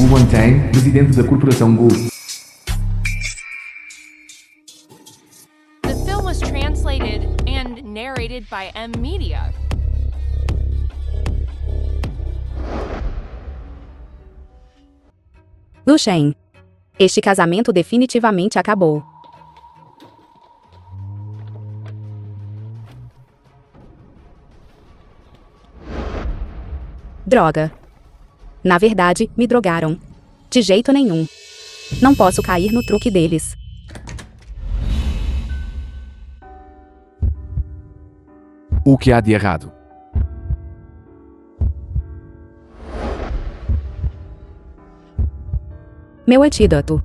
Gu Wantang, presidente da corporação Gu. The film was translated and narrated by M Media. Lu Shen. Este casamento definitivamente acabou. Droga. Na verdade, me drogaram. De jeito nenhum. Não posso cair no truque deles. O que há de errado? Meu antídoto.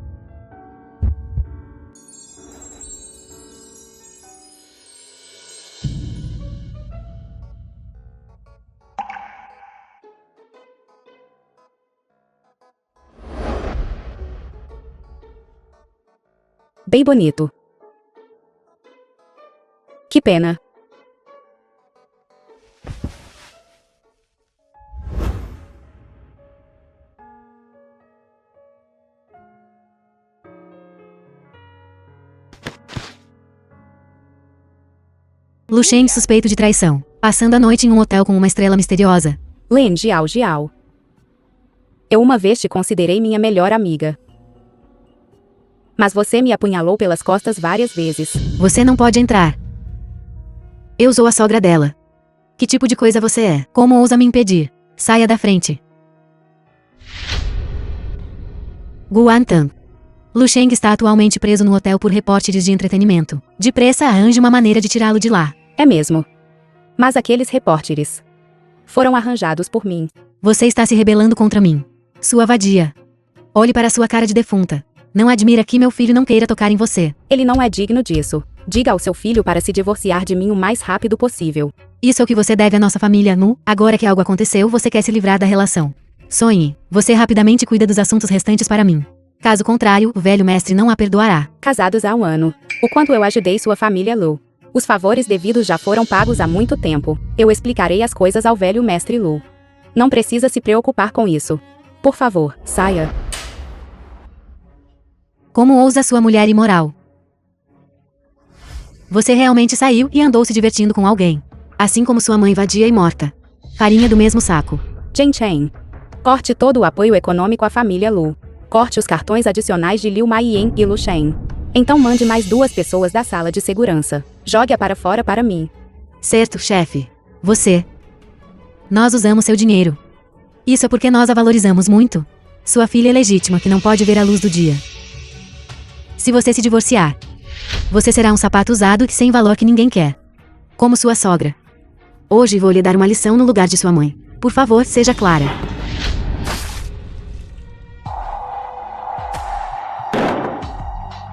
Bem bonito. Que pena. Lu Shen suspeito de traição. Passando a noite em um hotel com uma estrela misteriosa. Lin Jiao Jiao. Eu uma vez te considerei minha melhor amiga. Mas você me apunhalou pelas costas várias vezes. Você não pode entrar. Eu sou a sogra dela. Que tipo de coisa você é? Como ousa me impedir? Saia da frente. Guan Tan. Lu Sheng está atualmente preso no hotel por repórteres de entretenimento. Depressa arranje uma maneira de tirá-lo de lá. É mesmo. Mas aqueles repórteres foram arranjados por mim. Você está se rebelando contra mim. Sua vadia. Olhe para sua cara de defunta. Não admira que meu filho não queira tocar em você. Ele não é digno disso. Diga ao seu filho para se divorciar de mim o mais rápido possível. Isso é o que você deve à nossa família, Nu. Agora que algo aconteceu, você quer se livrar da relação. Sonhe. Você rapidamente cuida dos assuntos restantes para mim. Caso contrário, o velho mestre não a perdoará. Casados há um ano. O quanto eu ajudei sua família, Lu. Os favores devidos já foram pagos há muito tempo. Eu explicarei as coisas ao velho mestre Lu. Não precisa se preocupar com isso. Por favor, saia. Como ousa sua mulher imoral? Você realmente saiu e andou se divertindo com alguém. Assim como sua mãe vadia e morta. Farinha do mesmo saco. Chen Chen. Corte todo o apoio econômico à família Lu. Corte os cartões adicionais de Liu Maiyan e Lu Shen. Então mande mais 2 pessoas da sala de segurança. Jogue-a para fora para mim. Certo, chefe. Você. Nós usamos seu dinheiro. Isso é porque nós a valorizamos muito. Sua filha é legítima que não pode ver a luz do dia. Se você se divorciar, você será um sapato usado e sem valor que ninguém quer. Como sua sogra. Hoje vou lhe dar uma lição no lugar de sua mãe. Por favor, seja clara.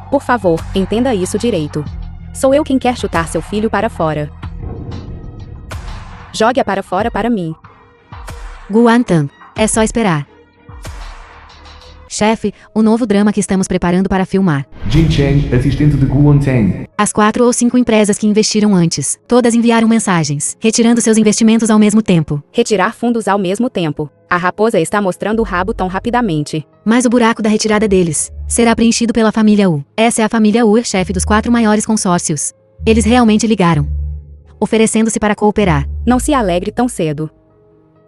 Por favor, entenda isso direito. Sou eu quem quer chutar seu filho para fora. Jogue-a para fora para mim. Guan Tan. É só esperar. Chefe, o novo drama que estamos preparando para filmar. Jin Cheng, assistente de Gu Wantang. As 4 ou 5 empresas que investiram antes, todas enviaram mensagens, retirando seus investimentos ao mesmo tempo. Retirar fundos ao mesmo tempo. A raposa está mostrando o rabo tão rapidamente. Mas o buraco da retirada deles será preenchido pela família Wu. Essa é a família Wu, chefe dos 4 maiores consórcios. Eles realmente ligaram, oferecendo-se para cooperar. Não se alegre tão cedo.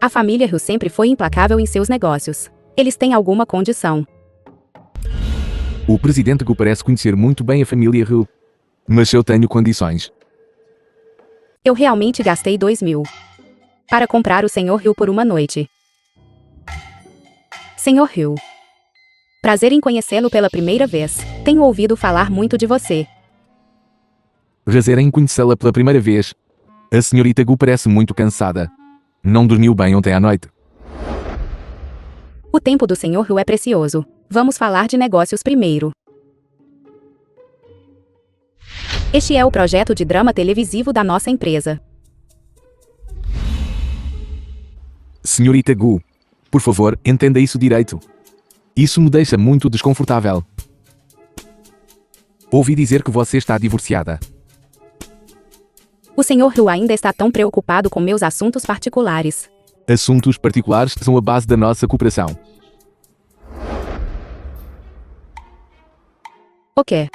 A família Hu sempre foi implacável em seus negócios. Eles têm alguma condição. O presidente Gu parece conhecer muito bem a família Hu. Mas eu tenho condições. Eu realmente gastei 2.000 para comprar o Sr. Hu por uma noite. Sr. Hu. Prazer em conhecê-lo pela primeira vez. Tenho ouvido falar muito de você. Prazer em conhecê-la pela primeira vez. A senhorita Gu parece muito cansada. Não dormiu bem ontem à noite. O tempo do Sr. Hu é precioso. Vamos falar de negócios primeiro. Este é o projeto de drama televisivo da nossa empresa. Senhorita Gu, por favor, entenda isso direito. Isso me deixa muito desconfortável. Ouvi dizer que você está divorciada. O Sr. Hu ainda está tão preocupado com meus assuntos particulares. Assuntos particulares são a base da nossa cooperação. O quê?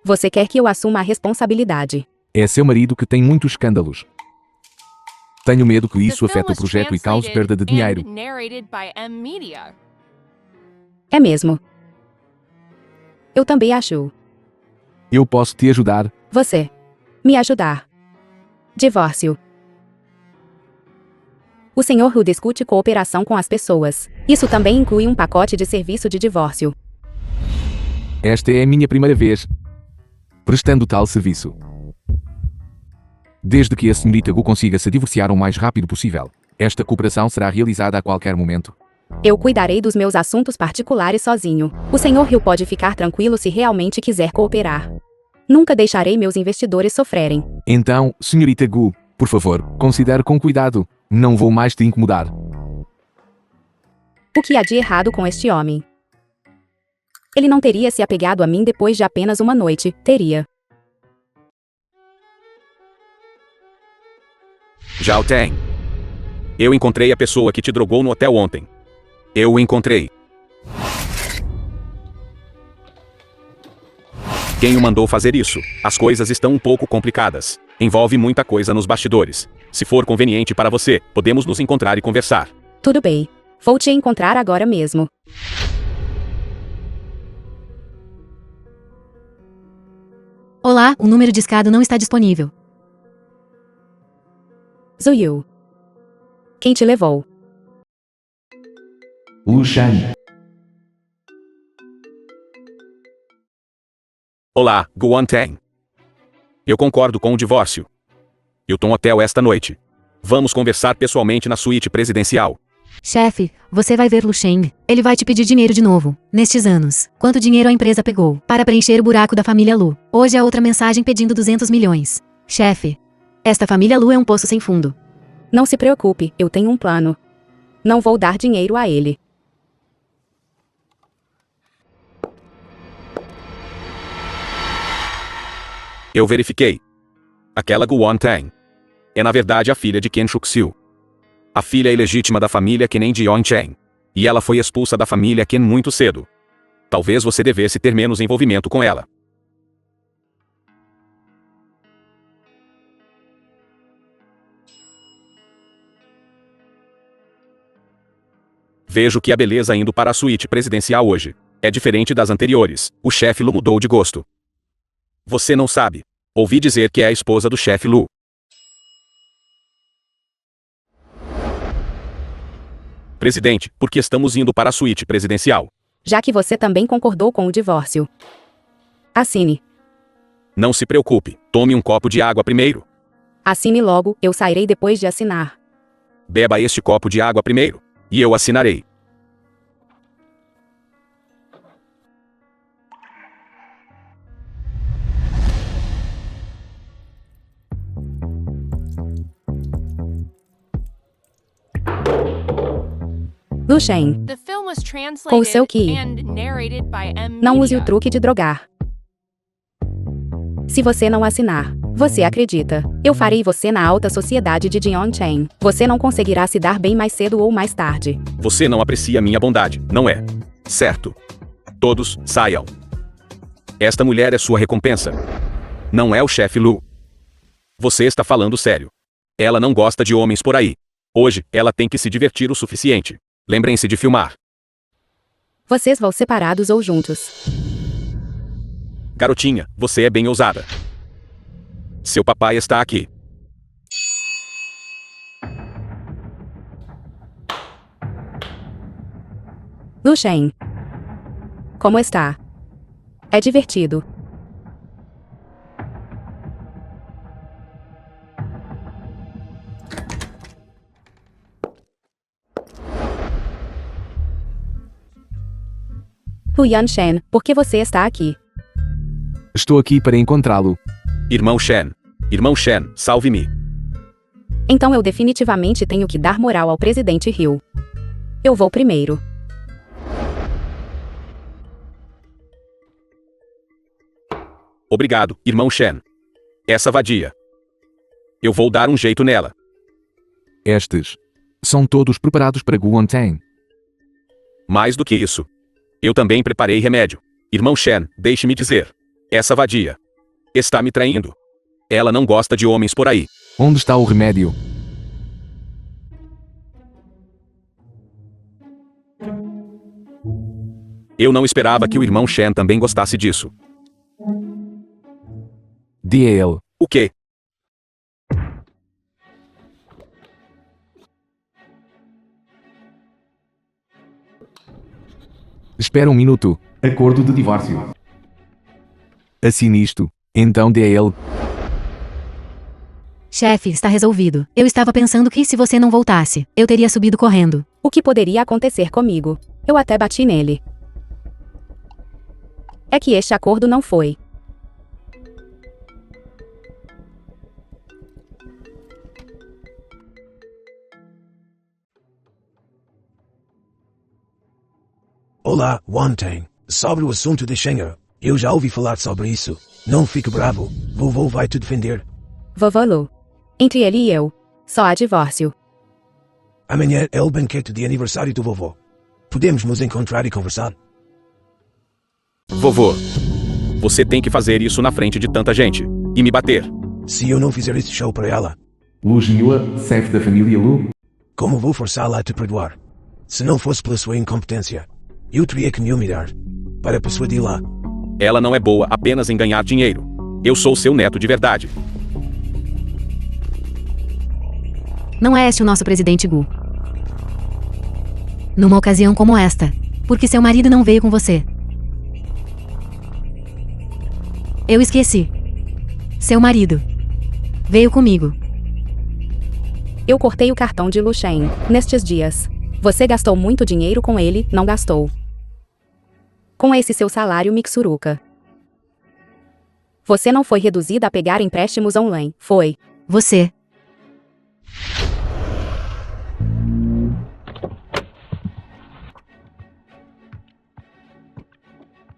Você quer que eu assuma a responsabilidade? É seu marido que tem muitos escândalos. Tenho medo que The isso film afete o was projeto e cause translated perda de dinheiro. and narrated by M Media. É mesmo. Eu também acho. Eu posso te ajudar. Você. Me ajudar. Divórcio. O Sr. Hu discute cooperação com as pessoas. Isso também inclui um pacote de serviço de divórcio. Esta é a minha primeira vez prestando tal serviço. Desde que a senhorita Gu consiga se divorciar o mais rápido possível, esta cooperação será realizada a qualquer momento. Eu cuidarei dos meus assuntos particulares sozinho. O Sr. Hill pode ficar tranquilo se realmente quiser cooperar. Nunca deixarei meus investidores sofrerem. Então, senhorita Gu, por favor, considere com cuidado. Não vou mais te incomodar. O que há de errado com este homem? Ele não teria se apegado a mim depois de apenas uma noite, teria. Zhao Teng. Eu encontrei a pessoa que te drogou no hotel ontem. Eu o encontrei. Quem o mandou fazer isso? As coisas estão um pouco complicadas. Envolve muita coisa nos bastidores. Se for conveniente para você, podemos nos encontrar e conversar. Tudo bem. Vou te encontrar agora mesmo. Olá, o número discado não está disponível. Zuyu. Quem te levou? Lu Shan. Olá, Guan Teng. Eu concordo com o divórcio. Eu tô no hotel esta noite. Vamos conversar pessoalmente na suíte presidencial. Chefe, você vai ver Lu Sheng. Ele vai te pedir dinheiro de novo, nestes anos. Quanto dinheiro a empresa pegou para preencher o buraco da família Lu? Hoje é outra mensagem pedindo 200 milhões. Chefe, esta família Lu é um poço sem fundo. Não se preocupe, eu tenho um plano. Não vou dar dinheiro a ele. Eu verifiquei. Aquela Guan Teng é na verdade a filha de Ken Shuxiu. A filha ilegítima da família Ken de Yongcheng. E ela foi expulsa da família Ken muito cedo. Talvez você devesse ter menos envolvimento com ela. Vejo que a beleza indo para a suíte presidencial hoje é diferente das anteriores. O chefe Lu mudou de gosto. Você não sabe. Ouvi dizer que é a esposa do chefe Lu. Presidente, por que estamos indo para a suíte presidencial? Já que você também concordou com o divórcio. Assine. Não se preocupe. Tome um copo de água primeiro. Assine logo, eu sairei depois de assinar. Beba este copo de água primeiro. E eu assinarei. Lu Shen, The film was Com o seu translated ki. and narrated by M não use Media. o truque de drogar. Se você não assinar, você acredita. Eu farei você na alta sociedade de Yongcheng. Você não conseguirá se dar bem mais cedo ou mais tarde. Você não aprecia minha bondade, não é? Certo. Todos, saiam. Esta mulher é sua recompensa. Não é o chefe Lu. Você está falando sério. Ela não gosta de homens por aí. Hoje, ela tem que se divertir o suficiente. Lembrem-se de filmar. Vocês vão separados ou juntos. Garotinha, você é bem ousada. Seu papai está aqui. Lu Shen. Como está? É divertido. Hu Yanshen, por que você está aqui? Estou aqui para encontrá-lo. Irmão Shen. Irmão Shen, salve-me. Então eu definitivamente tenho que dar moral ao presidente Hill. Eu vou primeiro. Obrigado, irmão Shen. Essa vadia. Eu vou dar um jeito nela. Estes são todos preparados para Guan Teng. Mais do que isso. Eu também preparei remédio. Irmão Shen, deixe-me dizer. Essa vadia está me traindo. Ela não gosta de homens por aí. Onde está o remédio? Eu não esperava que o irmão Shen também gostasse disso. Dê a ele. O quê? Espera um minuto. Acordo de divórcio. Assine isto. Então dê a ele. Chefe, está resolvido. Eu estava pensando que se você não voltasse, eu teria subido correndo. O que poderia acontecer comigo? Eu até bati nele. É que este acordo não foi. Olá, Wantang. Sobre o assunto de Shenhe, eu já ouvi falar sobre isso. Não fique bravo. Vovô vai te defender. Vovô Lu. Entre ele e eu, só há divórcio. Amanhã é o banquete de aniversário do vovô. Podemos nos encontrar e conversar. Vovô, você tem que fazer isso na frente de tanta gente. E me bater. Se eu não fizer esse show para ela, Lu Jinhua, chefe da família Lu. como vou forçá-la a te perdoar? Se não fosse pela sua incompetência, eu teria que me humilhar para persuadi-la. Ela não é boa apenas em ganhar dinheiro. Eu sou seu neto de verdade. Não é este o nosso presidente Gu. Numa ocasião como esta, porque seu marido não veio com você. Eu esqueci. Seu marido veio comigo. Eu cortei o cartão de Lu Shen nestes dias. Você gastou muito dinheiro com ele, não gastou? Com esse seu salário mixuruca. Você não foi reduzida a pegar empréstimos online, foi? Você.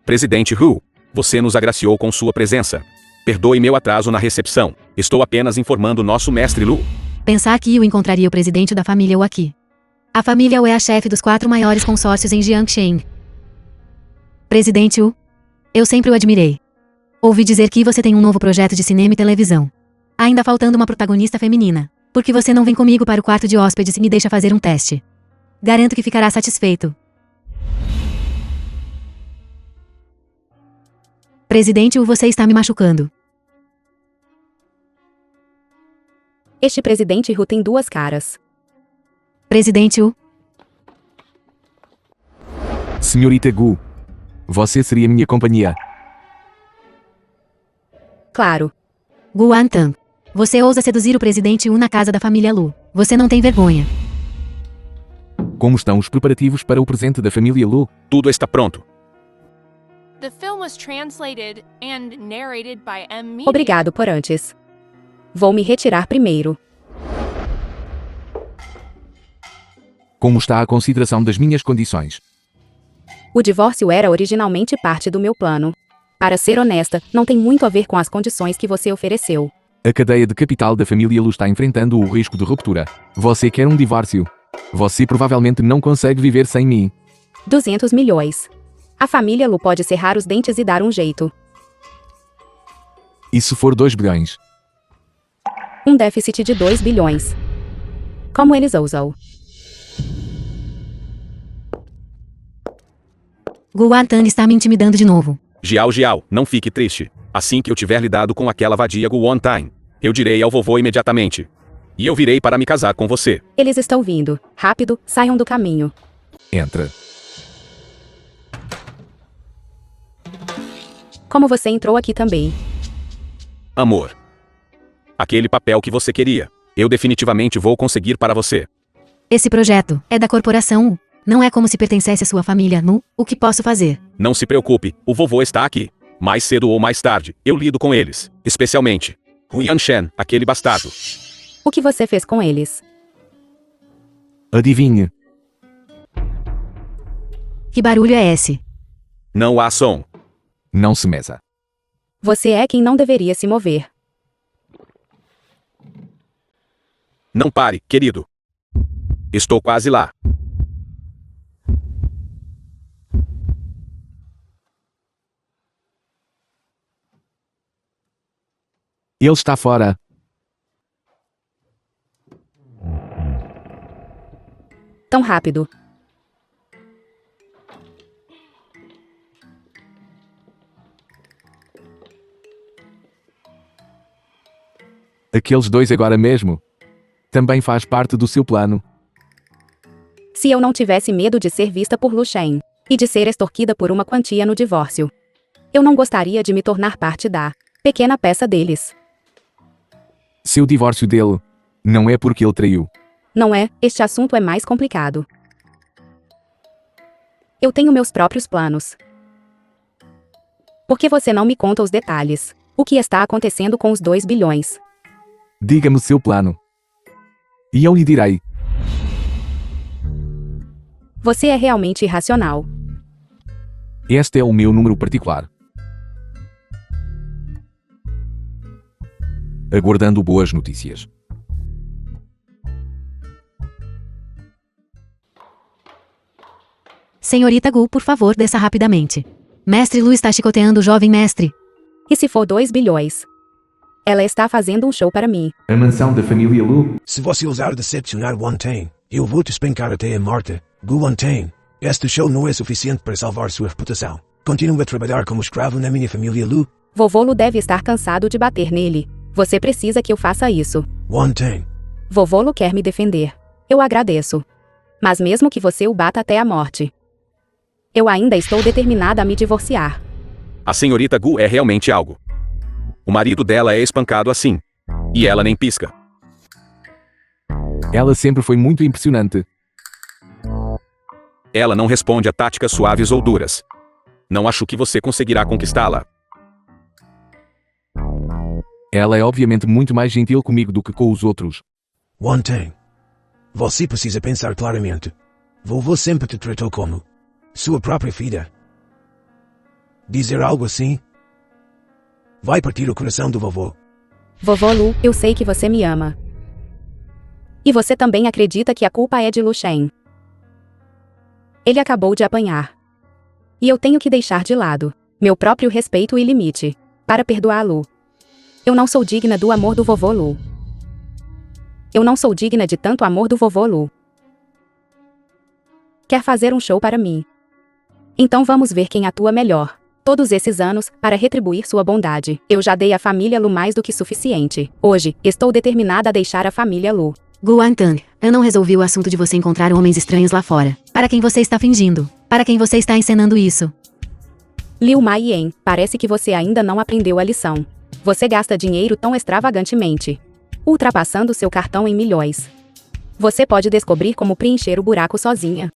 Presidente Hu, você nos agraciou com sua presença. Perdoe meu atraso na recepção. Estou apenas informando nosso mestre Lu. Pensar que eu encontraria o presidente da família Wu aqui. A família Wu é a chefe dos 4 maiores consórcios em Jiangsheng. Presidente Wu, eu sempre o admirei. Ouvi dizer que você tem um novo projeto de cinema e televisão. Ainda faltando uma protagonista feminina. Por que você não vem comigo para o quarto de hóspedes e me deixa fazer um teste? Garanto que ficará satisfeito. Presidente Wu, você está me machucando. Este presidente Hu tem duas caras. Presidente Wu, Senhorita Gu. Você seria minha companhia. Claro. Gu Antang. Você ousa seduzir o presidente Wu na casa da família Lu. Você não tem vergonha. Como estão os preparativos para o presente da família Lu? Tudo está pronto. The film was translated and narrated by M. Media. Obrigado por antes. Vou me retirar primeiro. Como está a consideração das minhas condições? O divórcio era originalmente parte do meu plano. Para ser honesta, não tem muito a ver com as condições que você ofereceu. A cadeia de capital da família Lu está enfrentando o risco de ruptura. Você quer um divórcio? Você provavelmente não consegue viver sem mim. 200 milhões. A família Lu pode cerrar os dentes e dar um jeito. E se for 2 bilhões? Um déficit de 2 bilhões. Como eles ousam? Gu Antang está me intimidando de novo. Jiao, não fique triste. Assim que eu tiver lidado com aquela vadia Gu Wantang, eu direi ao vovô imediatamente. E eu virei para me casar com você. Eles estão vindo. Rápido, saiam do caminho. Entra. Como você entrou aqui também? Amor. Aquele papel que você queria. Eu definitivamente vou conseguir para você. Esse projeto é da corporação Wu. Não é como se pertencesse à sua família Nu. O que posso fazer? Não se preocupe, o vovô está aqui. Mais cedo ou mais tarde, eu lido com eles. Especialmente Huyan Shen, aquele bastardo. O que você fez com eles? Adivinhe. Que barulho é esse? Não há som. Não se meça. Você é quem não deveria se mover. Não pare, querido. Estou quase lá. Ele está fora. Tão rápido. Aqueles dois agora mesmo. Também faz parte do seu plano. Se eu não tivesse medo de ser vista por Lu Shen e de ser extorquida por uma quantia no divórcio, eu não gostaria de me tornar parte da pequena peça deles. Seu divórcio dele. Não é porque ele traiu. Não é, este assunto é mais complicado. Eu tenho meus próprios planos. Por que você não me conta os detalhes? O que está acontecendo com os 2 bilhões? Diga-me o seu plano. E eu lhe direi. Você é realmente irracional. Este é o meu número particular. Aguardando boas notícias. Senhorita Gu, por favor, desça rapidamente. Mestre Lu está chicoteando o jovem mestre. E se for 2 bilhões? Ela está fazendo um show para mim. A mansão da família Lu. Se você ousar decepcionar Wantain, eu vou te espancar até a morte. Gu Wantain, este show não é suficiente para salvar sua reputação. Continue a trabalhar como escravo na minha família Lu. Vovô Lu deve estar cansado de bater nele. Você precisa que eu faça isso. Wantain, Vovô Lu quer me defender. Eu agradeço. Mas mesmo que você o bata até a morte, eu ainda estou determinada a me divorciar. A senhorita Gu é realmente algo. O marido dela é espancado assim. E ela nem pisca. Ela sempre foi muito impressionante. Ela não responde a táticas suaves ou duras. Não acho que você conseguirá conquistá-la. Ela é obviamente muito mais gentil comigo do que com os outros. Wantain, você precisa pensar claramente. Vovô sempre te tratou como sua própria filha. Dizer algo assim vai partir o coração do vovô. Vovô Lu, eu sei que você me ama. E você também acredita que a culpa é de Lu Shen. Ele acabou de apanhar. E eu tenho que deixar de lado meu próprio respeito e limite para perdoá-lo. Eu não sou digna do amor do vovô Lu. Eu não sou digna de tanto amor do vovô Lu. Quer fazer um show para mim? Então vamos ver quem atua melhor. Todos esses anos, para retribuir sua bondade, eu já dei à família Lu mais do que suficiente. Hoje, estou determinada a deixar a família Lu. Gu Wantang, eu não resolvi o assunto de você encontrar homens estranhos lá fora. Para quem você está fingindo? Para quem você está encenando isso? Liu Maiyan, parece que você ainda não aprendeu a lição. Você gasta dinheiro tão extravagantemente, ultrapassando seu cartão em milhões. Você pode descobrir como preencher o buraco sozinha.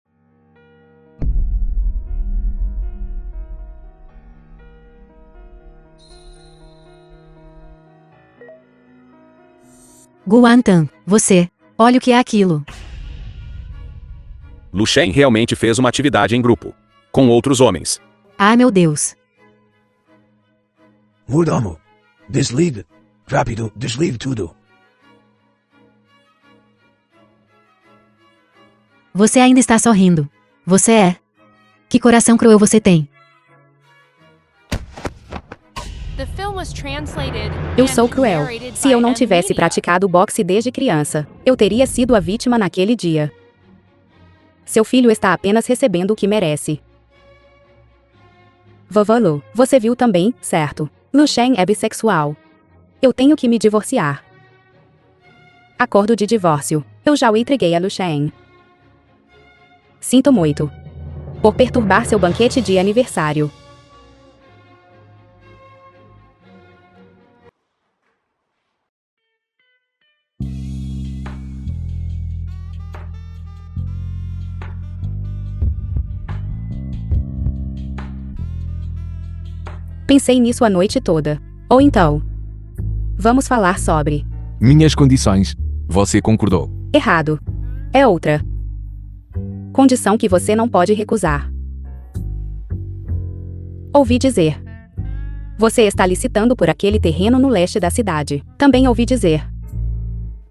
Gu Wantang, você. Olha o que é aquilo. Lu Shen realmente fez uma atividade em grupo. Com outros homens. Ai meu Deus. Mordomo, desligue. Rápido, desligue tudo. Você ainda está sorrindo. Você é. Que coração cruel você tem. The film was translated Eu and sou cruel. narrated Se eu by não M. tivesse Media. praticado boxe desde criança, eu teria sido a vítima naquele dia. Seu filho está apenas recebendo o que merece. Vovô Lu, você viu também, certo? Lu Shen é bissexual. Eu tenho que me divorciar. Acordo de divórcio. Eu já o entreguei a Lu Shen. Sinto muito por perturbar seu banquete de aniversário. Pensei nisso a noite toda. Ou então, vamos falar sobre. Minhas condições. Você concordou. Errado. É outra condição que você não pode recusar. Ouvi dizer. Você está licitando por aquele terreno no leste da cidade. Também ouvi dizer.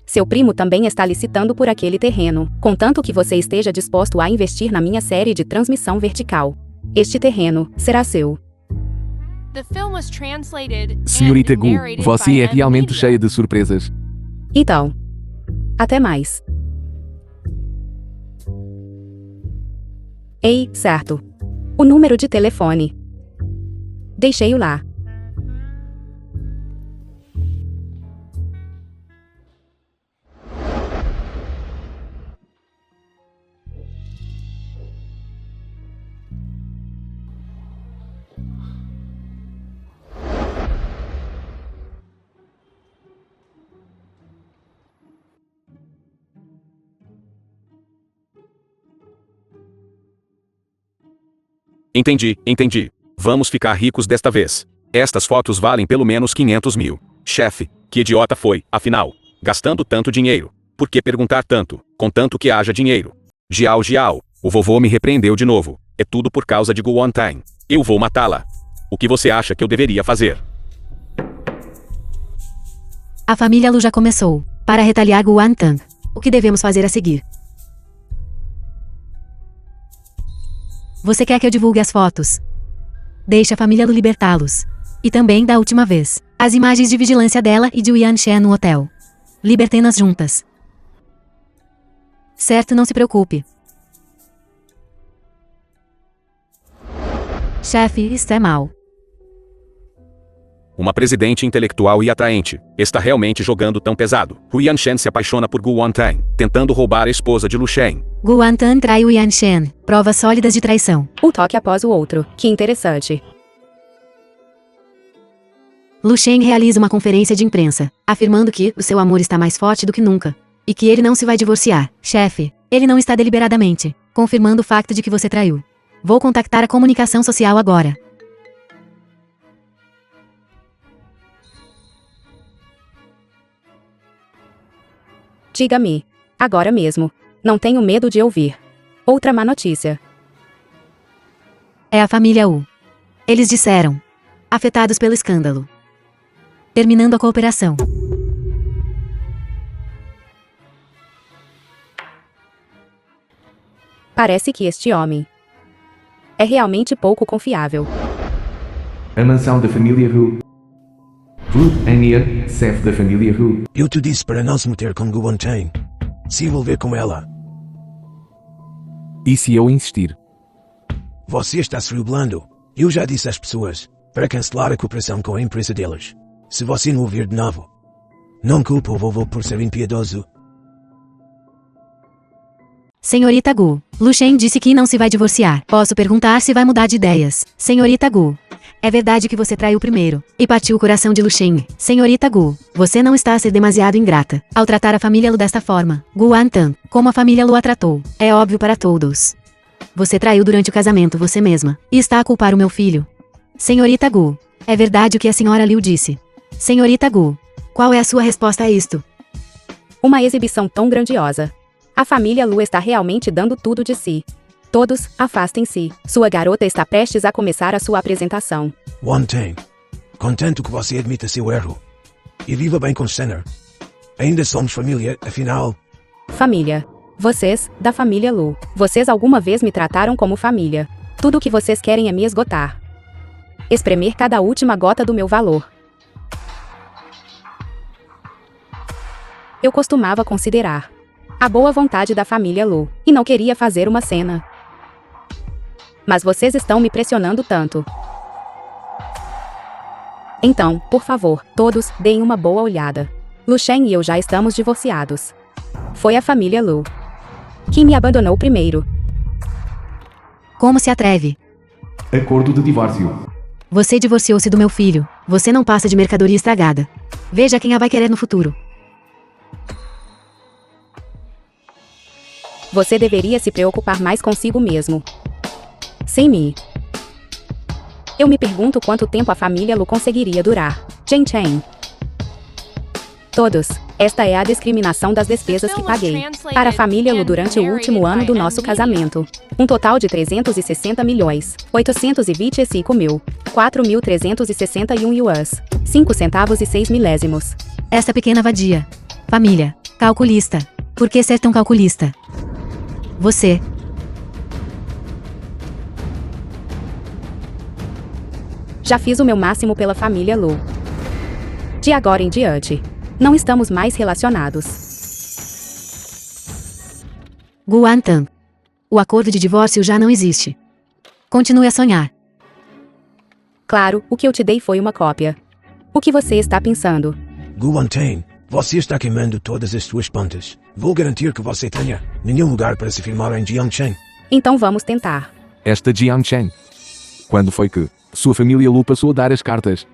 Seu primo também está licitando por aquele terreno, contanto que você esteja disposto a investir na minha série de transmissão vertical. Este terreno será seu. The film was translated Senhorita and Gu, narrated você by é realmente Media. cheia de surpresas. Então. Até mais. Ei, certo. O número de telefone. Deixei-o lá. Entendi. Vamos ficar ricos desta vez. Estas fotos valem pelo menos 500 mil. Chefe, que idiota foi, afinal. Gastando tanto dinheiro. Por que perguntar tanto, contanto que haja dinheiro? Jiao, o vovô me repreendeu de novo. É tudo por causa de Gu Wantang. Eu vou matá-la. O que você acha que eu deveria fazer? A família Lu já começou. Para retaliar Gu Wantang. O que devemos fazer a seguir? Você quer que eu divulgue as fotos? Deixe a família Lu libertá-los. E também, da última vez, as imagens de vigilância dela e de Yan Shen no hotel. Libertê-nas juntas. Certo, não se preocupe. Chefe, isto é mal. Uma presidente intelectual e atraente. Está realmente jogando tão pesado. Yan Shen se apaixona por Gu Wantang, tentando roubar a esposa de Lu Shen. Gu Wantang trai o Yan Shen. Provas sólidas de traição. Um toque após o outro. Que interessante. Lu Shen realiza uma conferência de imprensa, afirmando que o seu amor está mais forte do que nunca. E que ele não se vai divorciar. Chefe, ele não está deliberadamente, confirmando o facto de que você traiu. Vou contactar a comunicação social agora. Diga-me. Agora mesmo. Não tenho medo de ouvir. Outra má notícia. É a família Wu. Eles disseram. Afetados pelo escândalo. Terminando a cooperação. Parece que este homem é realmente pouco confiável. A mansão da família Hu. Wu, Ania, chefe da família Hu. Eu te disse para não se meter com Gu Wantang. Se envolver com ela. E se eu insistir? Você está se rebelando. Eu já disse às pessoas para cancelar a cooperação com a empresa deles. Se você não ouvir de novo, não culpa o vovô por ser impiedoso. Senhorita Gu, Lu Shen disse que não se vai divorciar. Posso perguntar se vai mudar de ideias. Senhorita Gu, é verdade que você traiu primeiro e partiu o coração de Lu Shen. Senhorita Gu, você não está a ser demasiado ingrata ao tratar a família Lu desta forma. Gu Wantang, como a família Lu a tratou, é óbvio para todos. Você traiu durante o casamento você mesma e está a culpar o meu filho. Senhorita Gu, é verdade o que a senhora Liu disse. Senhorita Gu, qual é a sua resposta a isto? Uma exibição tão grandiosa. A família Lu está realmente dando tudo de si. Todos, afastem-se. Sua garota está prestes a começar a sua apresentação. Wantang, contento que você admita seu erro. E viva bem com Senner. Ainda somos família, afinal. Família. Vocês, da família Lu. Vocês alguma vez me trataram como família. Tudo o que vocês querem é me esgotar. Espremer cada última gota do meu valor. Eu costumava considerar a boa vontade da família Lu, e não queria fazer uma cena. Mas vocês estão me pressionando tanto. Então, por favor, todos, deem uma boa olhada. Lu Shen e eu já estamos divorciados. Foi a família Lu que me abandonou primeiro. Como se atreve? Acordo de divórcio. Você divorciou-se do meu filho. Você não passa de mercadoria estragada. Veja quem a vai querer no futuro. Você deveria se preocupar mais consigo mesmo. Sem mim. Eu me pergunto quanto tempo a família Lu conseguiria durar. Chen Chen. Todos. Esta é a discriminação das despesas que paguei para a família Lu durante o último ano do nosso casamento. Um total de 360 milhões, 825 mil, 4.361 yuans, 5 centavos e 6 milésimos. Esta pequena vadia. Família. Calculista. Por que ser tão calculista? Você. Já fiz o meu máximo pela família Lu. De agora em diante, não estamos mais relacionados. Guantang. O acordo de divórcio já não existe. Continue a sonhar. Claro, o que eu te dei foi uma cópia. O que você está pensando? Guantang, você está queimando todas as suas plantas. Vou garantir que você tenha nenhum lugar para se firmar em Jiangcheng. Então vamos tentar. Esta Jiangcheng. Quando foi que sua família Lu passou a dar as cartas?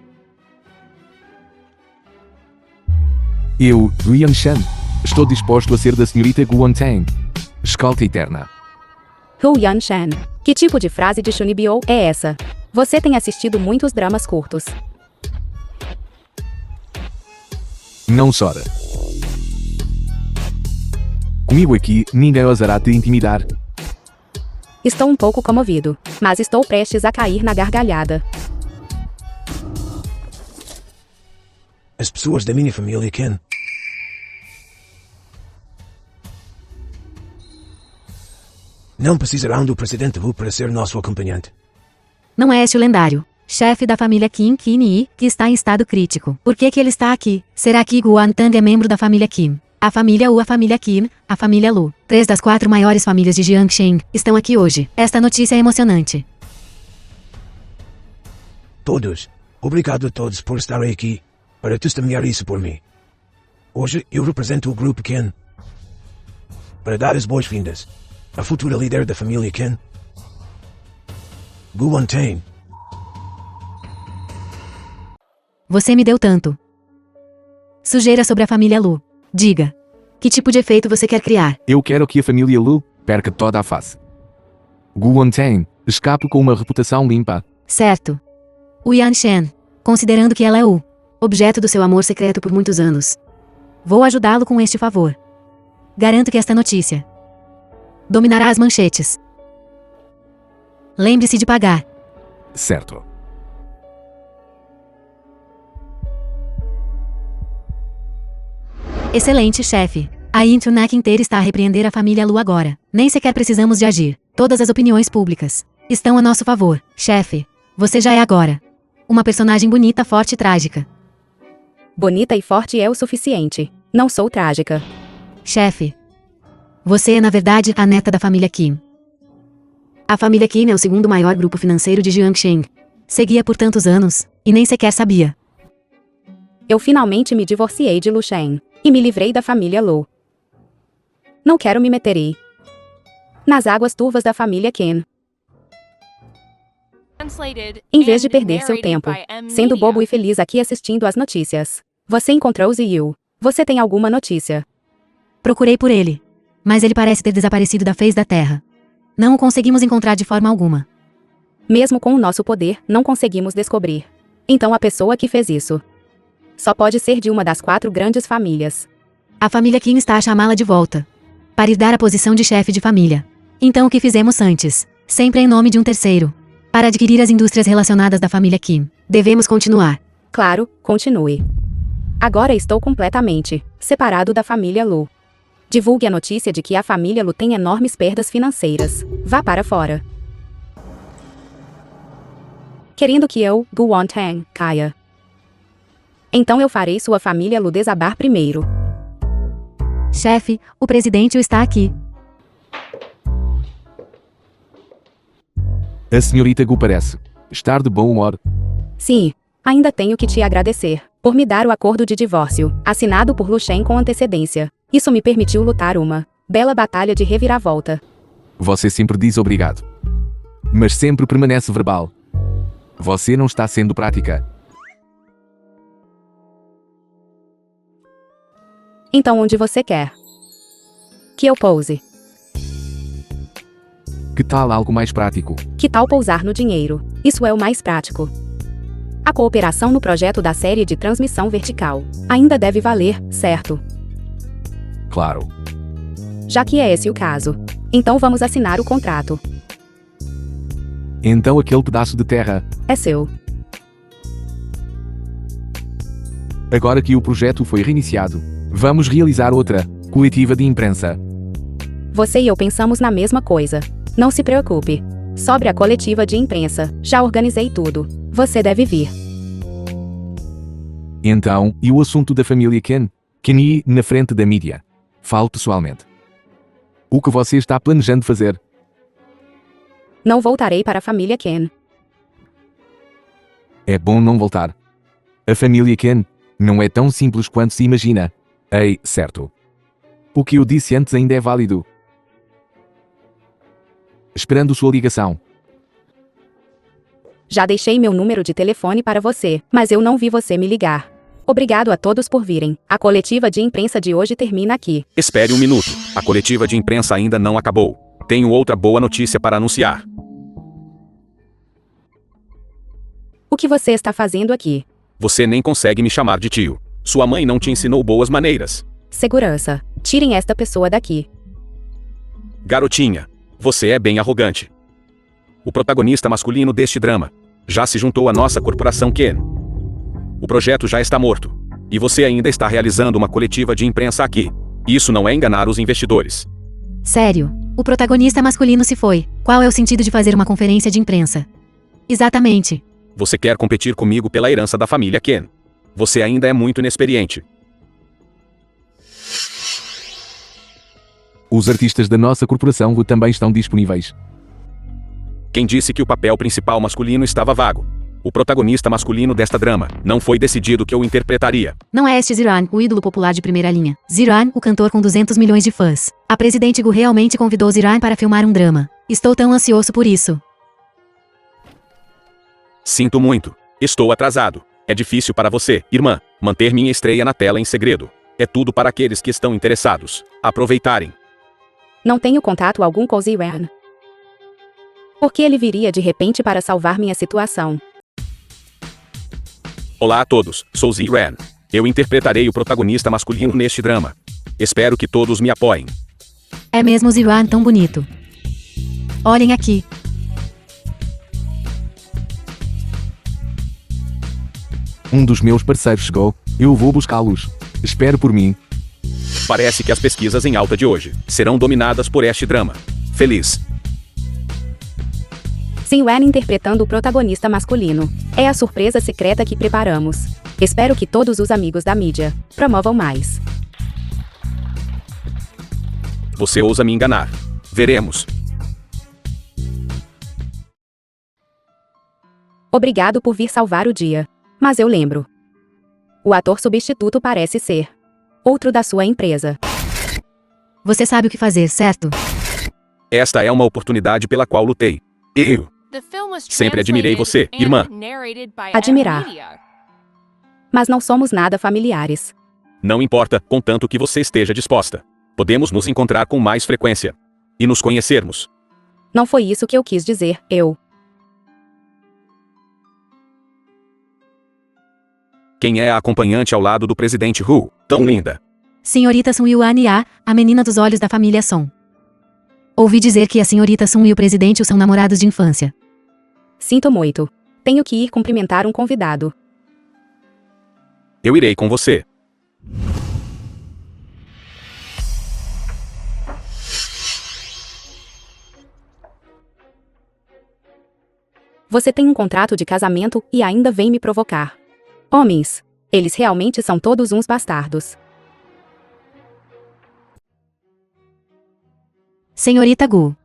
Eu, Liang Shan, estou disposto a ser da senhorita Guantang. Escolta eterna. Hu Yanshan. Que tipo de frase de Shunibyo é essa? Você tem assistido muitos dramas curtos. Não chora. Comigo aqui, ninguém ousará te intimidar. Estou um pouco comovido, mas estou prestes a cair na gargalhada. As pessoas da minha família Ken. Não precisarão do presidente Wu para ser nosso acompanhante. Não é este o lendário chefe da família Kim Kini, que está em estado crítico. Por que ele está aqui? Será que Guantang é membro da família Kim? A família Wu, a família Kim, a família Lu. 3 das 4 maiores famílias de Jiangcheng estão aqui hoje. Esta notícia é emocionante. Todos. Obrigado a todos por estarem aqui para testemunhar isso por mim. Hoje eu represento o grupo Ken para dar as boas-vindas à futura líder da família Ken, Guantang. Você me deu tanto. Sujeira sobre a família Lu. Diga. Que tipo de efeito você quer criar? Eu quero que a família Lu perca toda a face. Guantang escape com uma reputação limpa. Certo. O Yanshan. Considerando que ela é o objeto do seu amor secreto por muitos anos. Vou ajudá-lo com este favor. Garanto que esta notícia dominará as manchetes. Lembre-se de pagar. Certo. Excelente, chefe. A internet inteira está a repreender a família Lu agora. Nem sequer precisamos de agir. Todas as opiniões públicas estão a nosso favor. Chefe, você já é agora uma personagem bonita, forte e trágica. Bonita e forte é o suficiente. Não sou trágica. Chefe, você é na verdade a neta da família Kim. A família Kim é o segundo maior grupo financeiro de Jiangcheng. Seguia por tantos anos, e nem sequer sabia. Eu finalmente me divorciei de Lu Shen e me livrei da família Lu. Não quero me meter nas águas turvas da família Ken. Em vez de perder seu tempo sendo bobo e feliz aqui assistindo às notícias, você encontrou Ziyu. Você tem alguma notícia? Procurei por ele, mas ele parece ter desaparecido da face da terra. Não o conseguimos encontrar de forma alguma. Mesmo com o nosso poder, não conseguimos descobrir. Então a pessoa que fez isso só pode ser de uma das 4 grandes famílias. A família Kim está a chamá-la de volta para herdar a posição de chefe de família. Então o que fizemos antes, sempre em nome de um terceiro, para adquirir as indústrias relacionadas da família Kim. Devemos continuar. Claro, continue. Agora estou completamente separado da família Lu. Divulgue a notícia de que a família Lu tem enormes perdas financeiras. Vá para fora. Querendo que eu, Guantang, caia. Então eu farei sua família Lu desabar primeiro. Chefe, o presidente está aqui. A senhorita Gu parece estar de bom humor. Sim, ainda tenho que te agradecer por me dar o acordo de divórcio, assinado por Lu Shen com antecedência. Isso me permitiu lutar uma bela batalha de reviravolta. Você sempre diz obrigado, mas sempre permanece verbal. Você não está sendo prática. Então onde você quer que eu pouse? Que tal algo mais prático? Que tal pousar no dinheiro? Isso é o mais prático. A cooperação no projeto da série de transmissão vertical ainda deve valer, certo? Claro. Já que é esse o caso, então vamos assinar o contrato. Então aquele pedaço de terra É seu. Agora que o projeto foi reiniciado, vamos realizar outra coletiva de imprensa. Você e eu pensamos na mesma coisa. Não se preocupe. Sobre a coletiva de imprensa, já organizei tudo. Você deve vir. Então, e o assunto da família Ken? Kenny na frente da mídia. Falo pessoalmente. O que você está planejando fazer? Não voltarei para a família Ken. É bom não voltar. A família Ken não é tão simples quanto se imagina. Ei, certo. O que eu disse antes ainda é válido. Esperando sua ligação. Já deixei meu número de telefone para você, mas eu não vi você me ligar. Obrigado a todos por virem. A coletiva de imprensa de hoje termina aqui. Espere um minuto. A coletiva de imprensa ainda não acabou. Tenho outra boa notícia para anunciar. O que você está fazendo aqui? Você nem consegue me chamar de tio. Sua mãe não te ensinou boas maneiras. Segurança. Tirem esta pessoa daqui. Garotinha, você é bem arrogante. O protagonista masculino deste drama já se juntou à nossa corporação Ken. O projeto já está morto. E você ainda está realizando uma coletiva de imprensa aqui. Isso não é enganar os investidores. Sério, o protagonista masculino se foi. Qual é o sentido de fazer uma conferência de imprensa? Exatamente. Você quer competir comigo pela herança da família Ken. Você ainda é muito inexperiente. Os artistas da nossa corporação também estão disponíveis. Quem disse que o papel principal masculino estava vago? O protagonista masculino desta drama não foi decidido que eu interpretaria. Não é este Ziran, o ídolo popular de primeira linha. Ziran, o cantor com 200 milhões de fãs. A presidente Gu realmente convidou Ziran para filmar um drama. Estou tão ansioso por isso. Sinto muito. Estou atrasado. É difícil para você, irmã, manter minha estreia na tela em segredo. É tudo para aqueles que estão interessados aproveitarem. Não tenho contato algum com Ziran. Por que ele viria de repente para salvar minha situação? Olá a todos, sou Ziran. Eu interpretarei o protagonista masculino neste drama. Espero que todos me apoiem. É mesmo Ziran tão bonito. Olhem aqui. Um dos meus parceiros chegou. Eu vou buscá-los. Espero por mim. Parece que as pesquisas em alta de hoje serão dominadas por este drama. Feliz. Ziran interpretando o protagonista masculino. É a surpresa secreta que preparamos. Espero que todos os amigos da mídia promovam mais. Você ousa me enganar. Veremos. Obrigado por vir salvar o dia. Mas eu lembro. O ator substituto parece ser outro da sua empresa. Você sabe o que fazer, certo? Esta é uma oportunidade pela qual lutei. Eu The film was sempre admirei você, translated irmã. and narrated by Admirar. Media. Mas não somos nada familiares. Não importa, contanto que você esteja disposta. Podemos nos encontrar com mais frequência. E nos conhecermos. Não foi isso que eu quis dizer, eu. Quem é a acompanhante ao lado do presidente Hu? Tão linda. Senhorita Sun Yuan Ya, a menina dos olhos da família Song. Ouvi dizer que a senhorita Sun e o presidente são namorados de infância. Sinto muito. Tenho que ir cumprimentar um convidado. Eu irei com você. Você tem um contrato de casamento e ainda vem me provocar. Homens. Eles realmente são todos uns bastardos. Senhorita Gu.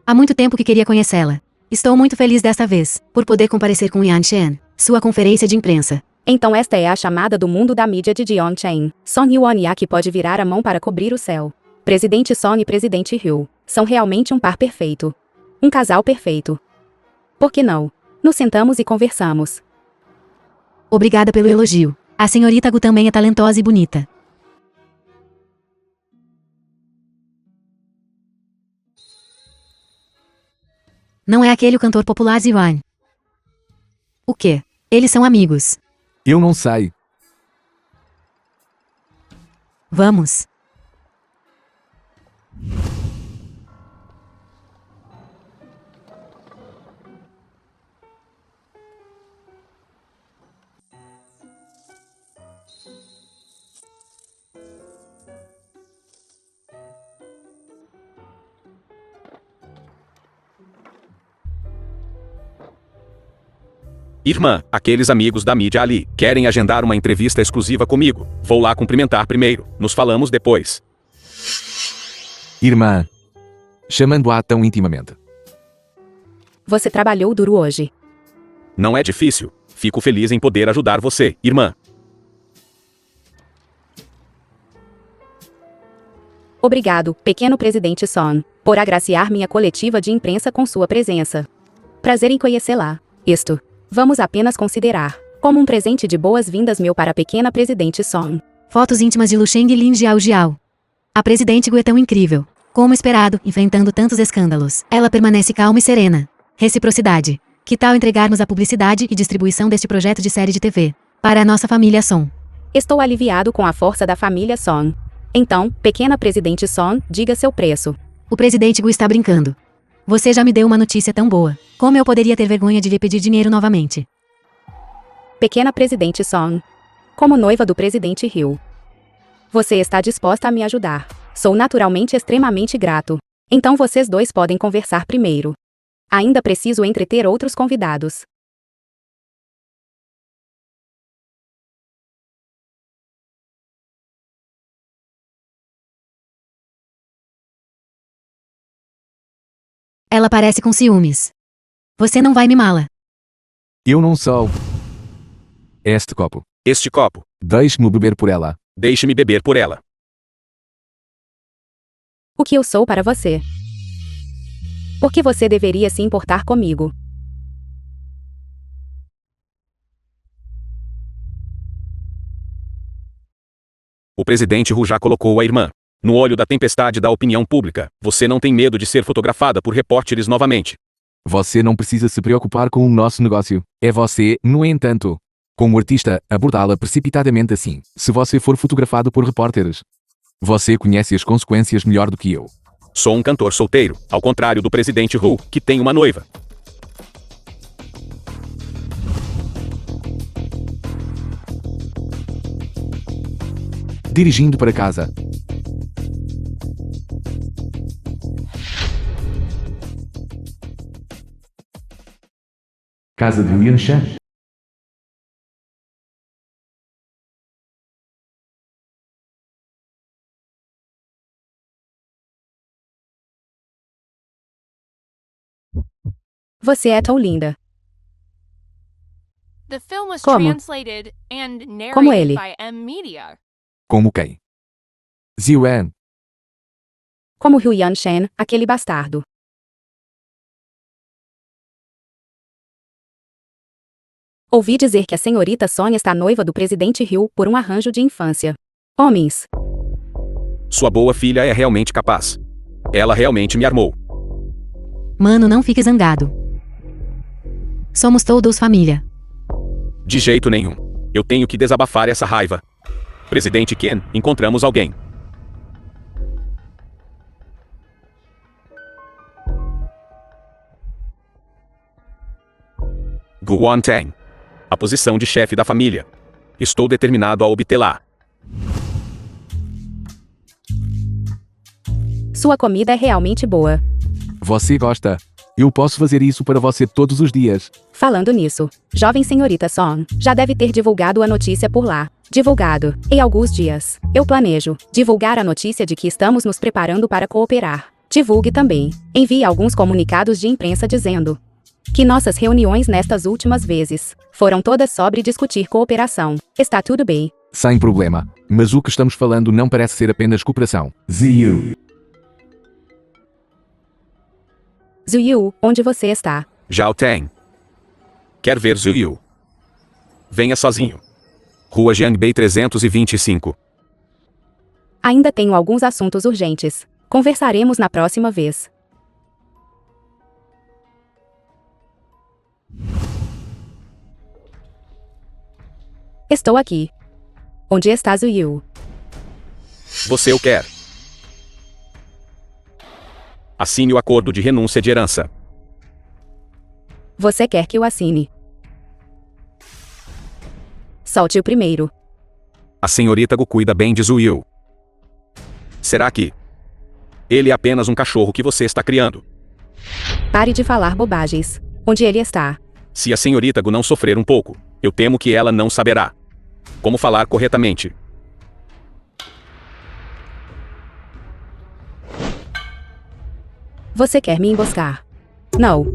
Há muito tempo que queria conhecê-la. Estou muito feliz desta vez, por poder comparecer com Yan Chen, sua conferência de imprensa. Então esta é a chamada do mundo da mídia de Dion Chen. Song Yuan-ya que pode virar a mão para cobrir o céu. Presidente Song e Presidente Ryu são realmente um par perfeito. Um casal perfeito. Por que não? Nos sentamos e conversamos. Obrigada pelo elogio. A senhorita Gu também é talentosa e bonita. Não é aquele o cantor popular Ziran? O quê? Eles são amigos. Eu não sei. Vamos. Irmã, aqueles amigos da mídia ali querem agendar uma entrevista exclusiva comigo. Vou lá cumprimentar primeiro. Nos falamos depois. Irmã. Chamando-a tão intimamente. Você trabalhou duro hoje. Não é difícil. Fico feliz em poder ajudar você, irmã. Obrigado, pequeno presidente Son, por agraciar minha coletiva de imprensa com sua presença. Prazer em conhecê-la. Isto, vamos apenas considerar, como um presente de boas-vindas meu para a pequena presidente Son. Fotos íntimas de Lu Sheng e Lin Jiao. A presidente Gu é tão incrível. Como esperado, enfrentando tantos escândalos, ela permanece calma e serena. Reciprocidade. Que tal entregarmos a publicidade e distribuição deste projeto de série de TV para a nossa família Son? Estou aliviado com a força da família Son. Então, pequena presidente Son, diga seu preço. O presidente Gu está brincando. Você já me deu uma notícia tão boa. Como eu poderia ter vergonha de lhe pedir dinheiro novamente? Pequena presidente Son. Como noiva do presidente Hill. Você está disposta a me ajudar. Sou naturalmente extremamente grato. Então vocês dois podem conversar primeiro. Ainda preciso entreter outros convidados. Ela parece com ciúmes. Você não vai mimá-la. Eu não sou. Este copo. Este copo. Deixe-me beber por ela. Deixe-me beber por ela. O que eu sou para você? Por que você deveria se importar comigo? O presidente Hu já colocou a irmã no olho da tempestade da opinião pública. Você não tem medo de ser fotografada por repórteres novamente. Você não precisa se preocupar com o nosso negócio. É você, no entanto, como artista, abordá-la precipitadamente assim. Se você for fotografado por repórteres, você conhece as consequências melhor do que eu. Sou um cantor solteiro, ao contrário do presidente Hu, que tem uma noiva. Dirigindo para casa. Casa de Lian Shan. Você é tão linda. The film was Como? translated and Como narrated ele? by M Media. Como quem? Ziwan. Como Hu Yanshen, aquele bastardo. Ouvi dizer que a senhorita Sônia está noiva do presidente Hill por um arranjo de infância. Homens. Sua boa filha é realmente capaz. Ela realmente me armou. Mano, não fique zangado. Somos todos família. De jeito nenhum. Eu tenho que desabafar essa raiva. Presidente Ken, encontramos alguém. Gu Wantang. A posição de chefe da família. Estou determinado a obtê-la. Sua comida é realmente boa. Você gosta? Eu posso fazer isso para você todos os dias. Falando nisso, jovem senhorita Son já deve ter divulgado a notícia por lá. Divulgado. Em alguns dias, eu planejo divulgar a notícia de que estamos nos preparando para cooperar. Divulgue também. Envie alguns comunicados de imprensa dizendo que nossas reuniões nestas últimas vezes foram todas sobre discutir cooperação. Está tudo bem. Sem problema. Mas o que estamos falando não parece ser apenas cooperação. Ziyu. Zuyu, onde você está? Zhao Teng. Quer ver Zuyu? Venha sozinho. Rua Jiangbei 325. Ainda tenho alguns assuntos urgentes. Conversaremos na próxima vez. Estou aqui. Onde está Zuyu? Você o quer. Assine o acordo de renúncia de herança. Você quer que eu assine? Solte o primeiro. A senhorita Gu cuida bem de Zuyu. Será que ele é apenas um cachorro que você está criando? Pare de falar bobagens. Onde ele está? Se a senhorita Gu não sofrer um pouco, eu temo que ela não saberá como falar corretamente. Você quer me emboscar? Não.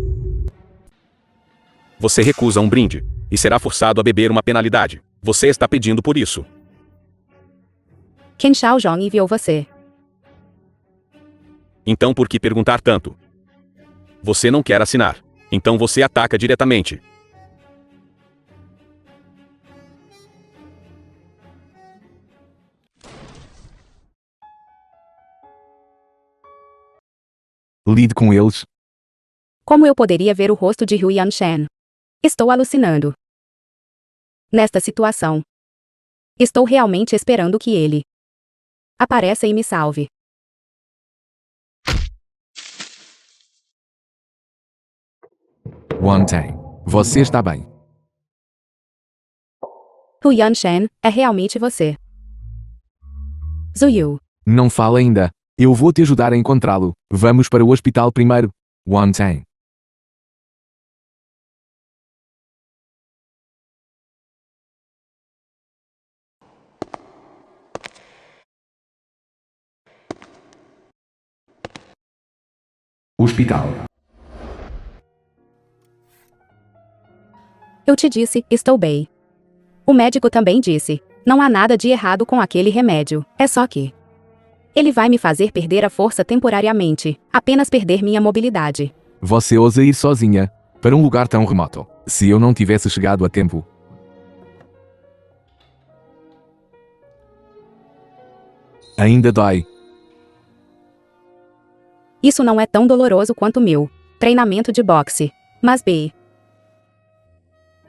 Você recusa um brinde e será forçado a beber uma penalidade. Você está pedindo por isso. Ken Shaojong enviou você. Então por que perguntar tanto? Você não quer assinar. Então você ataca diretamente. Lide com eles. Como eu poderia ver o rosto de Hu Yanshan? Estou alucinando. Nesta situação, estou realmente esperando que ele apareça e me salve. Wang Tang. Você está bem. Hu Yanshan, é realmente você. Zuyu. Não fala ainda. Eu vou te ajudar a encontrá-lo. Vamos para o hospital primeiro. Wang Tang. Hospital. Eu te disse, estou bem. O médico também disse, não há nada de errado com aquele remédio, é só que ele vai me fazer perder a força temporariamente, apenas perder minha mobilidade. Você ousa ir sozinha para um lugar tão remoto. Se eu não tivesse chegado a tempo. Ainda dói. Isso não é tão doloroso quanto meu treinamento de boxe. Mas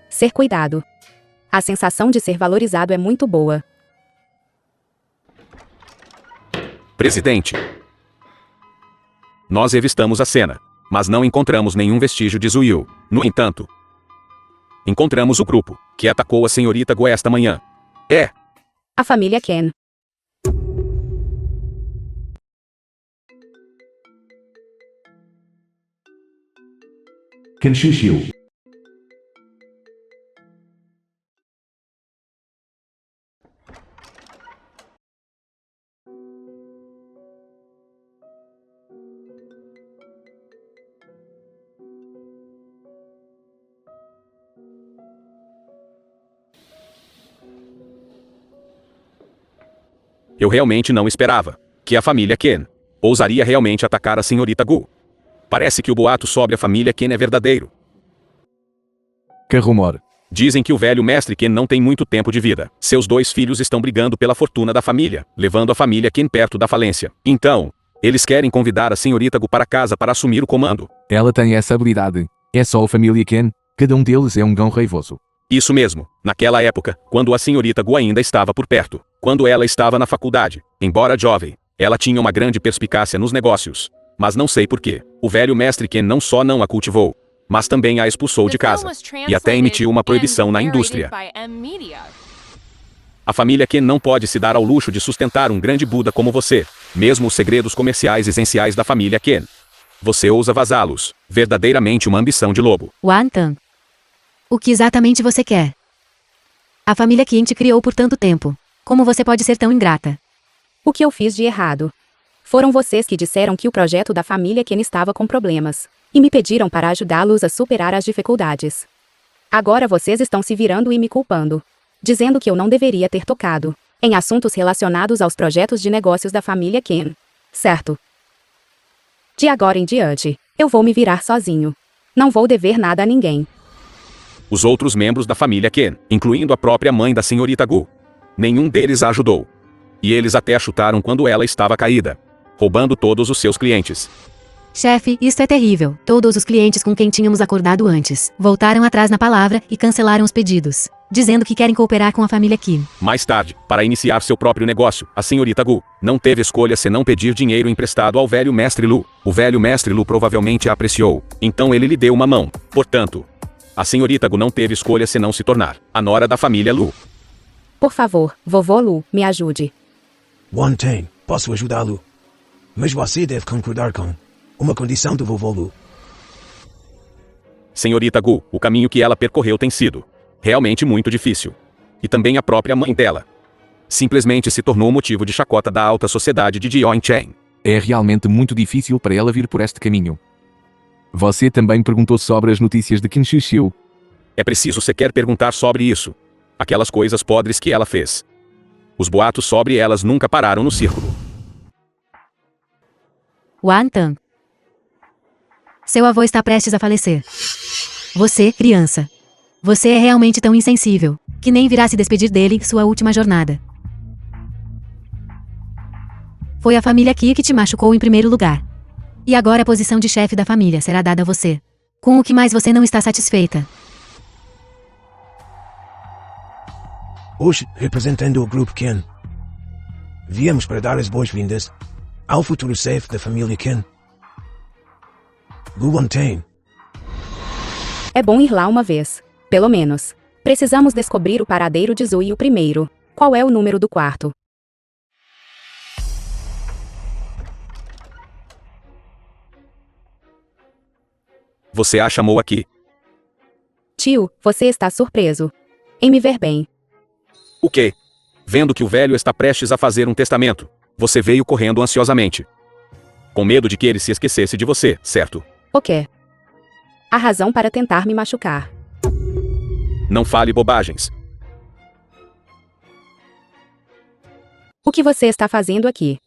ser cuidado. A sensação de ser valorizado é muito boa. Presidente. Nós revistamos a cena, mas não encontramos nenhum vestígio de Zuyu. No entanto, encontramos o grupo que atacou a senhorita Gu esta manhã. É a família Ken. Ken Shixiu. Eu realmente não esperava que a família Ken ousaria realmente atacar a senhorita Gu. Parece que o boato sobre a família Ken é verdadeiro. Que rumor. Dizem que o velho mestre Ken não tem muito tempo de vida. Seus 2 filhos estão brigando pela fortuna da família, levando a família Ken perto da falência. Então, eles querem convidar a senhorita Gu para casa para assumir o comando. Ela tem essa habilidade. É só a família Ken. Cada um deles é um gão raivoso. Isso mesmo, naquela época, quando a senhorita Gu ainda estava por perto. Quando ela estava na faculdade, embora jovem, ela tinha uma grande perspicácia nos negócios. Mas não sei porquê. O velho mestre Ken não só não a cultivou, mas também a expulsou de casa. E até emitiu uma proibição na indústria. A família Ken não pode se dar ao luxo de sustentar um grande Buda como você, mesmo os segredos comerciais essenciais da família Ken. Você ousa vazá-los, verdadeiramente uma ambição de lobo. Wang Tang. O que exatamente você quer? A família Ken te criou por tanto tempo. Como você pode ser tão ingrata? O que eu fiz de errado? Foram vocês que disseram que o projeto da família Ken estava com problemas, e me pediram para ajudá-los a superar as dificuldades. Agora vocês estão se virando e me culpando, dizendo que eu não deveria ter tocado em assuntos relacionados aos projetos de negócios da família Ken. Certo? De agora em diante, eu vou me virar sozinho. Não vou dever nada a ninguém. Os outros membros da família Ken, incluindo a própria mãe da senhorita Gu, nenhum deles a ajudou. E eles até a chutaram quando ela estava caída, roubando todos os seus clientes. Chefe, isto é terrível. Todos os clientes com quem tínhamos acordado antes voltaram atrás na palavra e cancelaram os pedidos, dizendo que querem cooperar com a família Kim. Mais tarde, para iniciar seu próprio negócio, a senhorita Gu não teve escolha senão pedir dinheiro emprestado ao velho mestre Lu. O velho mestre Lu provavelmente a apreciou, então ele lhe deu uma mão. Portanto, a senhorita Gu não teve escolha senão se tornar a nora da família Lu. Por favor, vovô Lu, me ajude. Wang Tang, posso ajudá-lo? Mas você deve concordar com uma condição do vovô Lu. Senhorita Gu, o caminho que ela percorreu tem sido realmente muito difícil. E também a própria mãe dela simplesmente se tornou motivo de chacota da alta sociedade de Jiangchen. É realmente muito difícil para ela vir por este caminho. Você também perguntou sobre as notícias de Qin Shixiu. É preciso sequer perguntar sobre isso. Aquelas coisas podres que ela fez. Os boatos sobre elas nunca pararam no círculo. Wan Tang. Seu avô está prestes a falecer. Você, criança. Você é realmente tão insensível, que nem virá se despedir dele em sua última jornada. Foi a família Qi que te machucou em primeiro lugar. E agora a posição de chefe da família será dada a você. Com o que mais você não está satisfeita? Hoje, representando o grupo Qin, viemos para dar as boas-vindas ao futuro chefe da família Qin, Gu Wantane. É bom ir lá uma vez. Pelo menos. Precisamos descobrir o paradeiro de Zui o primeiro. Qual é o número do quarto? Você a chamou aqui. Tio, você está surpreso em me ver bem. O quê? Vendo que o velho está prestes a fazer um testamento, você veio correndo ansiosamente. Com medo de que ele se esquecesse de você, certo? O quê? A razão para tentar me machucar. Não fale bobagens. O que você está fazendo aqui?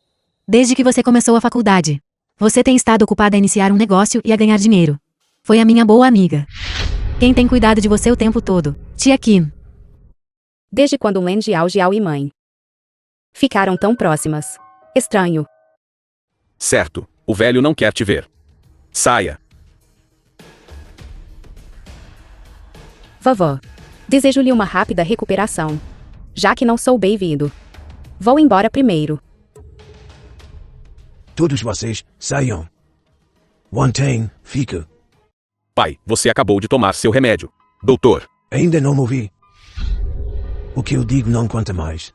Desde que você começou a faculdade, você tem estado ocupada a iniciar um negócio e a ganhar dinheiro. Foi a minha boa amiga. Quem tem cuidado de você o tempo todo? Tia Kim. Desde quando Len Jiao e mãe ficaram tão próximas. Estranho. Certo, o velho não quer te ver. Saia. Vovó. Desejo-lhe uma rápida recuperação. Já que não sou bem-vindo. Vou embora primeiro. Todos vocês, saiam. Wantane, fica. Pai, você acabou de tomar seu remédio. Doutor. Ainda não ouvi. O que eu digo não conta mais.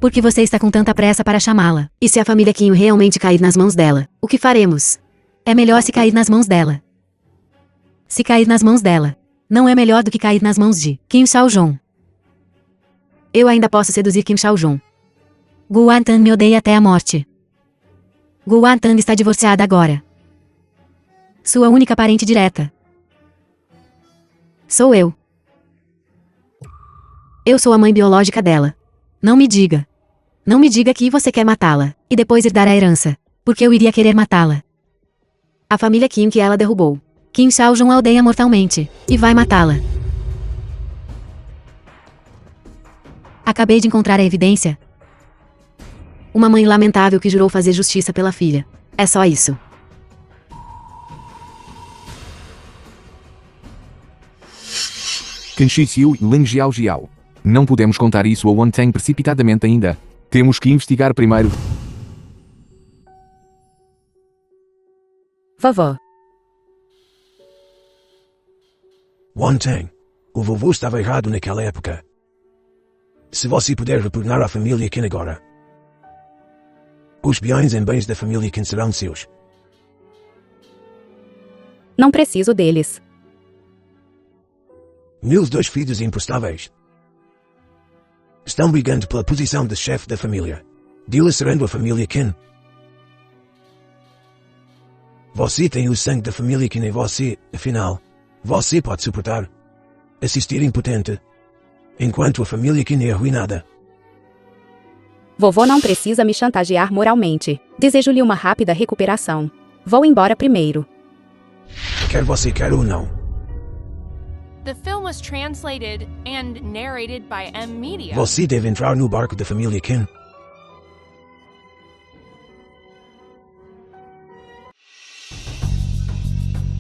Por que você está com tanta pressa para chamá-la? E se a família Qin realmente cair nas mãos dela, o que faremos? É melhor se cair nas mãos dela. Se cair nas mãos dela, não é melhor do que cair nas mãos de Qin Shaojong. Eu ainda posso seduzir Qin Shaojong. Gu Wantang me odeia até a morte. Gu Wantang está divorciada agora. Sua única parente direta sou eu. Eu sou a mãe biológica dela. Não me diga. Não me diga que você quer matá-la, e depois herdar a herança, porque eu iria querer matá-la. A família Qin que ela derrubou. Qin Shaojong a odeia mortalmente, e vai matá-la. Acabei de encontrar a evidência. Uma mãe lamentável que jurou fazer justiça pela filha. É só isso. Qin Shixiu e Len Jiao. Não podemos contar isso a Wantang precipitadamente ainda. Temos que investigar primeiro. Vovó. Wantane, o vovô estava errado naquela época. Se você puder retornar à família Qin agora, os bens e bens da família Qin serão seus. Não preciso deles. Meus dois filhos imprestáveis estão brigando pela posição de chefe da família, dilacerando a família Qin. Você tem o sangue da família Qin em você, afinal, você pode suportar assistir impotente enquanto a família Qin é arruinada. Vovô não precisa me chantagear moralmente. Desejo-lhe uma rápida recuperação. Vou embora primeiro. Quer você quer ou não. The film was translated and narrated by M Media. Você deve entrar no barco da família Qin.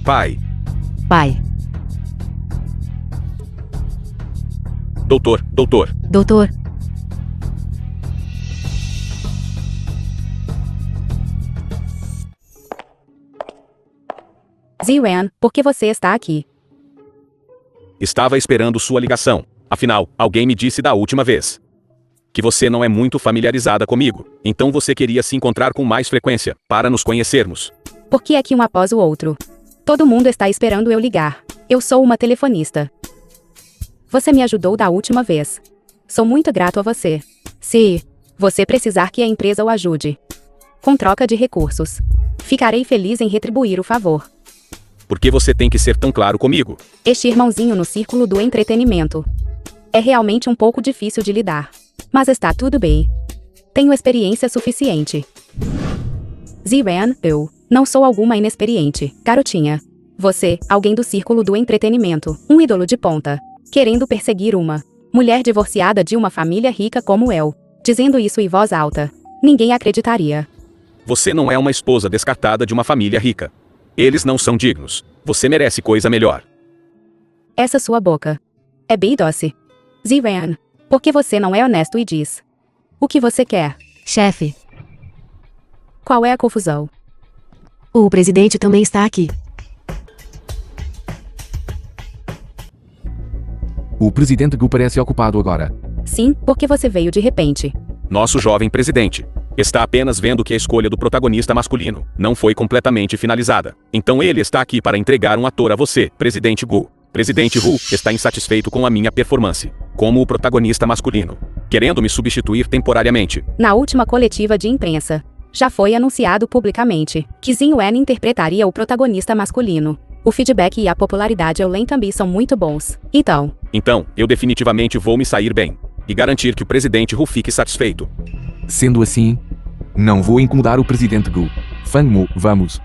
Pai. Pai. Doutor. Doutor. Ziran, por que você está aqui? Estava esperando sua ligação. Afinal, alguém me disse da última vez. que você não é muito familiarizada comigo, então você queria se encontrar com mais frequência, para nos conhecermos. Por que é que um após o outro? Todo mundo está esperando eu ligar. Eu sou uma telefonista. Você me ajudou da última vez. Sou muito grato a você. Se você precisar que a empresa o ajude, com troca de recursos, ficarei feliz em retribuir o favor. Por que você tem que ser tão claro comigo? Este irmãozinho no círculo do entretenimento é realmente um pouco difícil de lidar. Mas está tudo bem. Tenho experiência suficiente. Ziran, eu não sou alguma inexperiente, garotinha. Você, alguém do círculo do entretenimento, um ídolo de ponta, querendo perseguir uma mulher divorciada de uma família rica como eu, dizendo isso em voz alta. Ninguém acreditaria. Você não é uma esposa descartada de uma família rica. Eles não são dignos. Você merece coisa melhor. Essa sua boca é bem doce. Ziran, por que você não é honesto e diz o que você quer? Chefe, Qual é a confusão? o presidente também está aqui. O presidente Gu parece ocupado agora. Sim, porque você veio de repente. Nosso jovem presidente está apenas vendo que a escolha do protagonista masculino não foi completamente finalizada. Então ele está aqui para entregar um ator a você, presidente Gu. Presidente Hu está insatisfeito com a minha performance como o protagonista masculino, querendo me substituir temporariamente. Na última coletiva de imprensa, já foi anunciado publicamente que Zinwen interpretaria o protagonista masculino. O feedback e a popularidade Eulen também são muito bons. Então, eu definitivamente vou me sair bem e garantir que o presidente Hu fique satisfeito. Sendo assim, não vou incomodar o presidente Gu. Fangmu, vamos.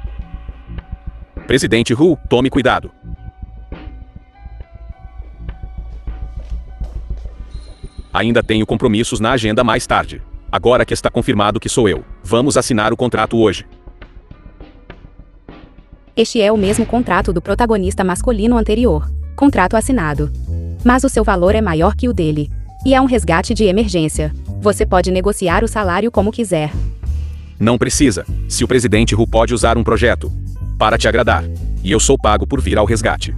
Presidente Hu, tome cuidado. Ainda tenho compromissos na agenda mais tarde. Agora que está confirmado que sou eu, vamos assinar o contrato hoje. Este é o mesmo contrato do protagonista masculino anterior. Contrato assinado. Mas o seu valor é maior que o dele. E é um resgate de emergência. Você pode negociar o salário como quiser. Não precisa, se o presidente Hu pode usar um projeto para te agradar. E eu sou pago por vir ao resgate.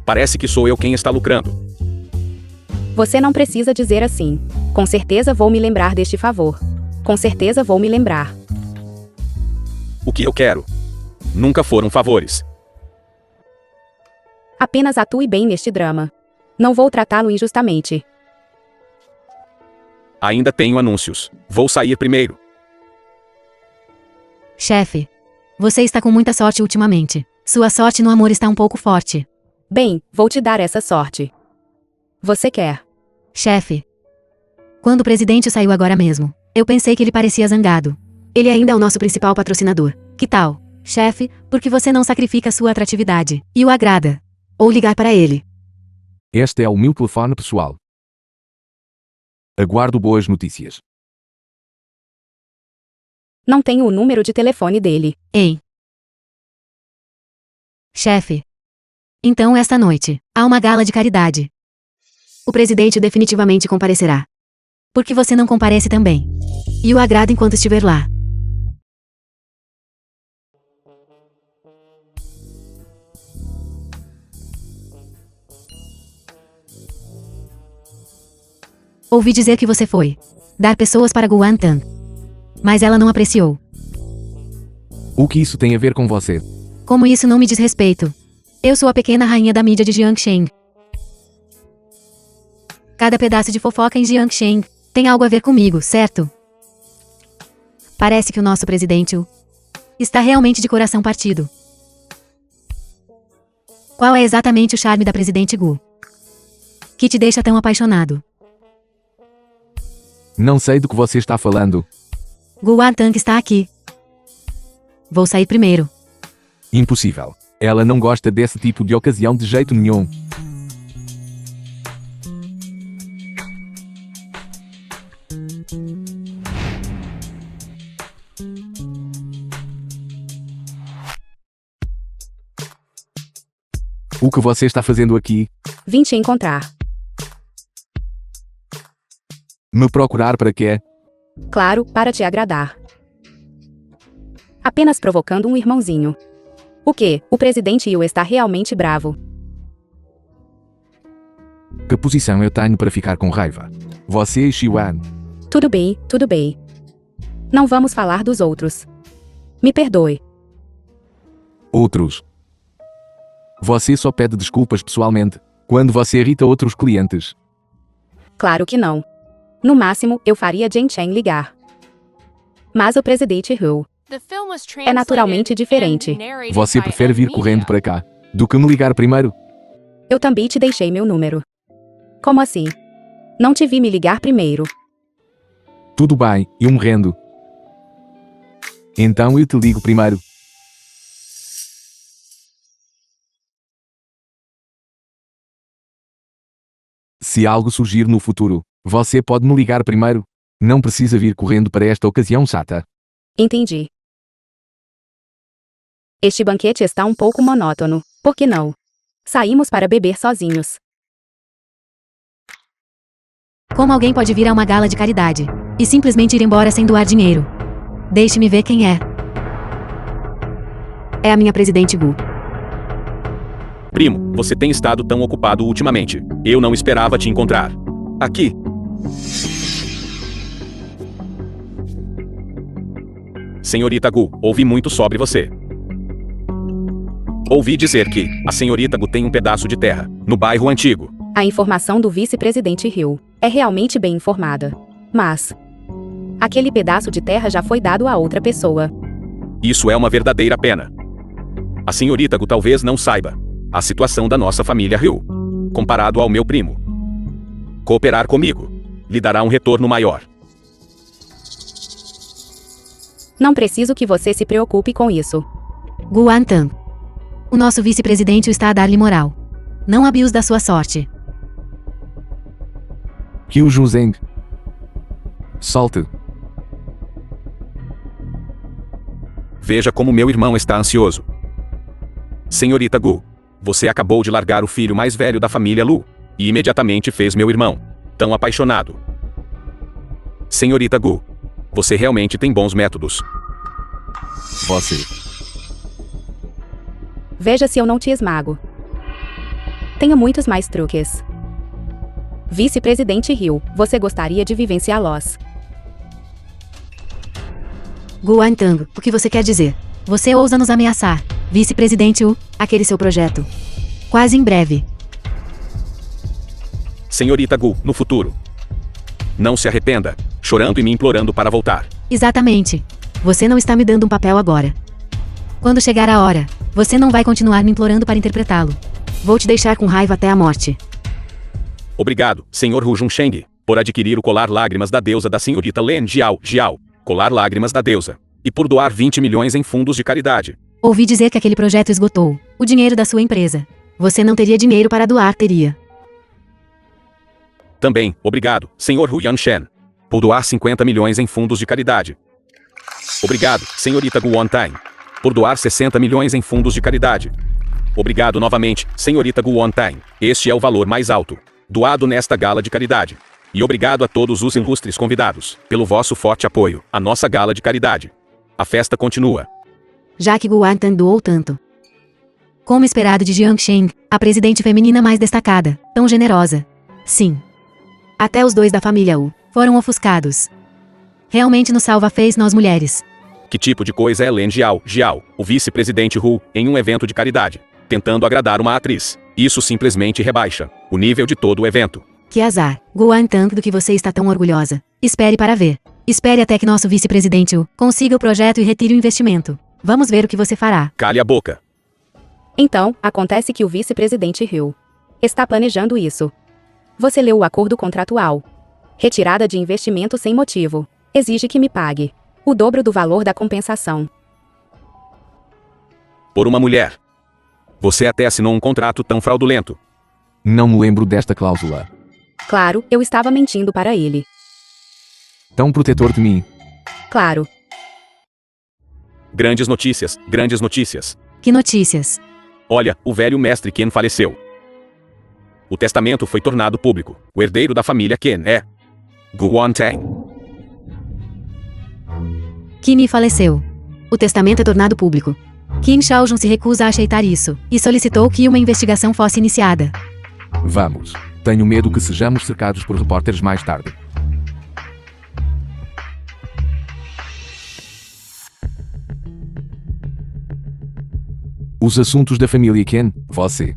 Parece que sou eu quem está lucrando. Você não precisa dizer assim. Com certeza vou me lembrar deste favor. Com certeza vou me lembrar. O que eu quero nunca foram favores. Apenas atue bem neste drama. Não vou tratá-lo injustamente. Ainda tenho anúncios. Vou sair primeiro. Chefe, você está com muita sorte ultimamente. Sua sorte no amor está um pouco forte. Bem, vou te dar essa sorte. Você quer? Chefe, quando o presidente saiu agora mesmo, eu pensei que ele parecia zangado. Ele ainda é o nosso principal patrocinador. Que tal, chefe, porque você não sacrifica sua atratividade e o agrada? Ou ligar para ele. Este é o meu telefone pessoal. Aguardo boas notícias. Não tenho o número de telefone dele. Ei. Chefe. Então esta noite, há uma gala de caridade. O presidente definitivamente comparecerá. Por que você não comparece também? E o agrada enquanto estiver lá. Ouvi dizer que você foi dar pessoas para Guantan. Mas ela não apreciou. O que isso tem a ver com você? Como isso não me diz respeito? Eu sou a pequena rainha da mídia de Jiangsheng. Cada pedaço de fofoca em Jiangsheng tem algo a ver comigo, certo? Parece que o nosso presidente está realmente de coração partido. Qual é exatamente o charme da presidente Gu? Que te deixa tão apaixonado? Não sei do que você está falando. Gu Wartang está aqui. Vou sair primeiro. Impossível. Ela não gosta desse tipo de ocasião de jeito nenhum. O que você está fazendo aqui? Vim te encontrar. Me procurar para quê? Claro, para te agradar. Apenas provocando um irmãozinho. O quê? O presidente Yu está realmente bravo. Que posição eu tenho para ficar com raiva? Você e Xiwan. Tudo bem, tudo bem. Não vamos falar dos outros. Me perdoe. Outros. Você só pede desculpas pessoalmente quando você irrita outros clientes. Claro que não. No máximo, eu faria Jen Chen ligar. Mas o presidente Hu The film was é naturalmente translated diferente. and narrated Você by prefere vir Media. correndo para cá do que me ligar primeiro? Eu também te deixei meu número. Como assim? Não te vi me ligar primeiro. Tudo bem, eu me rendo. Então eu te ligo primeiro. Se algo surgir no futuro, você pode me ligar primeiro. Não precisa vir correndo para esta ocasião chata. Entendi. Este banquete está um pouco monótono. Por que não? Saímos para beber sozinhos. Como alguém pode vir a uma gala de caridade e simplesmente ir embora sem doar dinheiro? Deixe-me ver quem é. É a minha presidente Gu. Primo, você tem estado tão ocupado ultimamente. Eu não esperava te encontrar. Aqui. Senhorita Gu, ouvi muito sobre você. Ouvi dizer que a senhorita Gu tem um pedaço de terra no bairro antigo. A informação do vice-presidente Hill é realmente bem informada. Mas aquele pedaço de terra já foi dado a outra pessoa. Isso é uma verdadeira pena. A senhorita Gu talvez não saiba a situação da nossa família Hill, comparado ao meu primo. Cooperar comigo lhe dará um retorno maior. Não preciso que você se preocupe com isso. Guan Tang. O nosso vice-presidente está a dar-lhe moral. Não abuse da sua sorte. Qiu Junzeng. Solte. Veja como meu irmão está ansioso. Senhorita Gu, você acabou de largar o filho mais velho da família Lu e imediatamente fez meu irmão tão apaixonado. Senhorita Gu, você realmente tem bons métodos. Você. Veja se eu não te esmago. Tenho muitos mais truques. Vice-presidente Hill, você gostaria de vivenciá-los? Guan Tang, o que você quer dizer? Você ousa nos ameaçar, vice-presidente Wu, aquele seu projeto. Quase em breve. Senhorita Gu, no futuro. Não se arrependa, chorando e me implorando para voltar. Exatamente. Você não está me dando um papel agora. Quando chegar a hora, você não vai continuar me implorando para interpretá-lo. Vou te deixar com raiva até a morte. Obrigado, Sr. Hu Junsheng, por adquirir o colar lágrimas da deusa da senhorita Len Jiao, colar lágrimas da deusa, e por doar 20 milhões em fundos de caridade. Ouvi dizer que aquele projeto esgotou o dinheiro da sua empresa. Você não teria dinheiro para doar, teria. Também, obrigado, Sr. Hu Yanshen, por doar 50 milhões em fundos de caridade. Obrigado, senhorita Gu Wontain, por doar 60 milhões em fundos de caridade. Obrigado novamente, senhorita Gu Wontain. Este é o valor mais alto doado nesta gala de caridade. E obrigado a todos os ilustres convidados pelo vosso forte apoio à nossa gala de caridade. A festa continua. Já que Guan Tang doou tanto. Como esperado de Jiang Sheng, a presidente feminina mais destacada, tão generosa. Sim. Até os dois da família Wu foram ofuscados. Realmente nos salva fez nós mulheres. Que tipo de coisa é Len Jiao, o vice-presidente Hu, em um evento de caridade, tentando agradar uma atriz? Isso simplesmente rebaixa o nível de todo o evento. Que azar, Guan Tang, do que você está tão orgulhosa. Espere para ver. Espere até que nosso vice-presidente Wu consiga o projeto e retire o investimento. Vamos ver o que você fará. Cale a boca. Então, acontece que o vice-presidente Hill está planejando isso. Você leu o acordo contratual. Retirada de investimento sem motivo. Exige que me pague o dobro do valor da compensação. Por uma mulher. Você até assinou um contrato tão fraudulento. Não me lembro desta cláusula. Claro, eu estava mentindo para ele. Tão protetor de mim. Claro. Grandes notícias, grandes notícias. Que notícias? Olha, o velho mestre Ken faleceu. O testamento foi tornado público. O herdeiro da família Ken é Gu Wantang. Kimi faleceu. O testamento é tornado público. Qin Shaojun se recusa a aceitar isso, e solicitou que uma investigação fosse iniciada. Vamos. Tenho medo que sejamos cercados por repórteres mais tarde. Os assuntos da família Ken, você.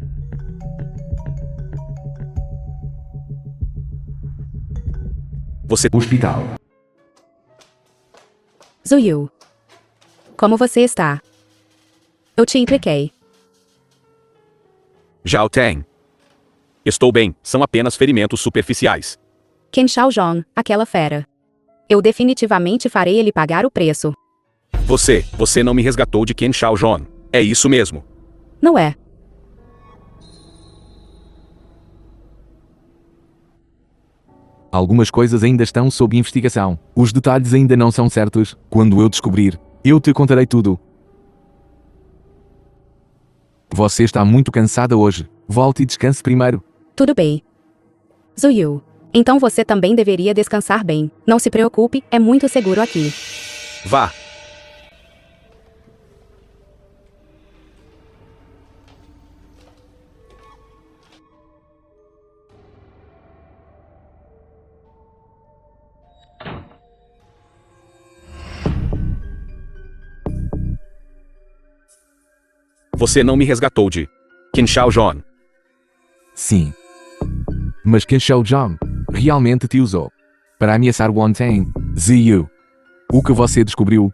Você. Hospital. Zuyu. Como você está? Eu te impliquei. Zhao Tang. Estou bem, são apenas ferimentos superficiais. Ken Shaojong, aquela fera. Eu definitivamente farei ele pagar o preço. Você não me resgatou de Ken Shaojong. É isso mesmo. Não é? Algumas coisas ainda estão sob investigação. Os detalhes ainda não são certos. Quando eu descobrir, eu te contarei tudo. Você está muito cansada hoje. Volte e descanse primeiro. Tudo bem. Zuyu. Então você também deveria descansar bem. Não se preocupe, é muito seguro aqui. Vá. Você não me resgatou de Ken Shaojong. Sim. Mas Ken Shaojong realmente te usou para ameaçar Wantang, Ziyu. O que você descobriu?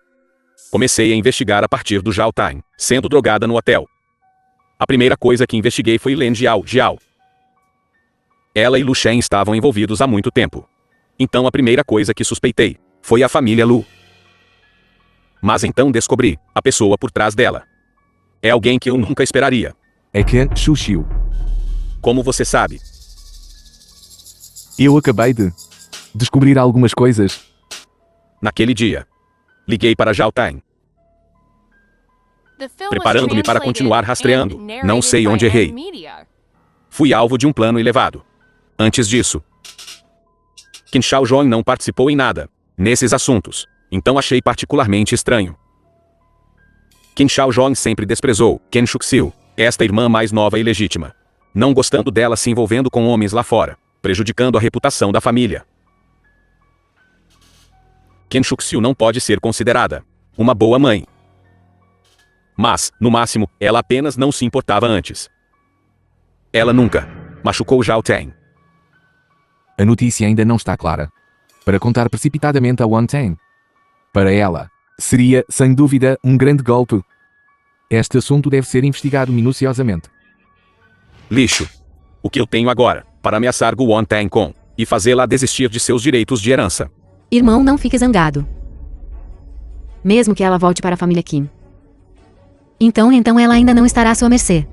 Comecei a investigar a partir do Zhao Tang, sendo drogada no hotel. A primeira coisa que investiguei foi Lin Jiao. Ela e Lu Shen estavam envolvidos há muito tempo. Então a primeira coisa que suspeitei foi a família Lu. Mas então descobri a pessoa por trás dela. É alguém que eu nunca esperaria. É Ken Shuxiu. Como você sabe? Eu acabei de descobrir algumas coisas. Naquele dia, liguei para Zhao Tang, The film was preparando-me para continuar translated rastreando. and Não narrated sei by onde errei. Media. Fui alvo de um plano elevado. Antes disso, Ken Shaojong não participou em nada nesses assuntos, então achei particularmente estranho. Ken Shaojong sempre desprezou Ken Shuxiu, esta irmã mais nova e legítima, não gostando dela se envolvendo com homens lá fora, prejudicando a reputação da família. Ken Shuxiu não pode ser considerada uma boa mãe. Mas, no máximo, ela apenas não se importava antes. Ela nunca machucou Zhao Tang. A notícia ainda não está clara. Para contar precipitadamente a Wantang. Para ela, seria, sem dúvida, um grande golpe. Este assunto deve ser investigado minuciosamente. Lixo. O que eu tenho agora, para ameaçar Gu Wantang com, e fazê-la desistir de seus direitos de herança. Irmão, não fique zangado. Mesmo que ela volte para a família Kim. Então ela ainda não estará à sua mercê.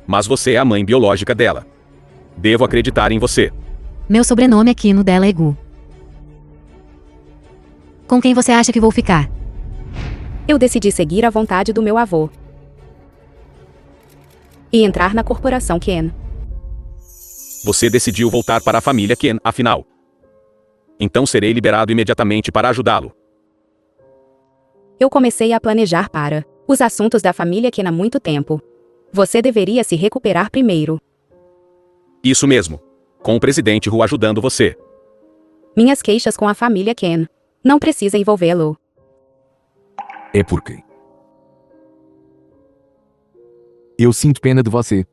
Mas você é a mãe biológica dela. Devo acreditar em você. Meu sobrenome aqui no dela é Gu. Com quem você acha que vou ficar? Eu decidi seguir a vontade do meu avô. E entrar na corporação Ken. Você decidiu voltar para a família Ken, afinal. Então serei liberado imediatamente para ajudá-lo. Eu comecei a planejar para os assuntos da família Ken há muito tempo. Você deveria se recuperar primeiro. Isso mesmo. Com o presidente Hu ajudando você. Minhas queixas com a família Ken não precisa envolvê-lo. É porque eu sinto pena de você.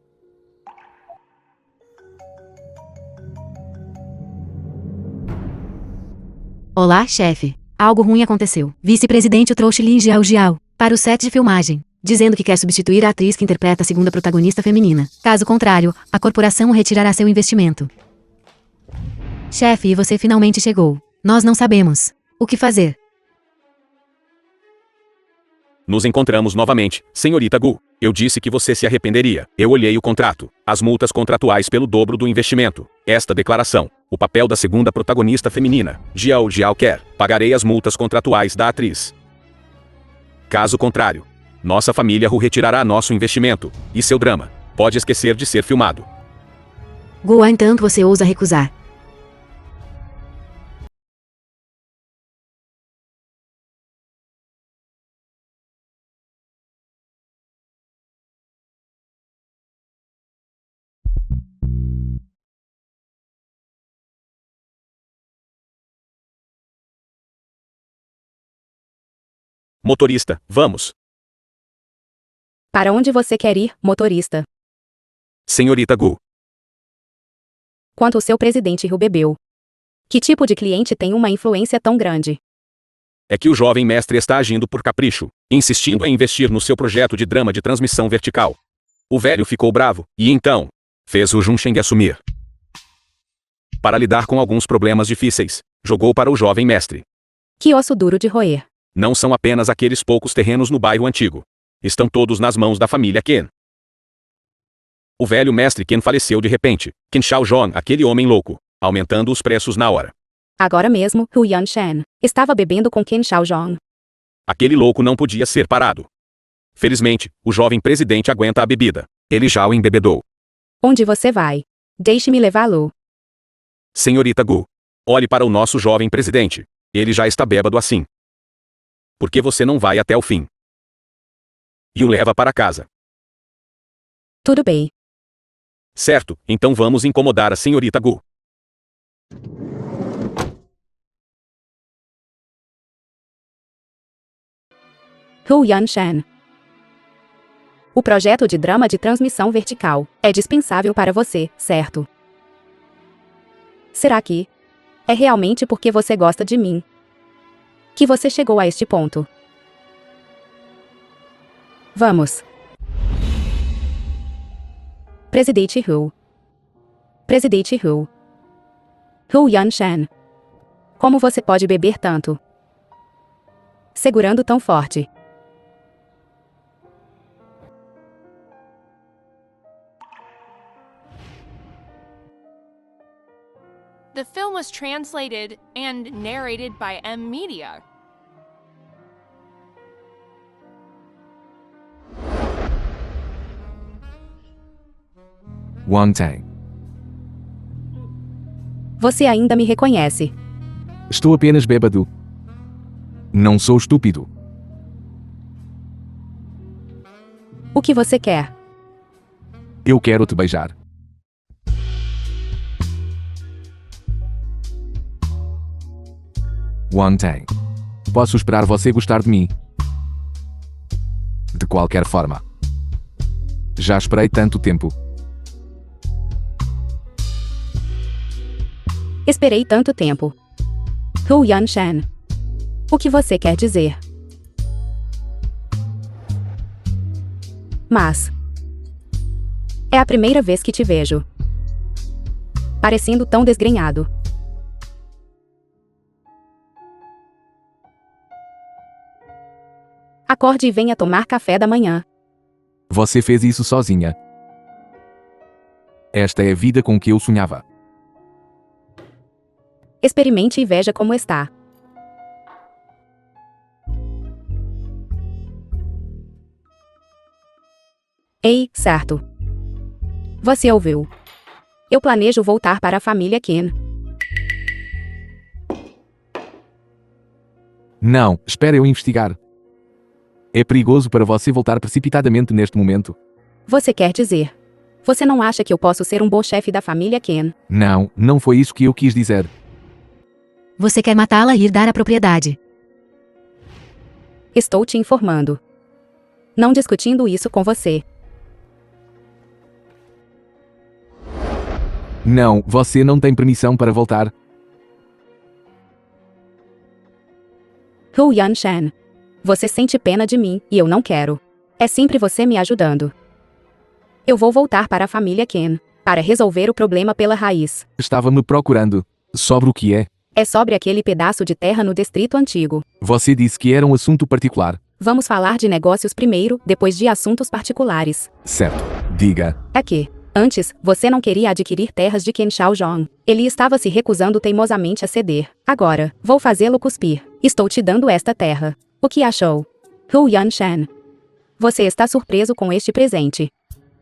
Olá, chefe. Algo ruim aconteceu. Vice-presidente trouxe Lin Jiao para o set de filmagem, dizendo que quer substituir a atriz que interpreta a segunda protagonista feminina. Caso contrário, a corporação retirará seu investimento. Chefe, e você finalmente chegou. Nós não sabemos o que fazer. Nos encontramos novamente, senhorita Gu. Eu disse que você se arrependeria. Eu olhei o contrato. As multas contratuais pelo dobro do investimento. Esta declaração. O papel da segunda protagonista feminina. Jiao quer. Pagarei as multas contratuais da atriz. Caso contrário, nossa família Hu retirará nosso investimento. E seu drama pode esquecer de ser filmado. Gu, entanto você ousa recusar. Motorista, vamos. Para onde você quer ir, motorista? Senhorita Gu. Quanto o seu presidente Hu bebeu? Que tipo de cliente tem uma influência tão grande? É que o jovem mestre está agindo por capricho, insistindo em investir no seu projeto de drama de transmissão vertical. O velho ficou bravo, e então, fez o Junsheng assumir. Para lidar com alguns problemas difíceis, jogou para o jovem mestre. Que osso duro de roer. Não são apenas aqueles poucos terrenos no bairro antigo. Estão todos nas mãos da família Ken. O velho mestre Ken faleceu de repente, Ken Shaojong, aquele homem louco, aumentando os preços na hora. Agora mesmo, Hu Yanshan estava bebendo com Ken Shaojong. Aquele louco não podia ser parado. Felizmente, o jovem presidente aguenta a bebida. Ele já o embebedou. Onde você vai? Deixe-me levá-lo. Senhorita Gu, olhe para o nosso jovem presidente. Ele já está bêbado assim. Por que você não vai até o fim? E o leva para casa. Tudo bem. Certo, então vamos incomodar a senhorita Gu. Hu Yanshan. O projeto de drama de transmissão vertical é dispensável para você, certo? Será que é realmente porque você gosta de mim que você chegou a este ponto? Vamos. Presidente Hu. Presidente Hu. Hu Yanshan. Como você pode beber tanto? Segurando tão forte. The film was translated and narrated by M Media. Wang Tang. Você ainda me reconhece. Estou apenas bêbado. Não sou estúpido. O que você quer? Eu quero te beijar. Wang Tang. Posso esperar você gostar de mim? De qualquer forma. Já esperei tanto tempo. Esperei tanto tempo. Hu Yanshan. O que você quer dizer? Mas é a primeira vez que te vejo parecendo tão desgrenhado. Acorde e venha tomar café da manhã. Você fez isso sozinha. Esta é a vida com que eu sonhava. Experimente e veja como está. Ei, certo. Você ouviu? Eu planejo voltar para a família Ken. Não, espere eu investigar. É perigoso para você voltar precipitadamente neste momento. Você quer dizer? Você não acha que eu posso ser um bom chefe da família Ken? Não, não foi isso que eu quis dizer. Você quer matá-la e herdar a propriedade. Estou te informando. Não discutindo isso com você. Não, você não tem permissão para voltar. Hu Yanshan. Você sente pena de mim, e eu não quero. É sempre você me ajudando. Eu vou voltar para a família Ken, para resolver o problema pela raiz. Estava me procurando. Sobre o que é? É sobre aquele pedaço de terra no distrito antigo. Você disse que era um assunto particular. Vamos falar de negócios primeiro, depois de assuntos particulares. Certo. Diga. É que, antes, você não queria adquirir terras de Ken Shaojong. Ele estava se recusando teimosamente a ceder. Agora, vou fazê-lo cuspir. Estou te dando esta terra. O que achou? Hu Yanshan. Você está surpreso com este presente.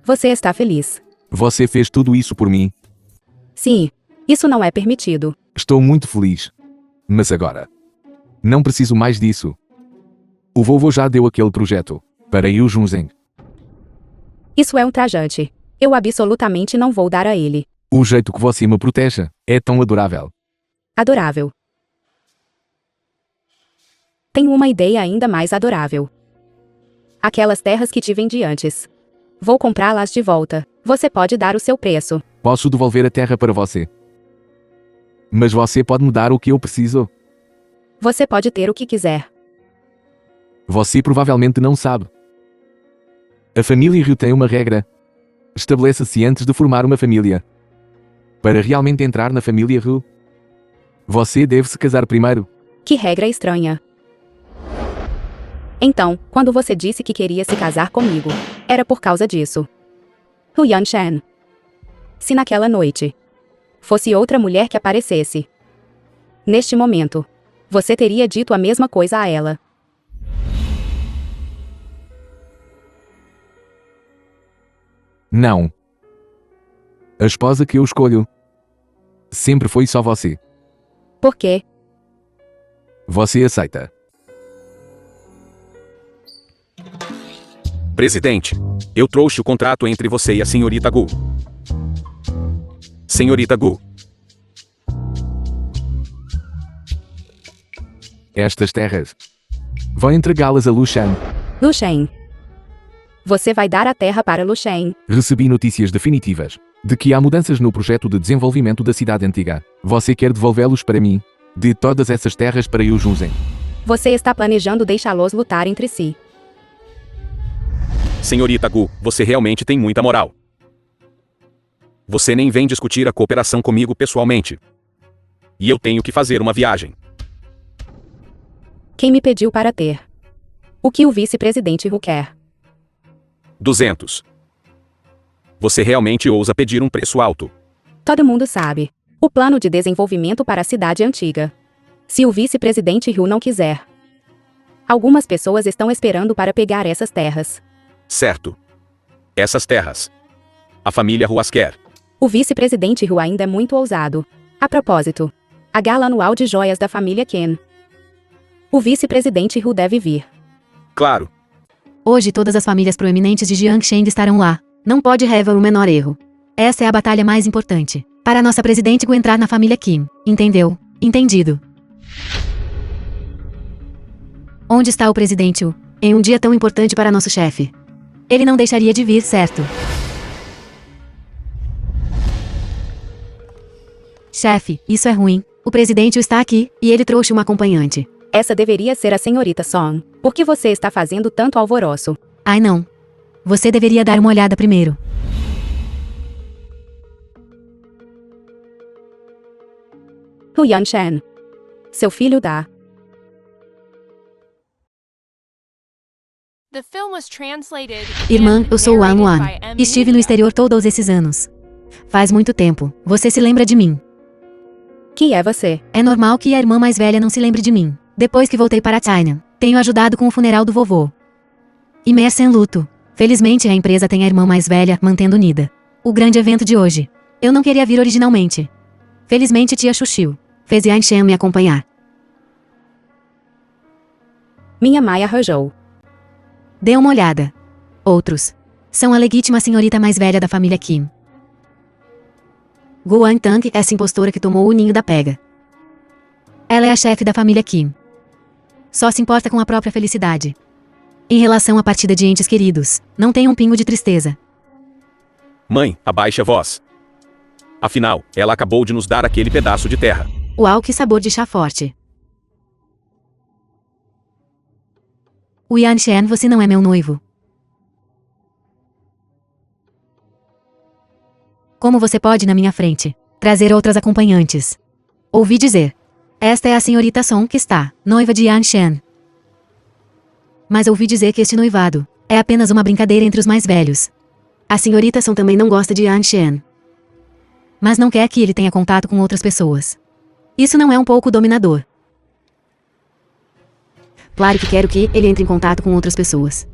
Você está feliz. Você fez tudo isso por mim. Sim. Isso não é permitido. Estou muito feliz. Mas agora. Não preciso mais disso. O vovô já deu aquele projeto. Para Yu Junzeng. Isso é um trajante. Eu absolutamente não vou dar a ele. O jeito que você me protege é tão adorável. Adorável. Tenho uma ideia ainda mais adorável. Aquelas terras que tive de antes. Vou comprá-las de volta. Você pode dar o seu preço. Posso devolver a terra para você. Mas você pode me dar o que eu preciso. Você pode ter o que quiser. Você provavelmente não sabe. A família Rio tem uma regra. Estabeleça-se antes de formar uma família. Para realmente entrar na família Rio, você deve se casar primeiro. Que regra estranha. Então, quando você disse que queria se casar comigo, era por causa disso. Hu Yanshan. Se naquela noite fosse outra mulher que aparecesse, neste momento, você teria dito a mesma coisa a ela. Não. A esposa que eu escolho sempre foi só você. Por quê? Você aceita. Presidente, eu trouxe o contrato entre você e a senhorita Gu. Senhorita Gu, Estas terras. Vou entregá-las a Lu Shan. Lu Shen. Você vai dar a terra para Lu Shen. Recebi notícias definitivas de que há mudanças no projeto de desenvolvimento da cidade antiga. Você quer devolvê-los para mim? De todas essas terras para eu usem. Você está planejando deixá-los lutar entre si. senhorita Gu, você realmente tem muita moral. Você nem vem discutir a cooperação comigo pessoalmente. E eu tenho que fazer uma viagem. Quem me pediu para ter? O que o vice-presidente Hu quer? 200. Você realmente ousa pedir um preço alto. Todo mundo sabe. O plano de desenvolvimento para a cidade antiga. Se o vice-presidente Hu não quiser. Algumas pessoas estão esperando para pegar essas terras. Certo. Essas terras. A família Hu as quer. O vice-presidente Hu ainda é muito ousado. A propósito, a gala anual de joias da família Ken. O vice-presidente Hu deve vir. Claro. Hoje todas as famílias proeminentes de Jiangsheng estarão lá. Não pode haver o menor erro. Essa é a batalha mais importante. Para nossa presidente Gu entrar na família Kim. Entendeu? Entendido. Onde está o presidente Wu? Em um dia tão importante para nosso chefe. Ele não deixaria de vir, certo? Chefe, isso é ruim. O presidente Wu está aqui, e ele trouxe uma acompanhante. Essa deveria ser a senhorita Song. Por que você está fazendo tanto alvoroço? Ai não. Você deveria dar uma olhada primeiro. Hu Yanshan. Seu filho da. The film was translated Irmã, and eu sou Wan Wan. narrated by M. Estive no Media. exterior todos esses anos. Faz muito tempo. Você se lembra de mim? Que é você? É normal que a irmã mais velha não se lembre de mim. Depois que voltei para China, tenho ajudado com o funeral do vovô. Imersa em luto. Felizmente a empresa tem a irmã mais velha, mantendo unida. O grande evento de hoje. Eu não queria vir originalmente. Felizmente tia Xuxiu fez Yan Shen me acompanhar. Minha mãe arranjou. Dê uma olhada. Outros. São a legítima senhorita mais velha da família Kim. Guan Tang, essa impostora que tomou o ninho da pega. Ela é a chefe da família Kim. Só se importa com a própria felicidade. Em relação à partida de entes queridos, não tem um pingo de tristeza. Mãe, abaixe a voz. Afinal, ela acabou de nos dar aquele pedaço de terra. Uau, que sabor de chá forte. O Yan Shen, você não é meu noivo. Como você pode na minha frente trazer outras acompanhantes? Ouvi dizer. Esta é a senhorita Song que está, noiva de Yan Shen. Mas ouvi dizer que este noivado é apenas uma brincadeira entre os mais velhos. A senhorita Song também não gosta de Yan Shen. Mas não quer que ele tenha contato com outras pessoas. Isso não é um pouco dominador? Claro que quero que ele entre em contato com outras pessoas.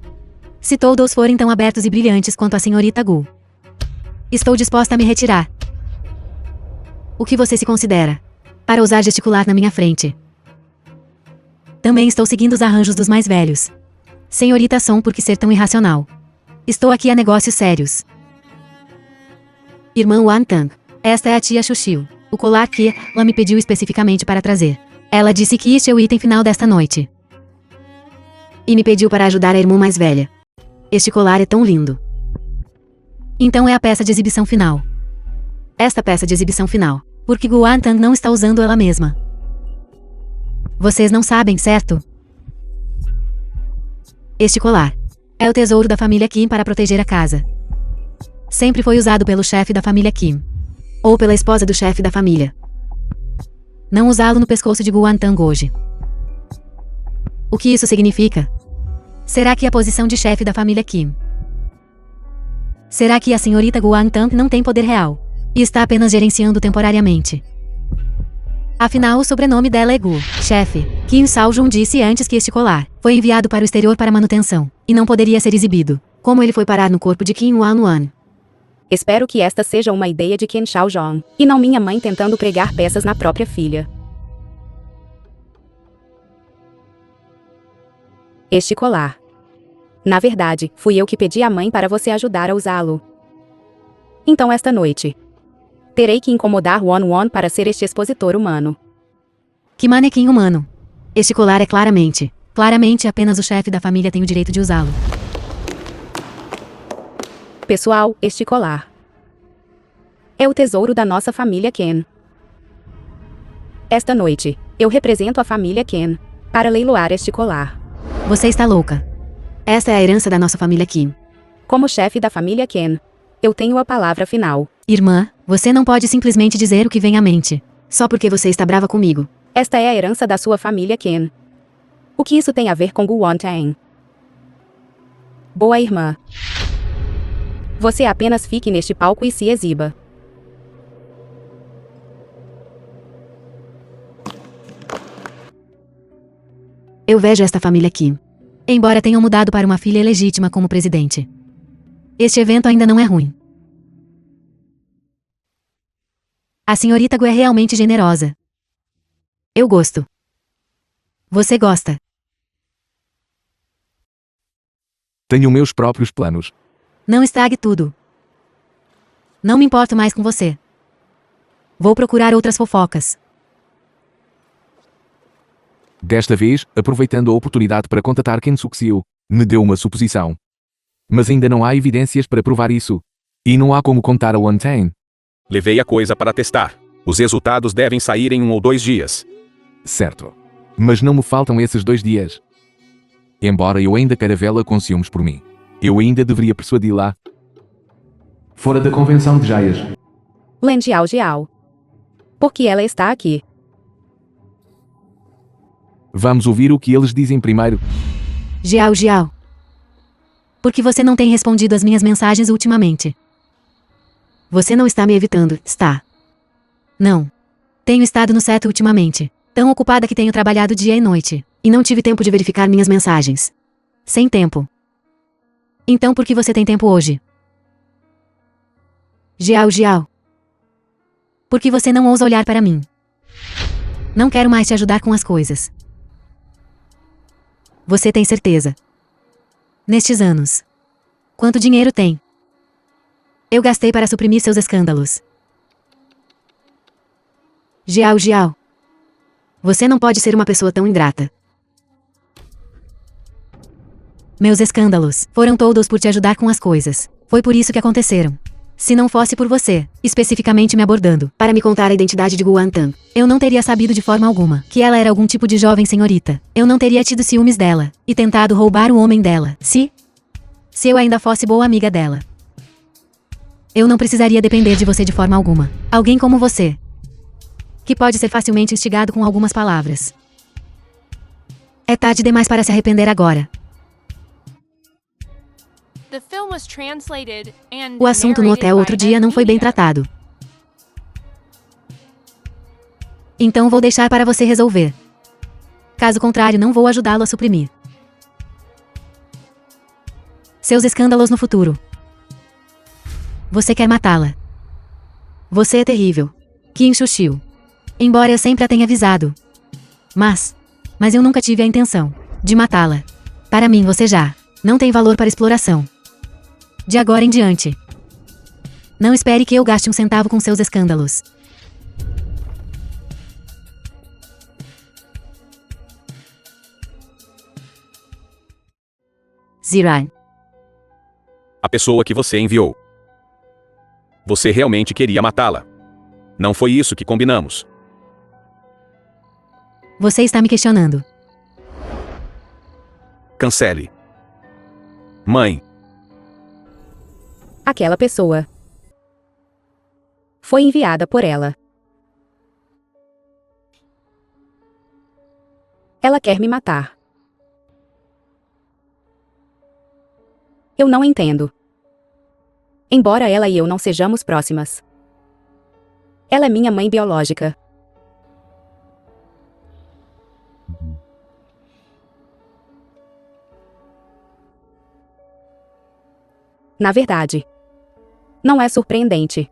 Se todos forem tão abertos e brilhantes quanto a senhorita Gu. Estou disposta a me retirar. O que você se considera? Para ousar gesticular na minha frente. Também estou seguindo os arranjos dos mais velhos. Senhorita Song, por que ser tão irracional? Estou aqui a negócios sérios. Irmã Wan Tang. Esta é a tia Xuxiu. O colar que ela me pediu especificamente para trazer. Ela disse que este é o item final desta noite. E me pediu para ajudar a irmã mais velha. Este colar é tão lindo. Então é a peça de exibição final. Esta peça de exibição final. Porque Guan Tang não está usando ela mesma. Vocês não sabem, certo? Este colar é o tesouro da família Kim para proteger a casa. Sempre foi usado pelo chefe da família Kim. Ou pela esposa do chefe da família. Não usá-lo no pescoço de Guan Tang hoje. O que isso significa? Será que a posição de chefe da família Kim? Será que a senhorita Guan Tang não tem poder real? E está apenas gerenciando temporariamente? Afinal, o sobrenome dela é Gu. Chefe, Kim Sao-jun disse antes que este colar foi enviado para o exterior para manutenção, e não poderia ser exibido. Como ele foi parar no corpo de Kim Wan-wan? Espero que esta seja uma ideia de Ken Shao-jong, e não minha mãe tentando pregar peças na própria filha. Este colar. Na verdade, fui eu que pedi à mãe para você ajudar a usá-lo. Então esta noite, terei que incomodar Won-won para ser este expositor humano. Que manequim humano. Este colar é claramente apenas o chefe da família tem o direito de usá-lo. Pessoal, este colar é o tesouro da nossa família Ken. Esta noite, eu represento a família Ken para leiloar este colar. Você está louca. Esta é a herança da nossa família Kim. Como chefe da família Ken, eu tenho a palavra final. Irmã, você não pode simplesmente dizer o que vem à mente. Só porque você está brava comigo. Esta é a herança da sua família Ken. O que isso tem a ver com Gu Won-tang? Boa irmã. Você apenas fique neste palco e se exiba. Eu vejo esta família Kim. Embora tenham mudado para uma filha legítima como presidente. Este evento ainda não é ruim. A senhorita Gu é realmente generosa. Eu gosto. Você gosta. Tenho meus próprios planos. Não estrague tudo. Não me importo mais com você. Vou procurar outras fofocas. Desta vez, aproveitando a oportunidade para contatar Ken Suk-sil, me deu uma suposição. Mas ainda não há evidências para provar isso. E não há como contar a Won-tang. Levei a coisa para testar. Os resultados devem sair em 1 ou 2 dias. Certo. Mas não me faltam esses 2 dias. Embora eu ainda queira vê-la com ciúmes por mim, eu ainda deveria persuadi-la. Fora da convenção de Jaias. Len Jiao. Porque ela está aqui. Vamos ouvir o que eles dizem primeiro. Jiao. Por que você não tem respondido às minhas mensagens ultimamente? Você não está me evitando, está? Não. Tenho estado no set ultimamente. Tão ocupada que tenho trabalhado dia e noite. E não tive tempo de verificar minhas mensagens. Sem tempo. Então por que você tem tempo hoje? Jiao. Por que você não ousa olhar para mim? Não quero mais te ajudar com as coisas. Você tem certeza? Nestes anos. Quanto dinheiro tem? Eu gastei para suprimir seus escândalos. Jiao. Você não pode ser uma pessoa tão ingrata. Meus escândalos foram todos por te ajudar com as coisas. Foi por isso que aconteceram. Se não fosse por você, especificamente me abordando, para me contar a identidade de Guan Tang, eu não teria sabido de forma alguma que ela era algum tipo de jovem senhorita. Eu não teria tido ciúmes dela, e tentado roubar o homem dela, se eu ainda fosse boa amiga dela. Eu não precisaria depender de você de forma alguma. Alguém como você, que pode ser facilmente instigado com algumas palavras. É tarde demais para se arrepender agora. The film was translated and O assunto no narrated hotel outro by dia não foi bem Media. tratado. Então vou deixar para você resolver. Caso contrário, não vou ajudá-lo a suprimir seus escândalos no futuro. Você quer matá-la. Você é terrível. Kim Shu-sil. Embora eu sempre a tenha avisado. Mas eu nunca tive a intenção de matá-la. Para mim você já não tem valor para exploração. De agora em diante. Não espere que eu gaste um centavo com seus escândalos. Zirai. A pessoa que você enviou. Você realmente queria matá-la. Não foi isso que combinamos. Você está me questionando. Cancele. Mãe, Aquela pessoa foi enviada por ela. Ela quer me matar. Eu não entendo. Embora ela e eu não sejamos próximas. Ela é minha mãe biológica. Na verdade, não é surpreendente.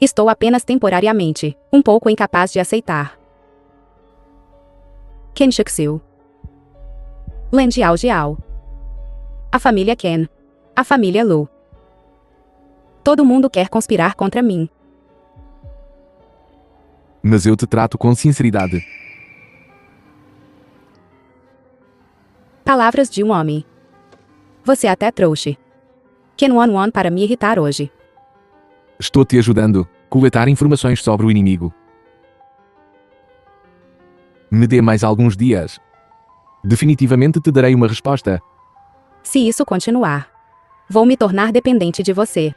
Estou apenas temporariamente um pouco incapaz de aceitar. Ken Shuk-sil. Len Jiao. A família Ken. A família Lu. Todo mundo quer conspirar contra mim. Mas eu te trato com sinceridade. Palavras de um homem. Você até trouxe Ken Won para me irritar hoje. Estou te ajudando a coletar informações sobre o inimigo. Me dê mais alguns dias. Definitivamente te darei uma resposta. Se isso continuar, vou me tornar dependente de você.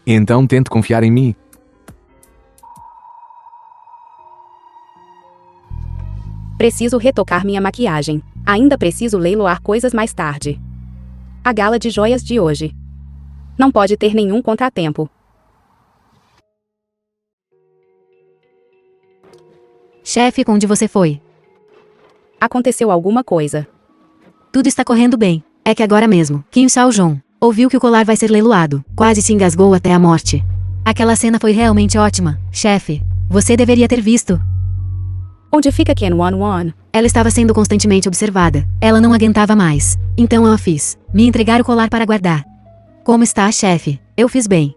Então tente confiar em mim. Preciso retocar minha maquiagem. Ainda preciso leiloar coisas mais tarde. A gala de joias de hoje não pode ter nenhum contratempo. Chefe, onde você foi? Aconteceu alguma coisa. Tudo está correndo bem. É que agora mesmo, Kim Xiaojun ouviu que o colar vai ser leiloado. Quase se engasgou até a morte. Aquela cena foi realmente ótima. Chefe, você deveria ter visto. Onde fica Ken Won? Ela estava sendo constantemente observada. Ela não aguentava mais. Então eu a fiz. Me entregar o colar para guardar. Como está, chefe? Eu fiz bem.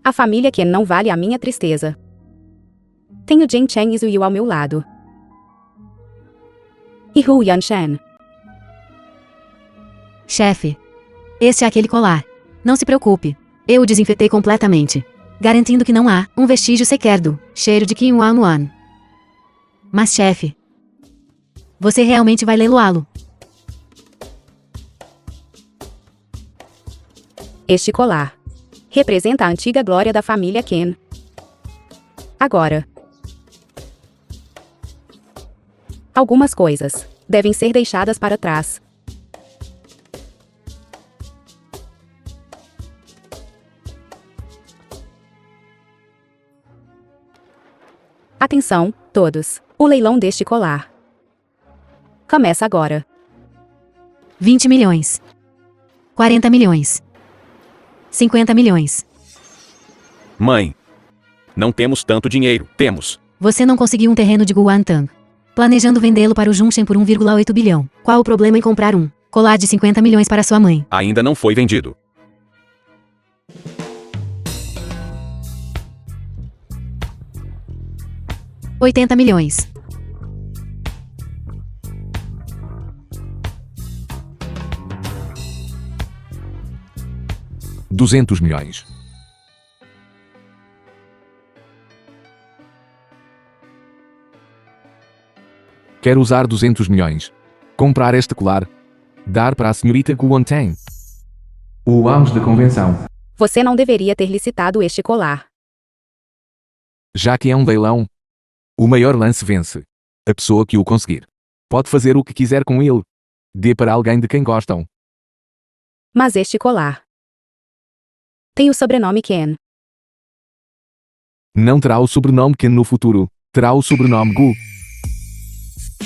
A família Ken não vale a minha tristeza. Tenho Jin Cheng e Zhu Yu ao meu lado. E Hu Yanshan. Chefe, este é aquele colar. Não se preocupe. Eu o desinfetei completamente, garantindo que não há um vestígio sequer do cheiro de Kim Wan. Mas, chefe, você realmente vai leiloá-lo? Este colar representa a antiga glória da família Ken. Agora, algumas coisas devem ser deixadas para trás. Atenção, todos. O leilão deste colar começa agora. 20 milhões. 40 milhões. 50 milhões. mãe. Não temos tanto dinheiro. Temos. Você não conseguiu um terreno de Guantang. Planejando vendê-lo para o Junshen por 1,8 bilhão. Qual o problema em comprar um colar de 50 milhões para sua mãe? Ainda não foi vendido. R$ 80 milhões. R$ 200 milhões. Quero usar 200 milhões. Comprar este colar. Dar para a senhorita Guantang. O amos da convenção. Você não deveria ter licitado este colar. Já que é um leilão, o maior lance vence. A pessoa que o conseguir pode fazer o que quiser com ele. Dê para alguém de quem gostam. Mas este colar tem o sobrenome Ken. Não terá o sobrenome Ken no futuro. Terá o sobrenome Gu.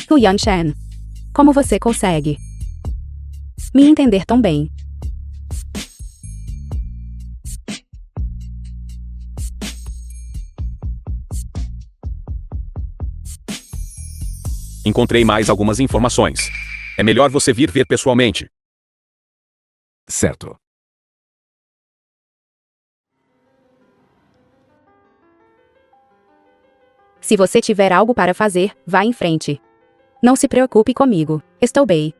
Hu Yanshan. Como você consegue me entender tão bem? Encontrei mais algumas informações. É melhor você vir ver pessoalmente. Certo. Se você tiver algo para fazer, vá em frente. Não se preocupe comigo. Estou bem.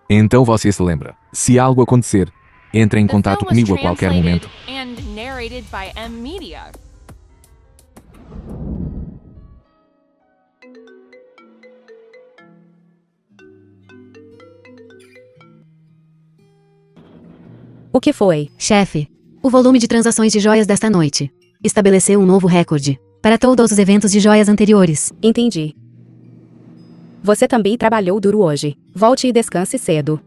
Então você se lembra. Se algo acontecer, entre em The contato film was comigo a qualquer translated momento. and narrated by M Media. O que foi? Chefe, o volume de transações de joias desta noite estabeleceu um novo recorde para todos os eventos de joias anteriores. Entendi. Você também trabalhou duro hoje. Volte e descanse cedo.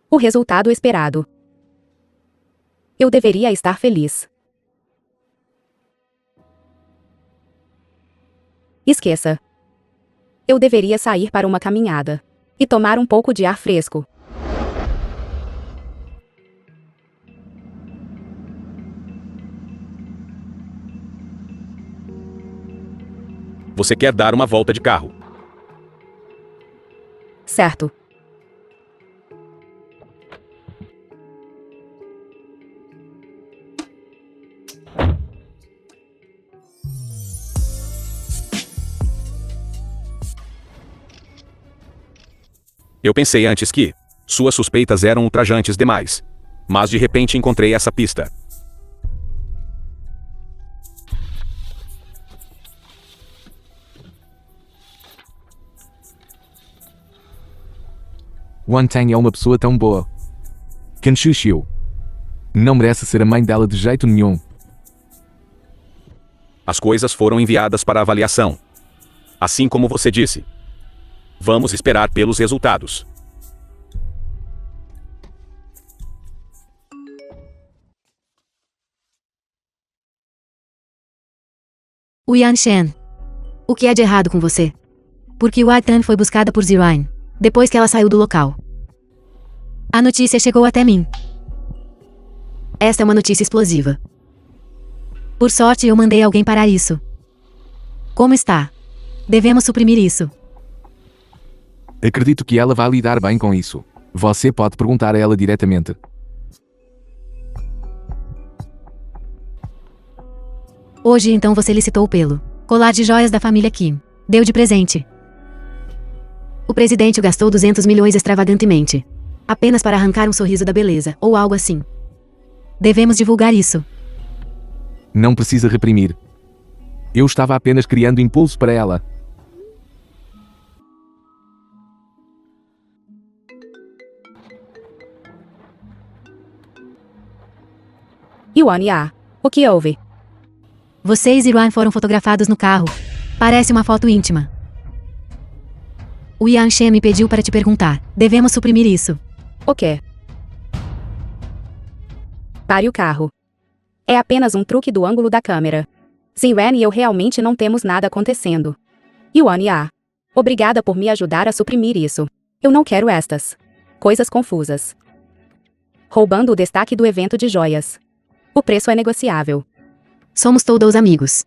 O resultado esperado. Eu deveria estar feliz. Esqueça. Eu deveria sair para uma caminhada e tomar um pouco de ar fresco. Você quer dar uma volta de carro. Certo. Eu pensei antes que suas suspeitas eram ultrajantes demais. Mas de repente encontrei essa pista. Wan Tang é uma pessoa tão boa. Kanshu Xiu. Não merece ser a mãe dela de jeito nenhum. As coisas foram enviadas para avaliação. Assim como você disse. Vamos esperar pelos resultados. O Yan Shen. O que há de errado com você? Porque Wai Tan foi buscada por Ziran depois que ela saiu do local. A notícia chegou até mim. Esta é uma notícia explosiva. Por sorte eu mandei alguém parar isso. Como está? Devemos suprimir isso. Acredito que ela vai lidar bem com isso. Você pode perguntar a ela diretamente. Hoje então você licitou o pelo colar de joias da família Kim. Deu de presente. O presidente gastou 200 milhões extravagantemente. Apenas para arrancar um sorriso da beleza, ou algo assim. Devemos divulgar isso. Não precisa reprimir. Eu estava apenas criando impulso para ela. Yuan Ya. O que houve? Você e Ziran foram fotografados no carro. Parece uma foto íntima. O Yan Shen me pediu para te perguntar. Devemos suprimir isso. O quê? Pare o carro. É apenas um truque do ângulo da câmera. Ziran e eu realmente não temos nada acontecendo. Yuan Ya. Obrigada por me ajudar a suprimir isso. Eu não quero estas coisas confusas. Roubando o destaque do evento de joias. O preço é negociável. Somos todos amigos.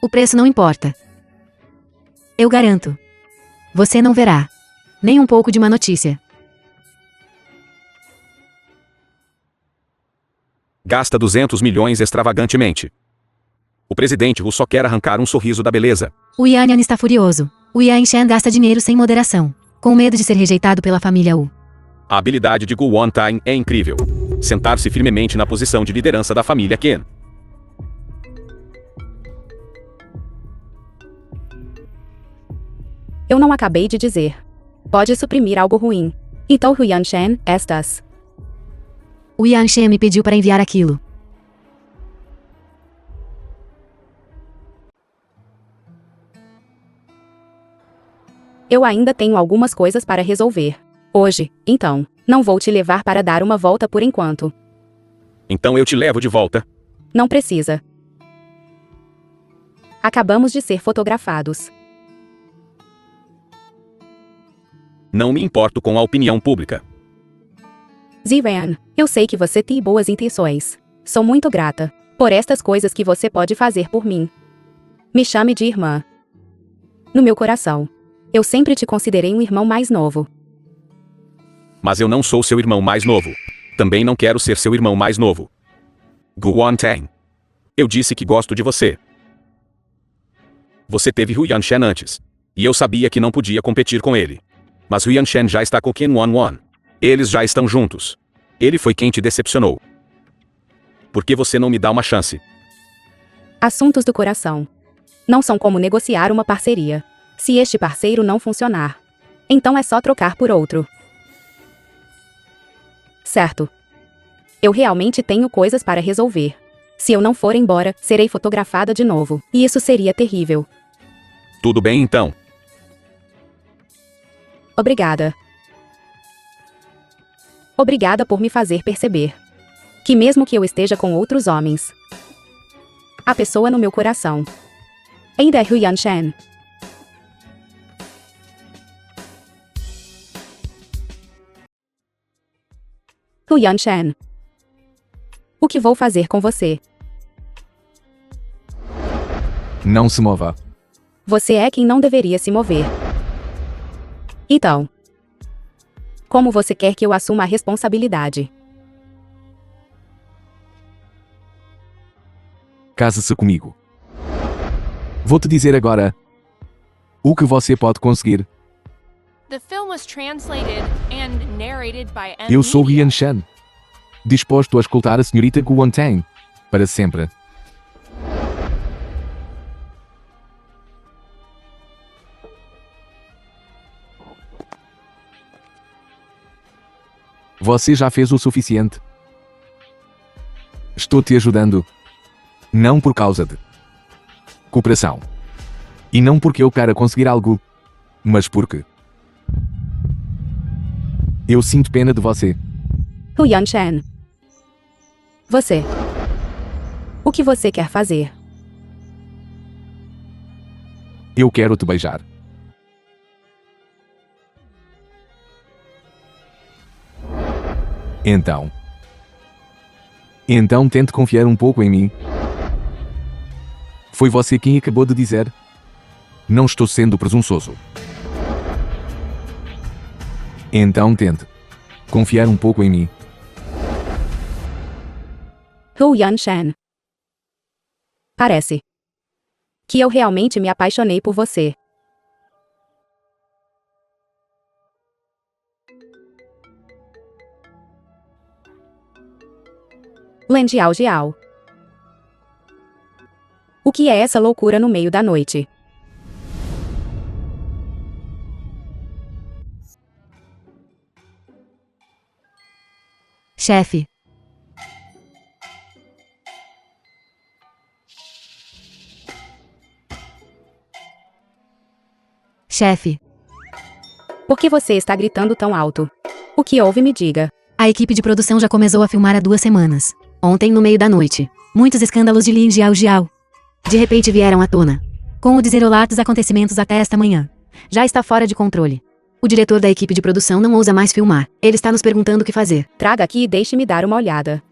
O preço não importa. Eu garanto. Você não verá nem um pouco de má notícia. Gasta 200 milhões extravagantemente. O presidente Hu só quer arrancar um sorriso da beleza. O Yan Yan está furioso. O Yan Shen gasta dinheiro sem moderação, com medo de ser rejeitado pela família Wu. A habilidade de Gu Wantang é incrível. Sentar-se firmemente na posição de liderança da família Qin. Eu não acabei de dizer. Pode suprimir algo ruim. Então Yan Shen, estas. O Yan Shen me pediu para enviar aquilo. Eu ainda tenho algumas coisas para resolver. Hoje, então, não vou te levar para dar uma volta por enquanto. Então eu te levo de volta. Não precisa. Acabamos de ser fotografados. Não me importo com a opinião pública. Ziran, eu sei que você tem boas intenções. Sou muito grata por estas coisas que você pode fazer por mim. Me chame de irmã. No meu coração, eu sempre te considerei um irmão mais novo. Mas eu não sou seu irmão mais novo. Também não quero ser seu irmão mais novo. Guan Tang. Eu disse que gosto de você. Você teve Hu Yanshen antes. E eu sabia que não podia competir com ele. Mas Hu Yanshen já está com Qian Wanwan. Eles já estão juntos. Ele foi quem te decepcionou. Por que você não me dá uma chance? Assuntos do coração. Não são como negociar uma parceria. Se este parceiro não funcionar, então é só trocar por outro. Certo. Eu realmente tenho coisas para resolver. Se eu não for embora, serei fotografada de novo. E isso seria terrível. Tudo bem então. Obrigada. Obrigada por me fazer perceber que mesmo que eu esteja com outros homens, a pessoa no meu coração ainda é Hu Yanshen. Hu Yanshen. O que vou fazer com você? Não se mova. Você é quem não deveria se mover. Então, como você quer que eu assuma a responsabilidade? Case-se comigo. Vou te dizer agora o que você pode conseguir. The film was translated and narrated by M. Eu sou Media. Rian Shan, disposto a escutar a senhorita Guan Tang para sempre. Você já fez o suficiente. Estou te ajudando. Não por causa de cooperação. E não porque eu quero conseguir algo, mas porque eu sinto pena de você. Hu Yanshen. Você. O que você quer fazer? Eu quero te beijar. Então tente confiar um pouco em mim. Foi você quem acabou de dizer. Não estou sendo presunçoso. Então tente confiar um pouco em mim. Hu Yanshen. Parece que eu realmente me apaixonei por você. Lin Jiao Jiao. O que é essa loucura no meio da noite? Chefe. Chefe, Por que você está gritando tão alto? O que houve, me diga. a equipe de produção já começou a filmar há 2 semanas. Ontem, no meio da noite, muitos escândalos de Lin Jiao Jiao de repente vieram à tona. Com o desenrolar dos acontecimentos até esta manhã, já está fora de controle. O diretor da equipe de produção não ousa mais filmar. Ele está nos perguntando o que fazer. Traga aqui e deixe-me dar uma olhada.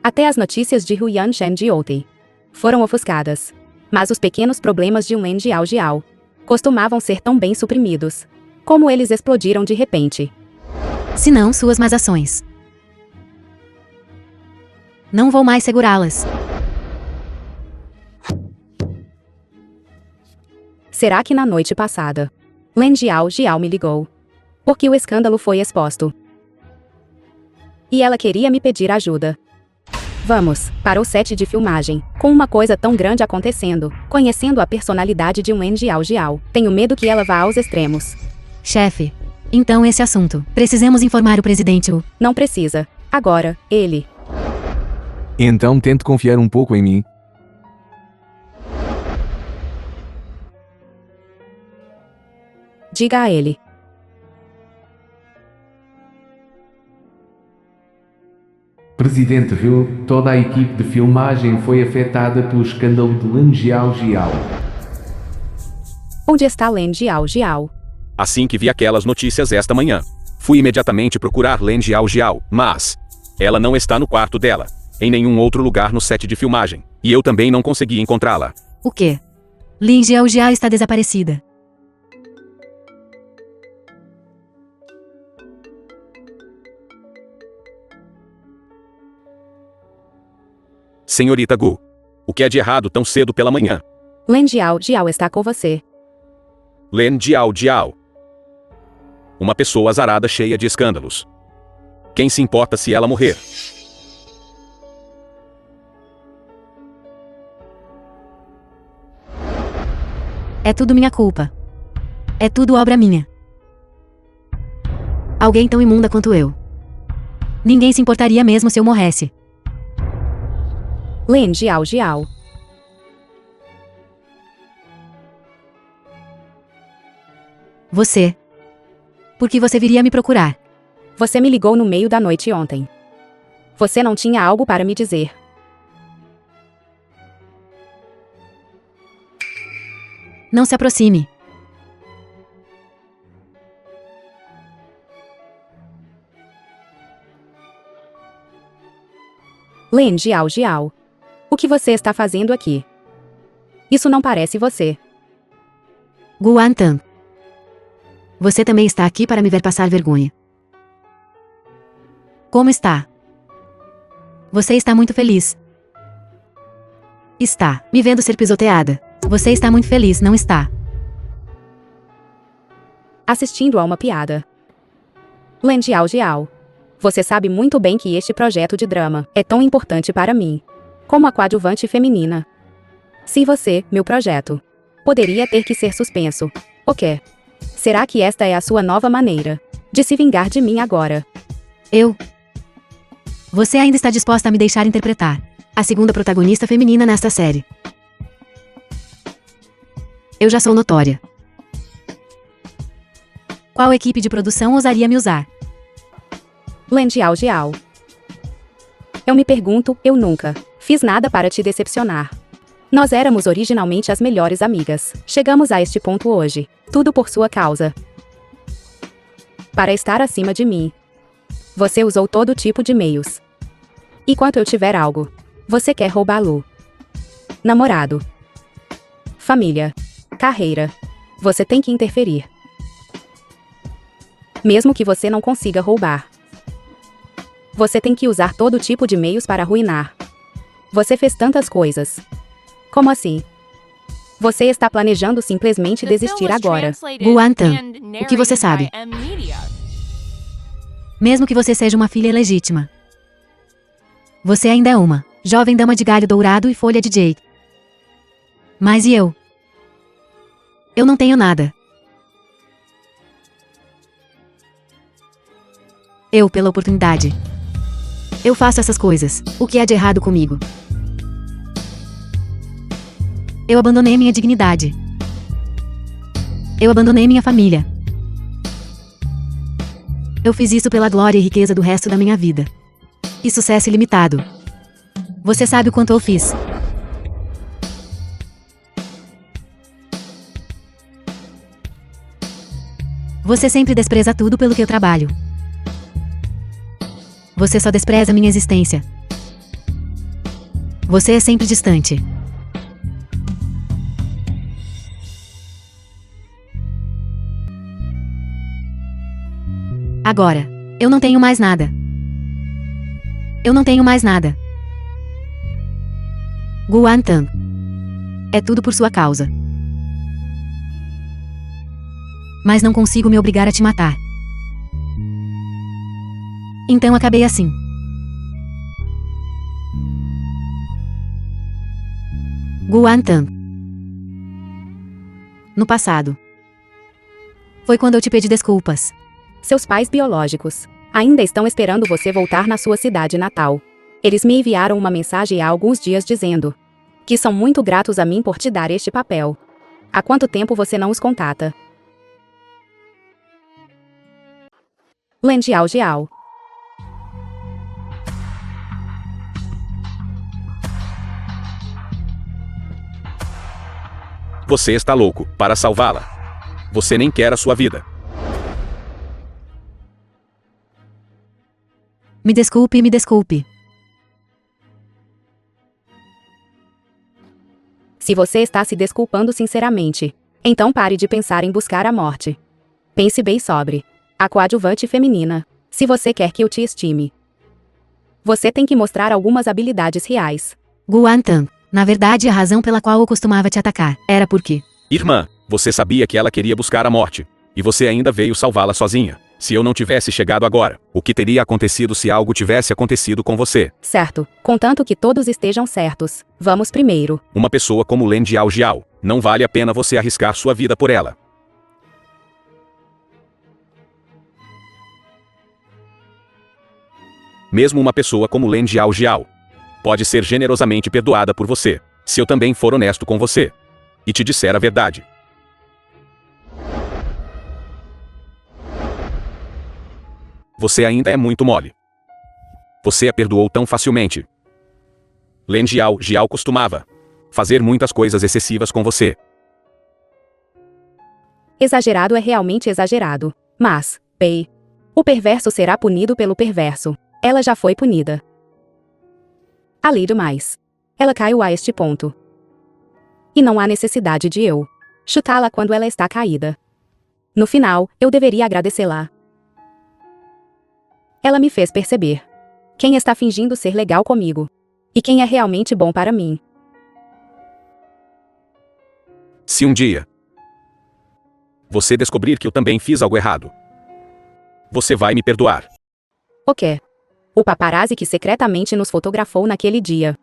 Até as notícias de Hu Yanshen de ontem foram ofuscadas. Mas os pequenos problemas de Lin Jiao Jiao costumavam ser tão bem suprimidos. Como eles explodiram de repente. Se não, suas más ações. Não vou mais segurá-las. Será que na noite passada, Lin Jiao Jiao me ligou? Porque o escândalo foi exposto. E ela queria me pedir ajuda. Vamos para o set de filmagem. Com uma coisa tão grande acontecendo, conhecendo a personalidade de Lin Jiao Jiao, tenho medo que ela vá aos extremos. Chefe. Então esse assunto. Precisamos informar o presidente Wu. Não precisa. Agora, ele. Então tente confiar um pouco em mim. Diga a ele. Presidente Hu, toda a equipe de filmagem foi afetada pelo escândalo de Lin Jiao Jiao. Onde está Lin Jiao Jiao? Assim que vi aquelas notícias esta manhã, fui imediatamente procurar Lin Jiao Jiao, mas ela não está no quarto dela, em nenhum outro lugar no set de filmagem, e eu também não consegui encontrá-la. O quê? Lin Jiao Jiao está desaparecida. Senhorita Gu. O que é de errado tão cedo pela manhã? Len Jiao está com você. Len Jiao. Uma pessoa azarada cheia de escândalos. Quem se importa se ela morrer? É tudo minha culpa. É tudo obra minha. Alguém tão imunda quanto eu. Ninguém se importaria mesmo se eu morresse. Len Jiao. Você. Por que você viria me procurar? Você me ligou no meio da noite ontem. Você não tinha algo para me dizer. Não se aproxime. Len Jiao. O que você está fazendo aqui? Isso não parece você. Guan Tan. Você também está aqui para me ver passar vergonha. Como está? Você está muito feliz. Está, me vendo ser pisoteada. Você está muito feliz, não está? Assistindo a uma piada. Len Jiao. Você sabe muito bem que este projeto de drama é tão importante para mim, como a coadjuvante feminina. Se você, meu projeto, poderia ter que ser suspenso. O quê? Será que esta é a sua nova maneira de se vingar de mim agora? Você ainda está disposta a me deixar interpretar a segunda protagonista feminina nesta série? Eu já sou notória. Qual equipe de produção ousaria me usar? Len Jiao. Eu me pergunto, eu nunca fiz nada para te decepcionar. Nós éramos originalmente as melhores amigas. Chegamos a este ponto hoje. Tudo por sua causa. Para estar acima de mim. Você usou todo tipo de meios. E quando eu tiver algo, você quer roubá-lo. Namorado. Família. Carreira. Você tem que interferir. Mesmo que você não consiga roubar. Você tem que usar todo tipo de meios para arruinar. Você fez tantas coisas. Como assim? Você está planejando simplesmente desistir agora. Guan Tan, o que você sabe? Mesmo que você seja uma filha legítima. Você ainda é uma jovem dama de galho dourado e folha de jade. Mas e eu? Eu não tenho nada. Eu, pela oportunidade. Eu faço essas coisas. O que há de errado comigo? Eu abandonei minha dignidade. Eu abandonei minha família. Eu fiz isso pela glória e riqueza do resto da minha vida. E sucesso ilimitado. Você sabe o quanto eu fiz. Você sempre despreza tudo pelo que eu trabalho. Você só despreza minha existência. Você é sempre distante. Agora, eu não tenho mais nada. Eu não tenho mais nada. Guan Tan. É tudo por sua causa. Mas não consigo me obrigar a te matar. Então acabei assim. Guan Tan. No passado. Foi quando eu te pedi desculpas. Seus pais biológicos ainda estão esperando você voltar na sua cidade natal. Eles me enviaram uma mensagem há alguns dias dizendo que são muito gratos a mim por te dar este papel. Há quanto tempo você não os contata? Len Jiao. Você está louco para salvá-la. Você nem quer a sua vida. Me desculpe, me desculpe. Se você está se desculpando sinceramente, então pare de pensar em buscar a morte. Pense bem sobre a coadjuvante feminina, se você quer que eu te estime. Você tem que mostrar algumas habilidades reais. Guan Tan. Na verdade, a razão pela qual eu costumava te atacar era porque... Irmã, você sabia que ela queria buscar a morte. E você ainda veio salvá-la sozinha. Se eu não tivesse chegado agora, o que teria acontecido se algo tivesse acontecido com você? Certo, contanto que todos estejam certos. Vamos primeiro. Uma pessoa como Len Jiao Jiao, não vale a pena você arriscar sua vida por ela. Mesmo uma pessoa como Len Jiao Jiao pode ser generosamente perdoada por você, se eu também for honesto com você e te disser a verdade. Você ainda é muito mole. Você a perdoou tão facilmente. Len Jiao Jiao costumava fazer muitas coisas excessivas com você. Exagerado é realmente exagerado. Mas, bem, o perverso será punido pelo perverso. Ela já foi punida. Além do mais, ela caiu a este ponto. E não há necessidade de eu chutá-la quando ela está caída. No final, eu deveria agradecê-la. Ela me fez perceber quem está fingindo ser legal comigo e quem é realmente bom para mim. Se um dia você descobrir que eu também fiz algo errado, você vai me perdoar. O quê? O paparazzi que secretamente nos fotografou naquele dia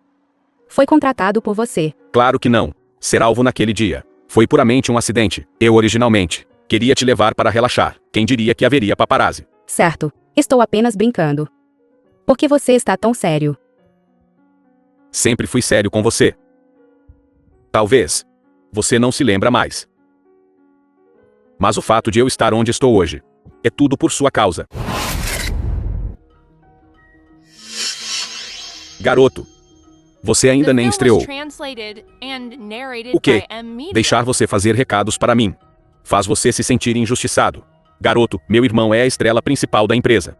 foi contratado por você. Claro que não. Ser alvo naquele dia foi puramente um acidente. Eu originalmente queria te levar para relaxar. Quem diria que haveria paparazzi? Certo, estou apenas brincando. Por que você está tão sério? Sempre fui sério com você. Talvez você não se lembra mais. Mas o fato de eu estar onde estou hoje é tudo por sua causa. Garoto, você ainda nem estreou. O quê? Deixar você fazer recados para mim faz você se sentir injustiçado. Garoto, meu irmão é a estrela principal da empresa.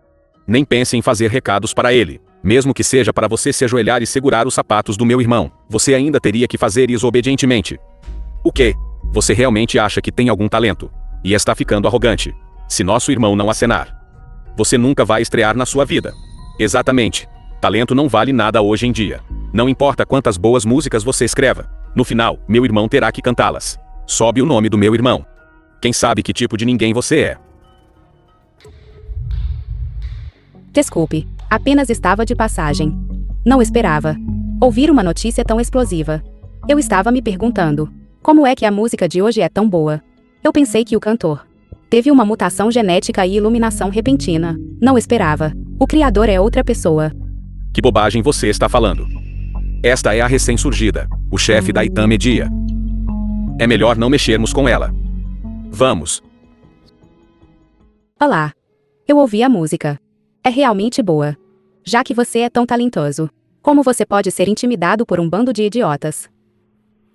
Nem pense em fazer recados para ele. Mesmo que seja para você se ajoelhar e segurar os sapatos do meu irmão, você ainda teria que fazer isso obedientemente. O quê? Você realmente acha que tem algum talento? E está ficando arrogante. Se nosso irmão não acenar, você nunca vai estrear na sua vida. Exatamente. Talento não vale nada hoje em dia. Não importa quantas boas músicas você escreva. No final, meu irmão terá que cantá-las. Sobe o nome do meu irmão. Quem sabe que tipo de ninguém você é? Desculpe, apenas estava de passagem. Não esperava ouvir uma notícia tão explosiva. Eu estava me perguntando, como é que a música de hoje é tão boa? Eu pensei que o cantor teve uma mutação genética e iluminação repentina. Não esperava. O criador é outra pessoa. Que bobagem você está falando? Esta é a recém-surgida, o chefe da Itam Media. É melhor não mexermos com ela. Vamos. Olá. Eu ouvi a música. É realmente boa. Já que você é tão talentoso, como você pode ser intimidado por um bando de idiotas?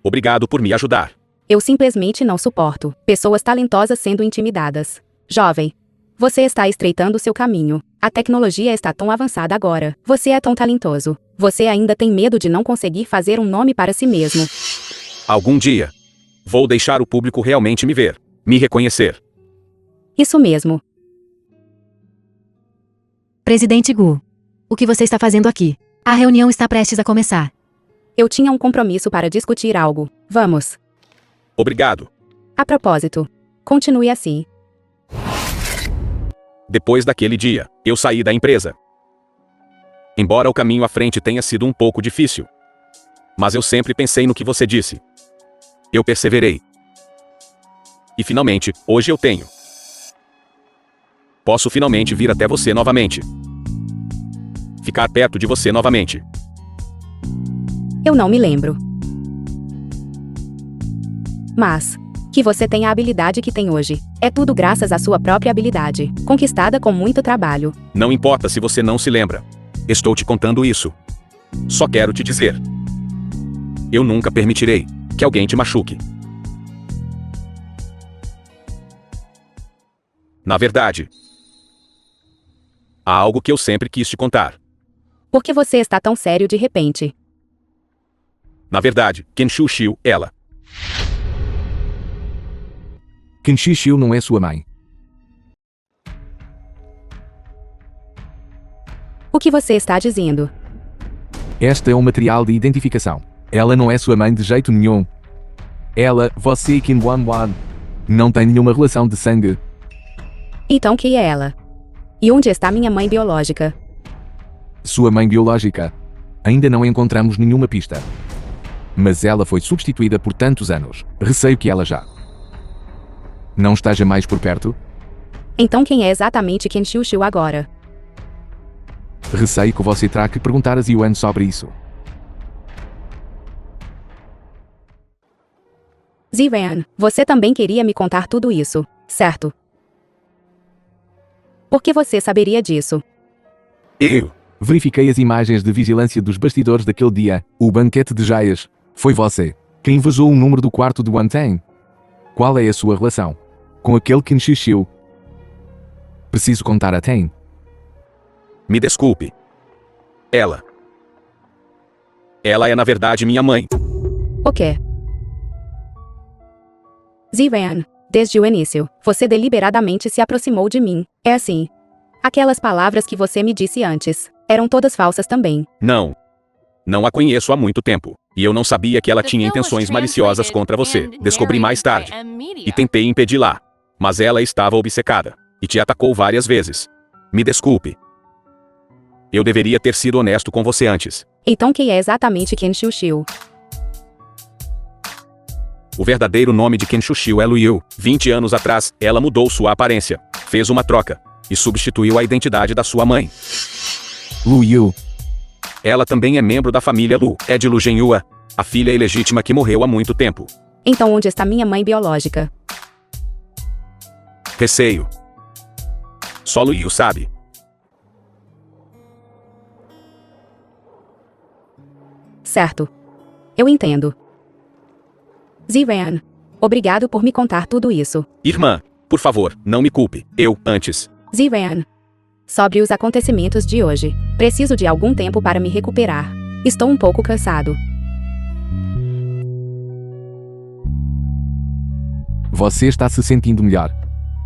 Obrigado por me ajudar. Eu simplesmente não suporto pessoas talentosas sendo intimidadas. Jovem, você está estreitando seu caminho. A tecnologia está tão avançada agora. Você é tão talentoso. Você ainda tem medo de não conseguir fazer um nome para si mesmo. Algum dia, vou deixar o público realmente me ver, me reconhecer. Isso mesmo. Presidente Gu. O que você está fazendo aqui? A reunião está prestes a começar. Eu tinha um compromisso para discutir algo. Vamos. Obrigado. A propósito, continue assim. Depois daquele dia, eu saí da empresa. Embora o caminho à frente tenha sido um pouco difícil. Mas eu sempre pensei no que você disse. Eu perseverei. E finalmente, hoje eu tenho. Posso finalmente vir até você novamente. Ficar perto de você novamente. Eu não me lembro. Mas que você tem a habilidade que tem hoje. É tudo graças à sua própria habilidade, conquistada com muito trabalho. Não importa se você não se lembra. Estou te contando isso. Só quero te dizer. Eu nunca permitirei que alguém te machuque. Na verdade, há algo que eu sempre quis te contar. Por que você está tão sério de repente? Na verdade, Kenshu Shiu, ela. Kenshi Shiu não é sua mãe. O que você está dizendo? Esta é um material de identificação. Ela não é sua mãe de jeito nenhum. Ela, você e Kim Wan-wan, não têm nenhuma relação de sangue. Então quem é ela? E onde está minha mãe biológica? Sua mãe biológica. Ainda não encontramos nenhuma pista. Mas ela foi substituída por tantos anos. Receio que ela já não esteja mais por perto. Então quem é exatamente Kim Xiu agora? Receio que você terá que perguntar a Yuan sobre isso. Zivan, você também queria me contar tudo isso, certo? Por que você saberia disso? Eu. Verifiquei as imagens de vigilância dos bastidores daquele dia, o banquete de joias. Foi você quem vazou o número do quarto de Wan Teng. Qual é a sua relação com aquele Qin Shi? Preciso contar a Teng. Me desculpe. Ela é na verdade minha mãe. O quê? Zivan, desde o início, você deliberadamente se aproximou de mim. É assim. Aquelas palavras que você me disse antes, eram todas falsas também. Não. Não a conheço há muito tempo. E eu não sabia que ela tinha intenções maliciosas contra você. Descobri mais tarde. E tentei impedi-la. Mas ela estava obcecada. E te atacou várias vezes. Me desculpe. Eu deveria ter sido honesto com você antes. Então quem é exatamente Qin Xiu? O verdadeiro nome de Qin Xiu é Lu Yu. 20 anos atrás, ela mudou sua aparência. Fez uma troca. E substituiu a identidade da sua mãe. Lu Yu. Ela também é membro da família Lu. É de Lu Zhenhua, a filha ilegítima que morreu há muito tempo. Então onde está minha mãe biológica? Receio. Só Lu Yu sabe. Certo. Eu entendo. Zivan, obrigado por me contar tudo isso. Irmã, por favor, não me culpe. Eu, antes. Zivan. Sobre os acontecimentos de hoje, preciso de algum tempo para me recuperar. Estou um pouco cansado. Você está se sentindo melhor.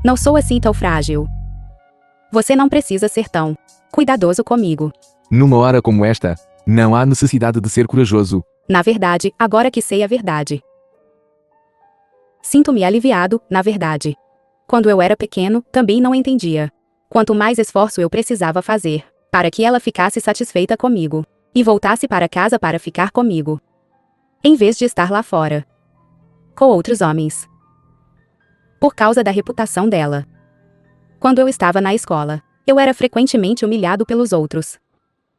Não sou assim tão frágil. Você não precisa ser tão cuidadoso comigo. Numa hora como esta, não há necessidade de ser corajoso. Na verdade, agora que sei a verdade. Sinto-me aliviado, na verdade. Quando eu era pequeno, também não entendia. Quanto mais esforço eu precisava fazer, para que ela ficasse satisfeita comigo. E voltasse para casa para ficar comigo. Em vez de estar lá fora. Com outros homens. Por causa da reputação dela. Quando eu estava na escola, eu era frequentemente humilhado pelos outros.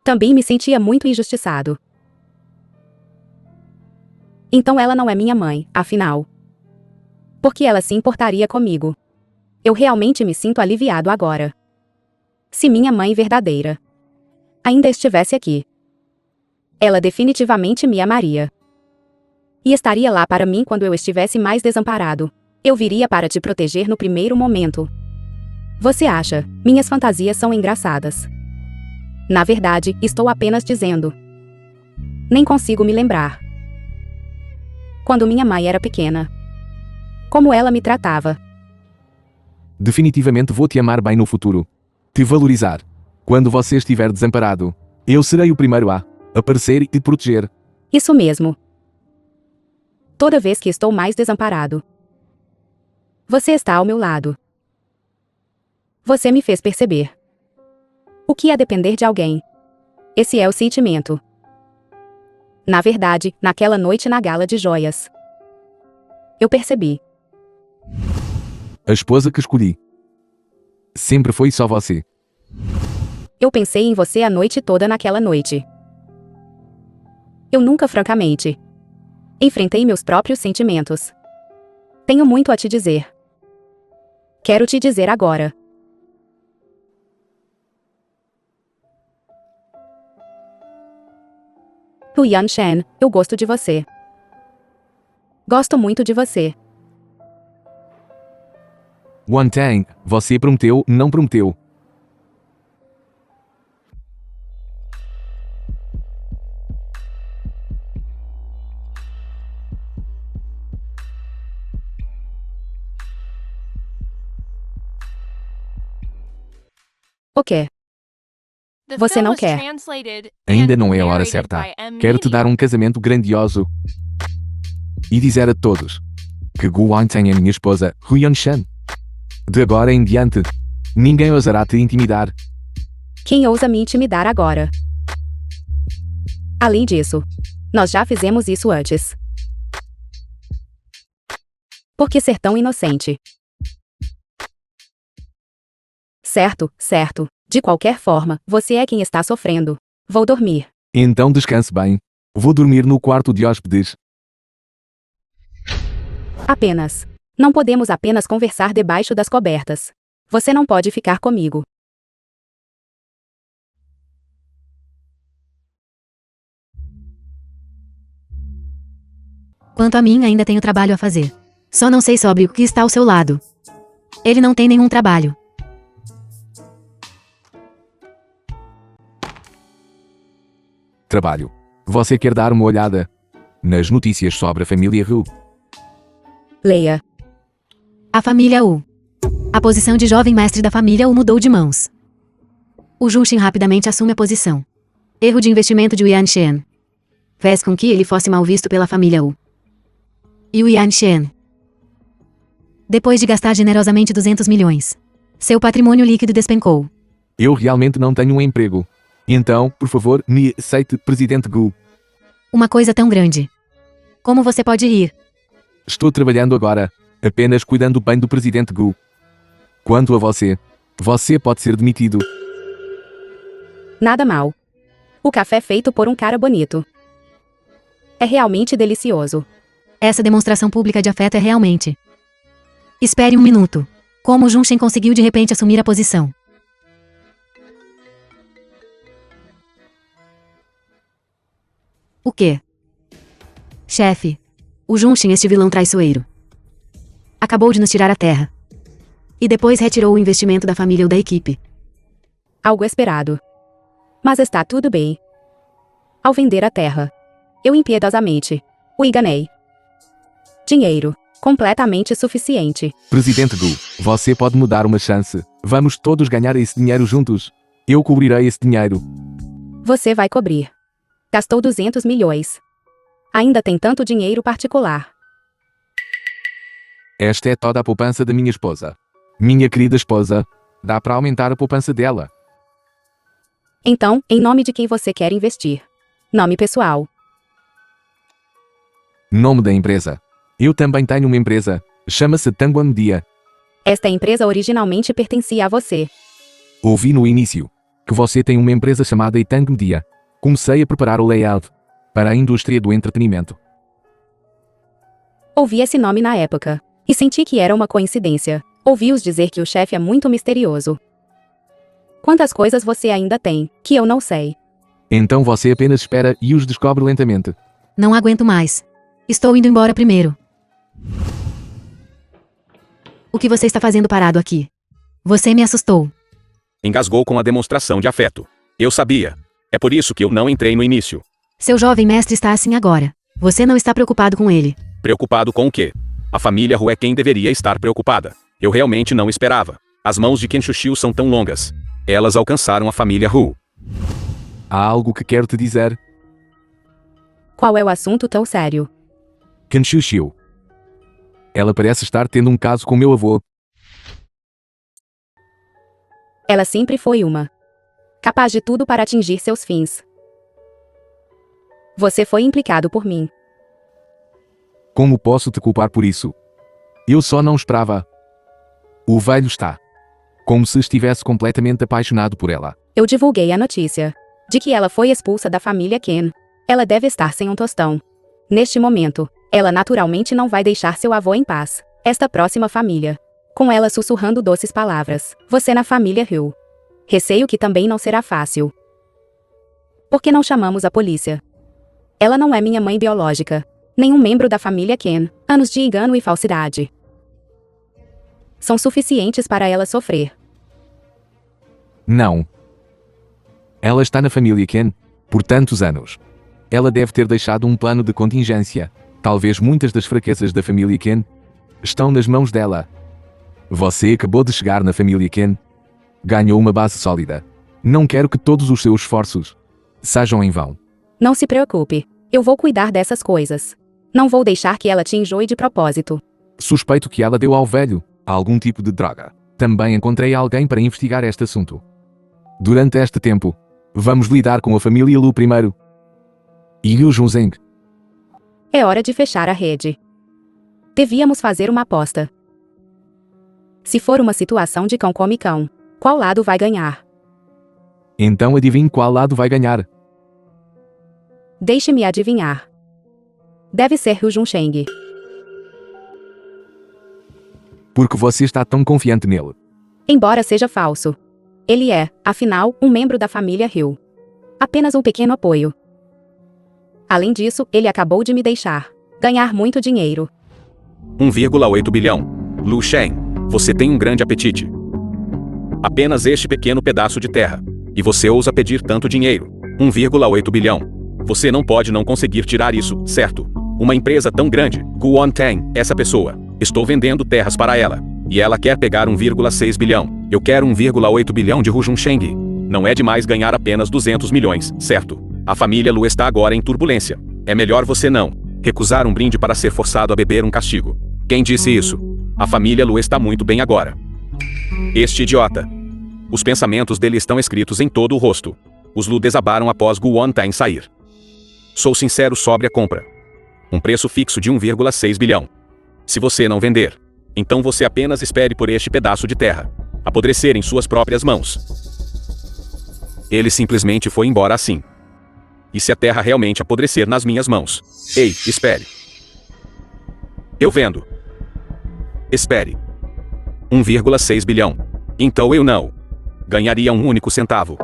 Também me sentia muito injustiçado. Então ela não é minha mãe, afinal. Por que ela se importaria comigo? Eu realmente me sinto aliviado agora. Se minha mãe verdadeira ainda estivesse aqui, ela definitivamente me amaria. E estaria lá para mim quando eu estivesse mais desamparado. Eu viria para te proteger no primeiro momento. Você acha, minhas fantasias são engraçadas. Na verdade, estou apenas dizendo. Nem consigo me lembrar. Quando minha mãe era pequena. Como ela me tratava. Definitivamente vou te amar bem no futuro. Te valorizar. Quando você estiver desamparado, eu serei o primeiro a aparecer e te proteger. Isso mesmo. Toda vez que estou mais desamparado. Você está ao meu lado. Você me fez perceber. O que é depender de alguém? Esse é o sentimento. Na verdade, naquela noite na gala de joias. Eu percebi. A esposa que escolhi. Sempre foi só você. Eu pensei em você a noite toda naquela noite. Eu nunca francamente enfrentei meus próprios sentimentos. Tenho muito a te dizer. Quero te dizer agora. Yan Shen, eu gosto de você. Gosto muito de você. Wan Teng, você prometeu, não prometeu. O quê? The Você film não was quer. translated Ainda and não é a hora narrated certa. by M. Quero te Media. dar um casamento grandioso. E dizer a todos que Gu Wangteng é minha esposa, Hu Yanshan. De agora em diante, ninguém ousará te intimidar. Quem ousa me intimidar agora? Além disso, nós já fizemos isso antes. Por que ser tão inocente? Certo, certo. De qualquer forma, você é quem está sofrendo. Vou dormir. Então descanse bem. Vou dormir no quarto de hóspedes. Apenas. Não podemos apenas conversar debaixo das cobertas. Você não pode ficar comigo. Quanto a mim, ainda tenho trabalho a fazer. Só não sei sobre o que está ao seu lado. Ele não tem nenhum trabalho. Trabalho. Você quer dar uma olhada nas notícias sobre a família Hu? Leia. A família Wu. A posição de jovem mestre da família Wu mudou de mãos. O Junxin rapidamente assume a posição. Erro de investimento de Yan Shen fez com que ele fosse mal visto pela família Wu. E o Yan Shen, depois de gastar generosamente 200 milhões, seu patrimônio líquido despencou. Eu realmente não tenho um emprego. Então, por favor, me aceite, Presidente Gu. Uma coisa tão grande. Como você pode rir? Estou trabalhando agora, apenas cuidando bem do Presidente Gu. Quanto a você, você pode ser demitido. Nada mal. O café feito por um cara bonito. É realmente delicioso. Essa demonstração pública de afeto é realmente. Espere um minuto. Como Junxin conseguiu de repente assumir a posição? O quê? Chefe, o Junxin, este vilão traiçoeiro, acabou de nos tirar a terra. E depois retirou o investimento da família ou da equipe. Algo esperado. Mas está tudo bem. Ao vender a terra, eu impiedosamente o enganei. Dinheiro. Completamente suficiente. Presidente Gu, você pode me dar uma chance. Vamos todos ganhar esse dinheiro juntos. Eu cobrirei esse dinheiro. Você vai cobrir. Gastou 200 milhões. Ainda tem tanto dinheiro particular. Esta é toda a poupança da minha esposa. Minha querida esposa, dá para aumentar a poupança dela. Então, em nome de quem você quer investir? Nome pessoal. Nome da empresa. Eu também tenho uma empresa. Chama-se Tangguan Media. Esta empresa originalmente pertencia a você. Ouvi no início que você tem uma empresa chamada Itang Media. Comecei a preparar o layout para a indústria do entretenimento. Ouvi esse nome na época. E senti que era uma coincidência. Ouvi-os dizer que o chefe é muito misterioso. Quantas coisas você ainda tem, que eu não sei? Então você apenas espera e os descobre lentamente. Não aguento mais. Estou indo embora primeiro. O que você está fazendo parado aqui? Você me assustou. Engasgou com a demonstração de afeto. Eu sabia. É por isso que eu não entrei no início. Seu jovem mestre está assim agora. Você não está preocupado com ele. Preocupado com o quê? A família Hu é quem deveria estar preocupada. Eu realmente não esperava. As mãos de Ken Shuxiu são tão longas. Elas alcançaram a família Hu. Há algo que quero te dizer. Qual é o assunto tão sério? Ken Shuxiu. Ela parece estar tendo um caso com meu avô. Ela sempre foi uma. Capaz de tudo para atingir seus fins. Você foi implicado por mim. Como posso te culpar por isso? Eu só não esperava. O velho está como se estivesse completamente apaixonado por ela. Eu divulguei a notícia de que ela foi expulsa da família Ken. Ela deve estar sem um tostão. Neste momento, ela naturalmente não vai deixar seu avô em paz. Esta próxima família. Com ela sussurrando doces palavras. Você na família Hu. Receio que também não será fácil. Por que não chamamos a polícia? Ela não é minha mãe biológica. Nenhum membro da família Ken. Anos de engano e falsidade são suficientes para ela sofrer. Não. Ela está na família Ken por tantos anos. Ela deve ter deixado um plano de contingência. Talvez muitas das fraquezas da família Ken estão nas mãos dela. Você acabou de chegar na família Ken. Ganhou uma base sólida. Não quero que todos os seus esforços sejam em vão. Não se preocupe. Eu vou cuidar dessas coisas. Não vou deixar que ela te enjoe de propósito. Suspeito que ela deu ao velho algum tipo de droga. Também encontrei alguém para investigar este assunto. Durante este tempo, vamos lidar com a família Lu primeiro. E Liu Junzeng. É hora de fechar a rede. Devíamos fazer uma aposta. Se for uma situação de cão come cão, qual lado vai ganhar? Então adivinhe qual lado vai ganhar. Deixe-me adivinhar. Deve ser Liu Junsheng. Porque você está tão confiante nele. Embora seja falso. Ele é, afinal, um membro da família Liu. Apenas um pequeno apoio. Além disso, ele acabou de me deixar ganhar muito dinheiro. 1,8 bilhão. Lu Shen, você tem um grande apetite. Apenas este pequeno pedaço de terra. E você ousa pedir tanto dinheiro. 1,8 bilhão. Você não pode não conseguir tirar isso, certo? Uma empresa tão grande, Guan Tang, essa pessoa. Estou vendendo terras para ela. E ela quer pegar 1,6 bilhão. Eu quero 1,8 bilhão de Hu Junsheng. Não é demais ganhar apenas 200 milhões, certo? A família Lu está agora em turbulência. É melhor você não recusar um brinde para ser forçado a beber um castigo. Quem disse isso? A família Lu está muito bem agora. Este idiota. Os pensamentos dele estão escritos em todo o rosto. Os Lu desabaram após Guan Tang sair. Sou sincero sobre a compra. Um preço fixo de 1,6 bilhão. Se você não vender, então você apenas espere por este pedaço de terra apodrecer em suas próprias mãos. Ele simplesmente foi embora assim. E se a terra realmente apodrecer nas minhas mãos? Ei, espere. Eu vendo. Espere. 1,6 bilhão. Então eu não ganharia um único centavo.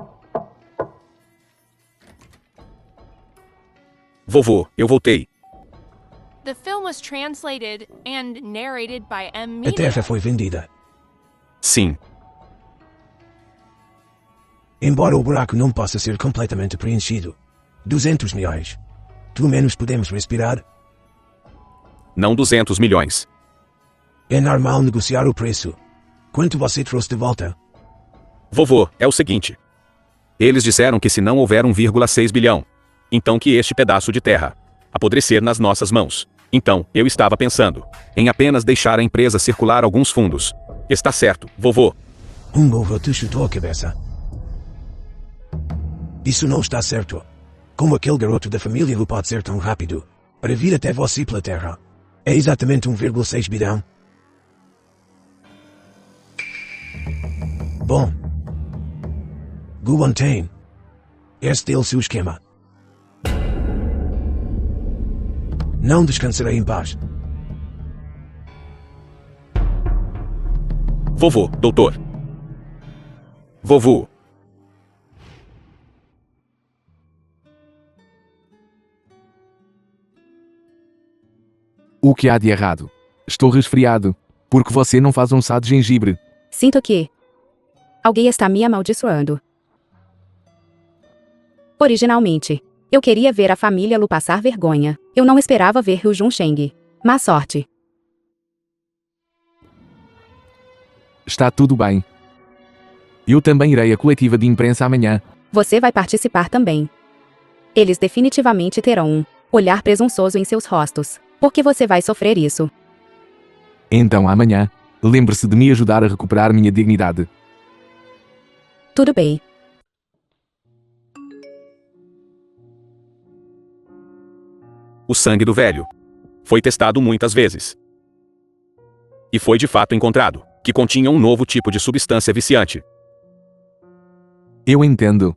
Vovô, eu voltei. The film was translated and narrated by M. A Media. terra foi vendida. Sim. Embora o buraco não possa ser completamente preenchido. 200 milhões. Pelo menos podemos respirar. Não 200 milhões. É normal negociar o preço. Quanto você trouxe de volta? Vovô, é o seguinte. Eles disseram que se não houver 1,6 bilhão, então que este pedaço de terra apodrecer nas nossas mãos. Então, eu estava pensando em apenas deixar a empresa circular alguns fundos. Está certo, vovô. Um novo te chutou a cabeça. Isso não está certo. Como aquele garoto da família Lu pode ser tão rápido para vir até você pela terra? É exatamente 1,6 bilhão. Bom. Guan Tang. Este é o seu esquema. Não descansarei em paz. Vovô, doutor. Vovô. O que há de errado? Estou resfriado. Porque você não faz um chá de gengibre? Sinto que alguém está me amaldiçoando. Originalmente, eu queria ver a família Lu passar vergonha. Eu não esperava ver Liu Junsheng. Má sorte. Está tudo bem. Eu também irei à coletiva de imprensa amanhã. Você vai participar também. Eles definitivamente terão um olhar presunçoso em seus rostos. Porque você vai sofrer isso. Então amanhã, lembre-se de me ajudar a recuperar minha dignidade. Tudo bem. O sangue do velho foi testado muitas vezes. E foi de fato encontrado que continha um novo tipo de substância viciante. Eu entendo.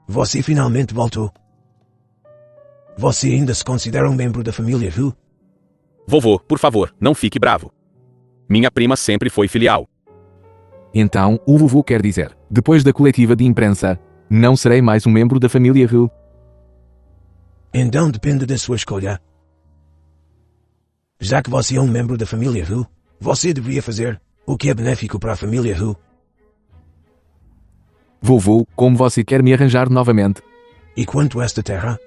Você finalmente voltou. Você ainda se considera um membro da família Hu? Vovô, por favor, não fique bravo. Minha prima sempre foi filial. Então, o vovô quer dizer, depois da coletiva de imprensa, não serei mais um membro da família Hu. Então depende da sua escolha. Já que você é um membro da família Hu, você deveria fazer o que é benéfico para a família Hu. Vovô, como você quer me arranjar novamente? E quanto a esta terra?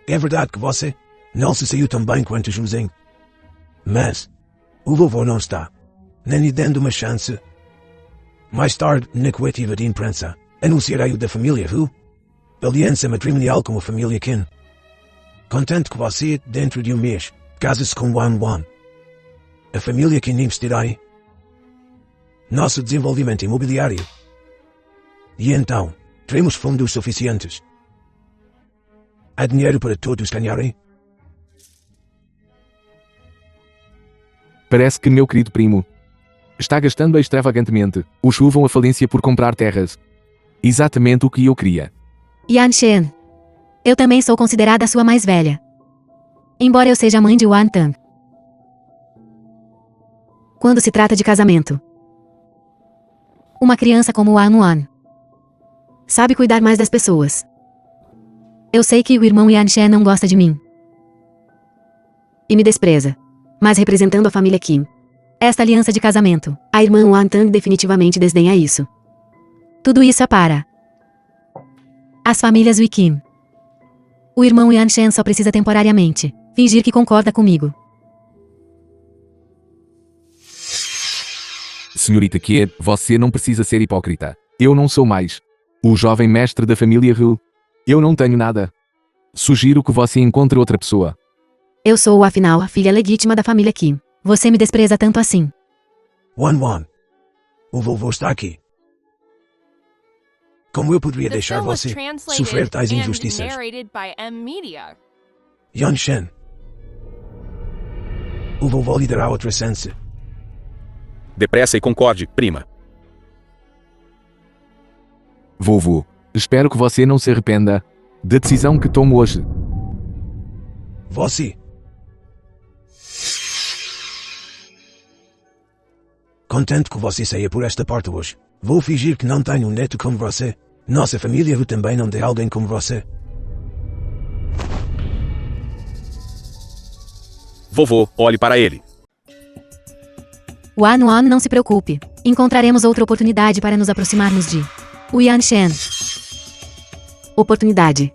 É verdade que você não se saiu tão bem quanto Josézinho. Mas o vovô não está nem lhe dando uma chance. Mais tarde, na coletiva de imprensa, anunciarei o da família Hu, aliança matrimonial com a família Kim. Contente que você, dentro de um mês, casa-se com Wan Wan. A família Kim investirá em nosso desenvolvimento imobiliário. E então, teremos fundos suficientes. Há dinheiro para todos ganharem? Parece que meu querido primo está gastando extravagantemente. Os Hu vão à falência por comprar terras. Exatamente o que eu queria. Yan Shen. Eu também sou considerada a sua mais velha. Embora eu seja mãe de Wan Tang. Quando se trata de casamento, uma criança como Wan Wan sabe cuidar mais das pessoas. Eu sei que o irmão Yan Shen não gosta de mim e me despreza, mas representando a família Kim, esta aliança de casamento, a irmã Wan Tang definitivamente desdenha isso. Tudo isso é para as famílias Wei Kim. O irmão Yan Shen só precisa temporariamente fingir que concorda comigo. Senhorita Kie, você não precisa ser hipócrita. Eu não sou mais o jovem mestre da família Hu. Eu não tenho nada. Sugiro que você encontre outra pessoa. Eu sou, afinal, a filha legítima da família Kim. Você me despreza tanto assim. Wan Wan, o vovô está aqui. Como eu poderia The deixar film was você translated sofrer tais and injustiças? narrated by M Media. Yan Shen. O vovô lhe dará outra chance. Depressa e concorde, prima. Vovô, espero que você não se arrependa da decisão que tomo hoje. Você. Contente que você saia por esta porta hoje. Vou fingir que não tenho um neto como você. Nossa família Hu também não tem alguém como você. Vovô, olhe para ele. Wan Wan, não se preocupe. Encontraremos outra oportunidade para nos aproximarmos de Yan Shen. Oportunidade.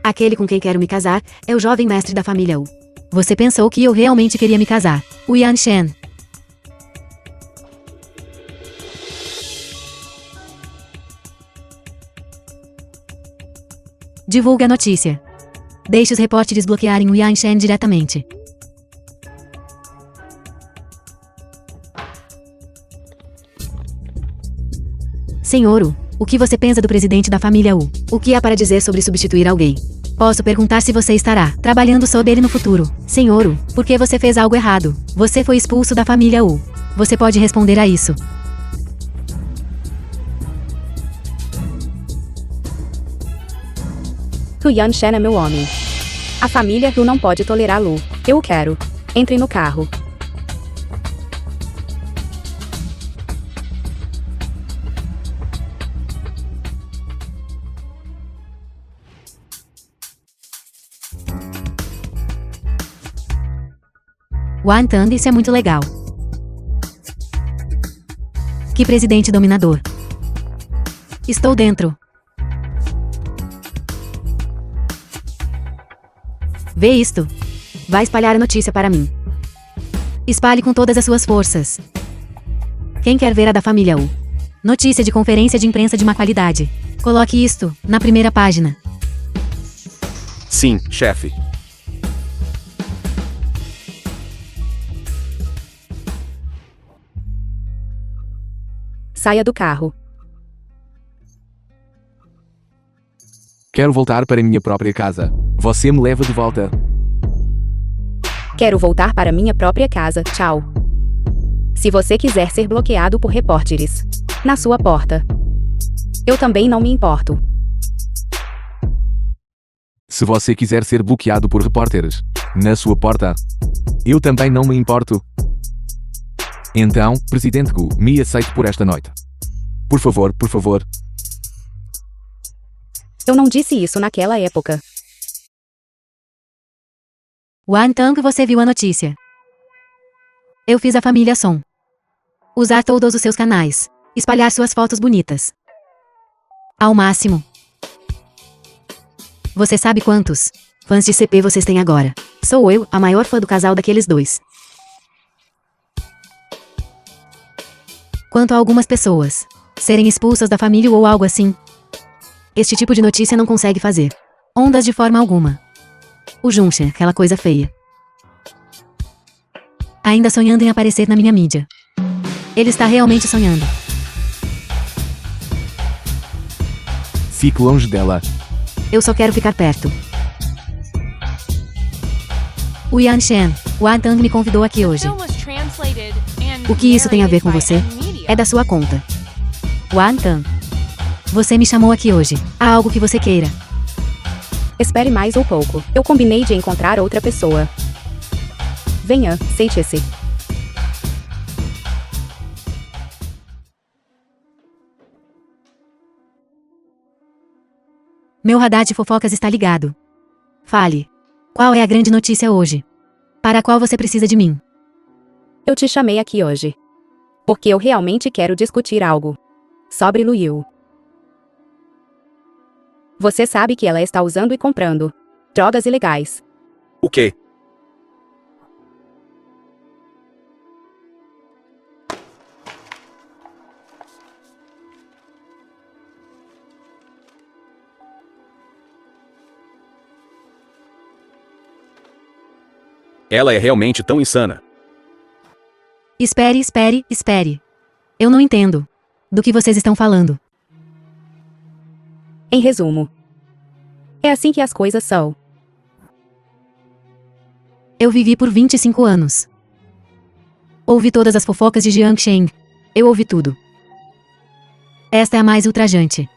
Aquele com quem quero me casar é o jovem mestre da família Wu. Você pensou que eu realmente queria me casar. Yan Shen. Divulgue a notícia. Deixe os repórteres bloquearem o Yan Shen diretamente. Senhor Wu, o que você pensa do presidente da família Wu? O que há para dizer sobre substituir alguém? Posso perguntar se você estará trabalhando sob ele no futuro. Senhor Wu, por que você fez algo errado? Você foi expulso da família Wu. Você pode responder a isso. O Yan Shen é meu homem. A família Hu não pode tolerar Lu. Eu o quero. Entre no carro. Wan Tang, isso é muito legal. Que presidente dominador. Estou dentro. Vê isto. Vai espalhar a notícia para mim. Espalhe com todas as suas forças. Quem quer ver a da família Wu? Notícia de conferência de imprensa de má qualidade. Coloque isto na primeira página. Sim, chefe. Saia do carro. Quero voltar para minha própria casa. Você me leva de volta. Quero voltar para minha própria casa. Tchau. Se você quiser ser bloqueado por repórteres na sua porta, eu também não me importo. Se você quiser ser bloqueado por repórteres na sua porta, eu também não me importo. Então, Presidente Gu, me aceite por esta noite. Por favor, por favor. Eu não disse isso naquela época. Wan Tang, você viu a notícia. Eu fiz a família Song usar todos os seus canais Espalhar suas fotos bonitas. Ao máximo. Você sabe quantos fãs de CP vocês têm agora? Sou eu, a maior fã do casal daqueles dois. Quanto a algumas pessoas serem expulsas da família ou algo assim, este tipo de notícia não consegue fazer ondas de forma alguma. O Junche, aquela coisa feia. Ainda sonhando em aparecer na minha mídia. Ele está realmente sonhando. Fique longe dela. Eu só quero ficar perto. O Yan Shen, o Tang me convidou aqui hoje. Film was translated and O que isso tem a ver com narrated você? by M Media. É da sua conta. Wan Tang. Você me chamou aqui hoje. Há algo que você queira. Espere mais um pouco. Eu combinei de encontrar outra pessoa. Venha, sente-se. Meu radar de fofocas está ligado. Fale. Qual é a grande notícia hoje? Para a qual você precisa de mim? Eu te chamei aqui hoje. Porque eu realmente quero discutir algo. Sobre Lu Yu. Você sabe que ela está usando e comprando drogas ilegais. O quê? Ela é realmente tão insana. Espere. Eu não entendo do que vocês estão falando. Em resumo, é assim que as coisas são. Eu vivi por 25 anos. Ouvi todas as fofocas de Jiang Sheng. Eu ouvi tudo. Esta é a mais ultrajante.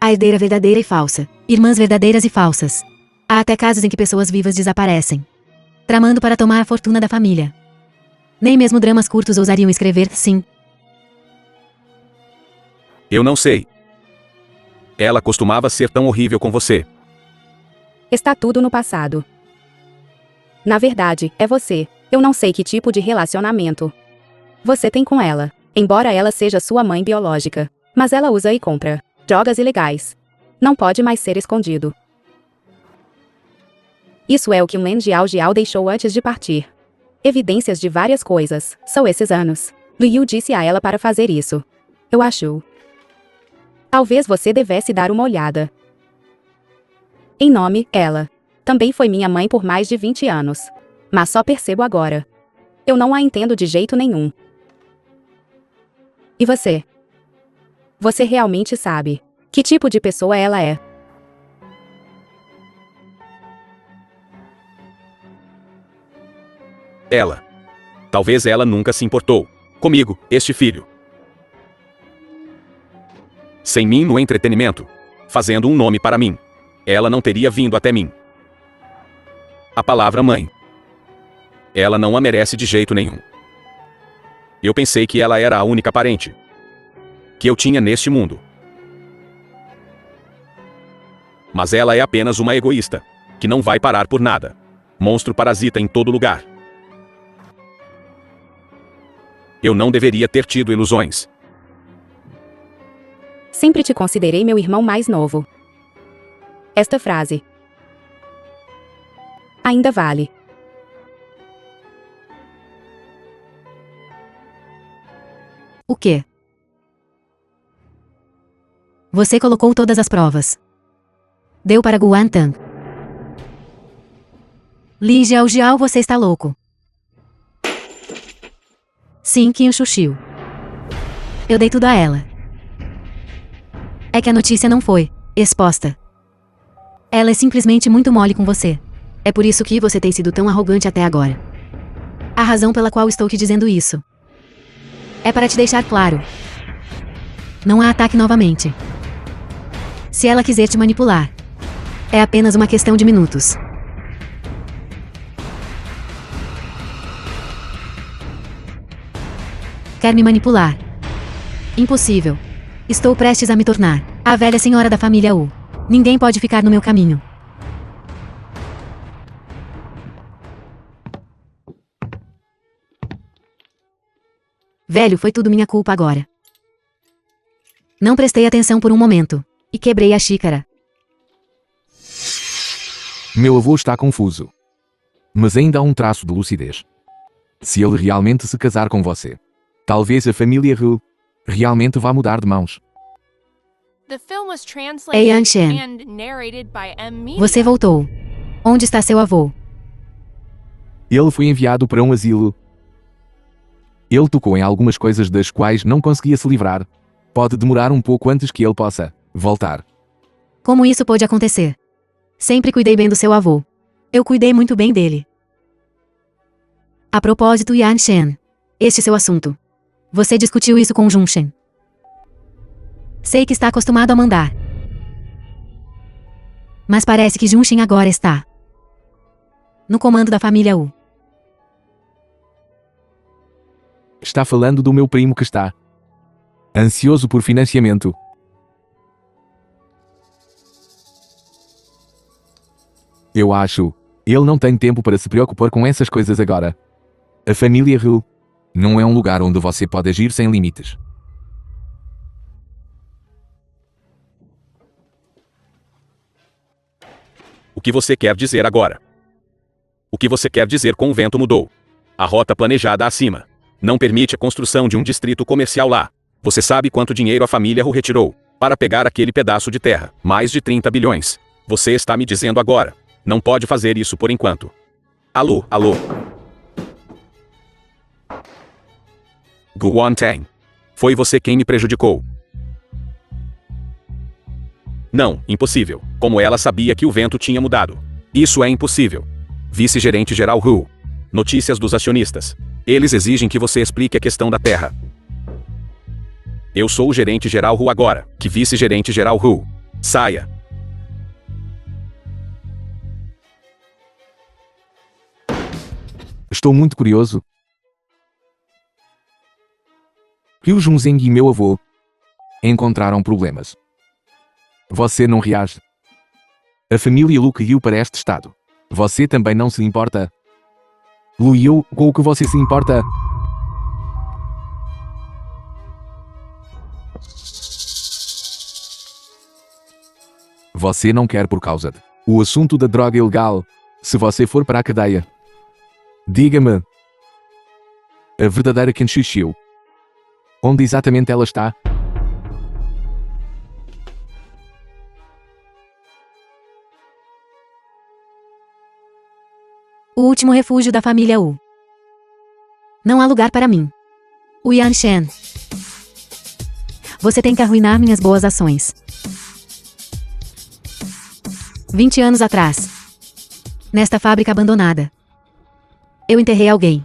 A herdeira verdadeira e falsa. Irmãs verdadeiras e falsas. Há até casos em que pessoas vivas desaparecem, tramando para tomar a fortuna da família. Nem mesmo dramas curtos ousariam escrever, sim. Eu não sei. Ela costumava ser tão horrível com você. Está tudo no passado. Na verdade, é você. Eu não sei que tipo de relacionamento você tem com ela. Embora ela seja sua mãe biológica. Mas ela usa e compra drogas ilegais. Não pode mais ser escondido. Isso é o que Len Jiao deixou antes de partir. Evidências de várias coisas. São esses anos. Lu Yu disse a ela para fazer isso. Eu acho. Talvez você devesse dar uma olhada. Em nome, ela. Também foi minha mãe por mais de 20 anos. Mas só percebo agora. Eu não a entendo de jeito nenhum. E você? Você realmente sabe que tipo de pessoa ela é? Ela. Talvez ela nunca se importou comigo, este filho. Sem mim no entretenimento, fazendo um nome para mim, ela não teria vindo até mim. A palavra mãe. Ela não a merece de jeito nenhum. Eu pensei que ela era a única parente que eu tinha neste mundo. Mas ela é apenas uma egoísta, que não vai parar por nada. Monstro parasita em todo lugar. Eu não deveria ter tido ilusões. Sempre te considerei meu irmão mais novo. Esta frase ainda vale. O quê? Você colocou todas as provas. Deu para Guan Tang. Li Jiao, você está louco. Sim, Qin Shuxiu. Eu dei tudo a ela. É que a notícia não foi exposta. Ela é simplesmente muito mole com você. É por isso que você tem sido tão arrogante até agora. A razão pela qual estou te dizendo isso é para te deixar claro. Não há ataque novamente. Se ela quiser te manipular, é apenas uma questão de minutos. Quer me manipular? Impossível. Estou prestes a me tornar a velha senhora da família Wu. Ninguém pode ficar no meu caminho. Velho, foi tudo minha culpa agora. Não prestei atenção por um momento. E quebrei a xícara. Meu avô está confuso. Mas ainda há um traço de lucidez. Se ele realmente se casar com você, talvez a família Hu realmente vá mudar de mãos. The film was Ei, translated Anshan. and narrated by M. Media. Você voltou. Onde está seu avô? Ele foi enviado para um asilo. Ele tocou em algumas coisas das quais não conseguia se livrar. Pode demorar um pouco antes que ele possa voltar. Como isso pôde acontecer? Sempre cuidei bem do seu avô. Eu cuidei muito bem dele. A propósito, Yan Shen. Este seu assunto. Você discutiu isso com Jun Shen. Sei que está acostumado a mandar. Mas parece que Jun Shen agora está no comando da família Wu. Está falando do meu primo que está ansioso por financiamento. Eu acho, ele não tem tempo para se preocupar com essas coisas agora. A família Hu não é um lugar onde você pode agir sem limites. O que você quer dizer agora? O que você quer dizer com o vento mudou? A rota planejada acima não permite a construção de um distrito comercial lá. Você sabe quanto dinheiro a família Hu retirou para pegar aquele pedaço de terra? Mais de 30 bilhões. Você está me dizendo agora. Não pode fazer isso por enquanto. Alô, alô. Guan Tang. Foi você quem me prejudicou. Não, impossível. Como ela sabia que o vento tinha mudado? Isso é impossível. Vice-gerente geral Hu. Notícias dos acionistas. Eles exigem que você explique a questão da terra. Eu sou o gerente geral Hu agora. Que vice-gerente geral Hu? Saia. Estou muito curioso. Ryu Junzeng e meu avô encontraram problemas. Você não reage. A família Lu caiu para este estado. Você também não se importa. Lu e eu, com o que você se importa? Você não quer por causa de o assunto da droga ilegal. Se você for para a cadeia, diga-me a verdadeira Qin Shuxiu. Onde exatamente ela está? O último refúgio da família Wu. Não há lugar para mim. O Yan Shen. Você tem que arruinar minhas boas ações. 20 anos atrás. Nesta fábrica abandonada. Eu enterrei alguém.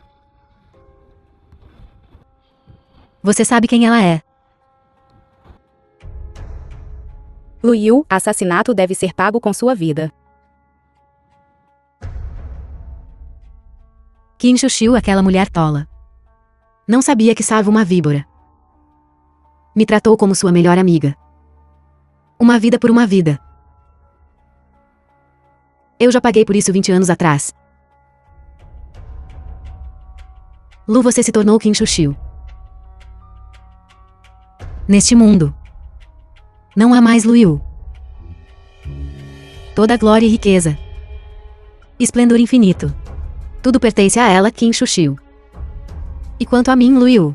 Você sabe quem ela é. Lu Yu, assassinato deve ser pago com sua vida. Qin Shuxiu, aquela mulher tola. Não sabia que salva uma víbora. Me tratou como sua melhor amiga. Uma vida por uma vida. Eu já paguei por isso 20 anos atrás. Lu, você se tornou Qin Shuxiu. Neste mundo, não há mais Lu Yu. Toda glória e riqueza. Esplendor infinito. Tudo pertence a ela, Qin Shuxiu. E quanto a mim, Lu Yu,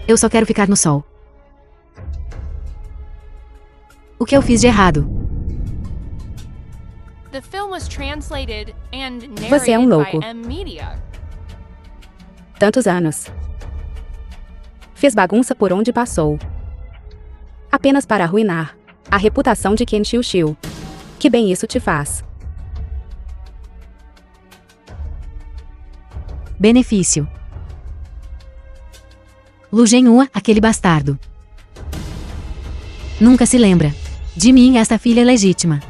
eu só quero ficar no sol. O que eu fiz de errado? The film was translated and Você é um narrated by louco. M. Media. Tantos anos. Fez bagunça por onde passou. Apenas para arruinar a reputação de Qin Shuxiu. Que bem isso te faz. Benefício. Lu Zhenhua, aquele bastardo. Nunca se lembra de mim, esta filha legítima.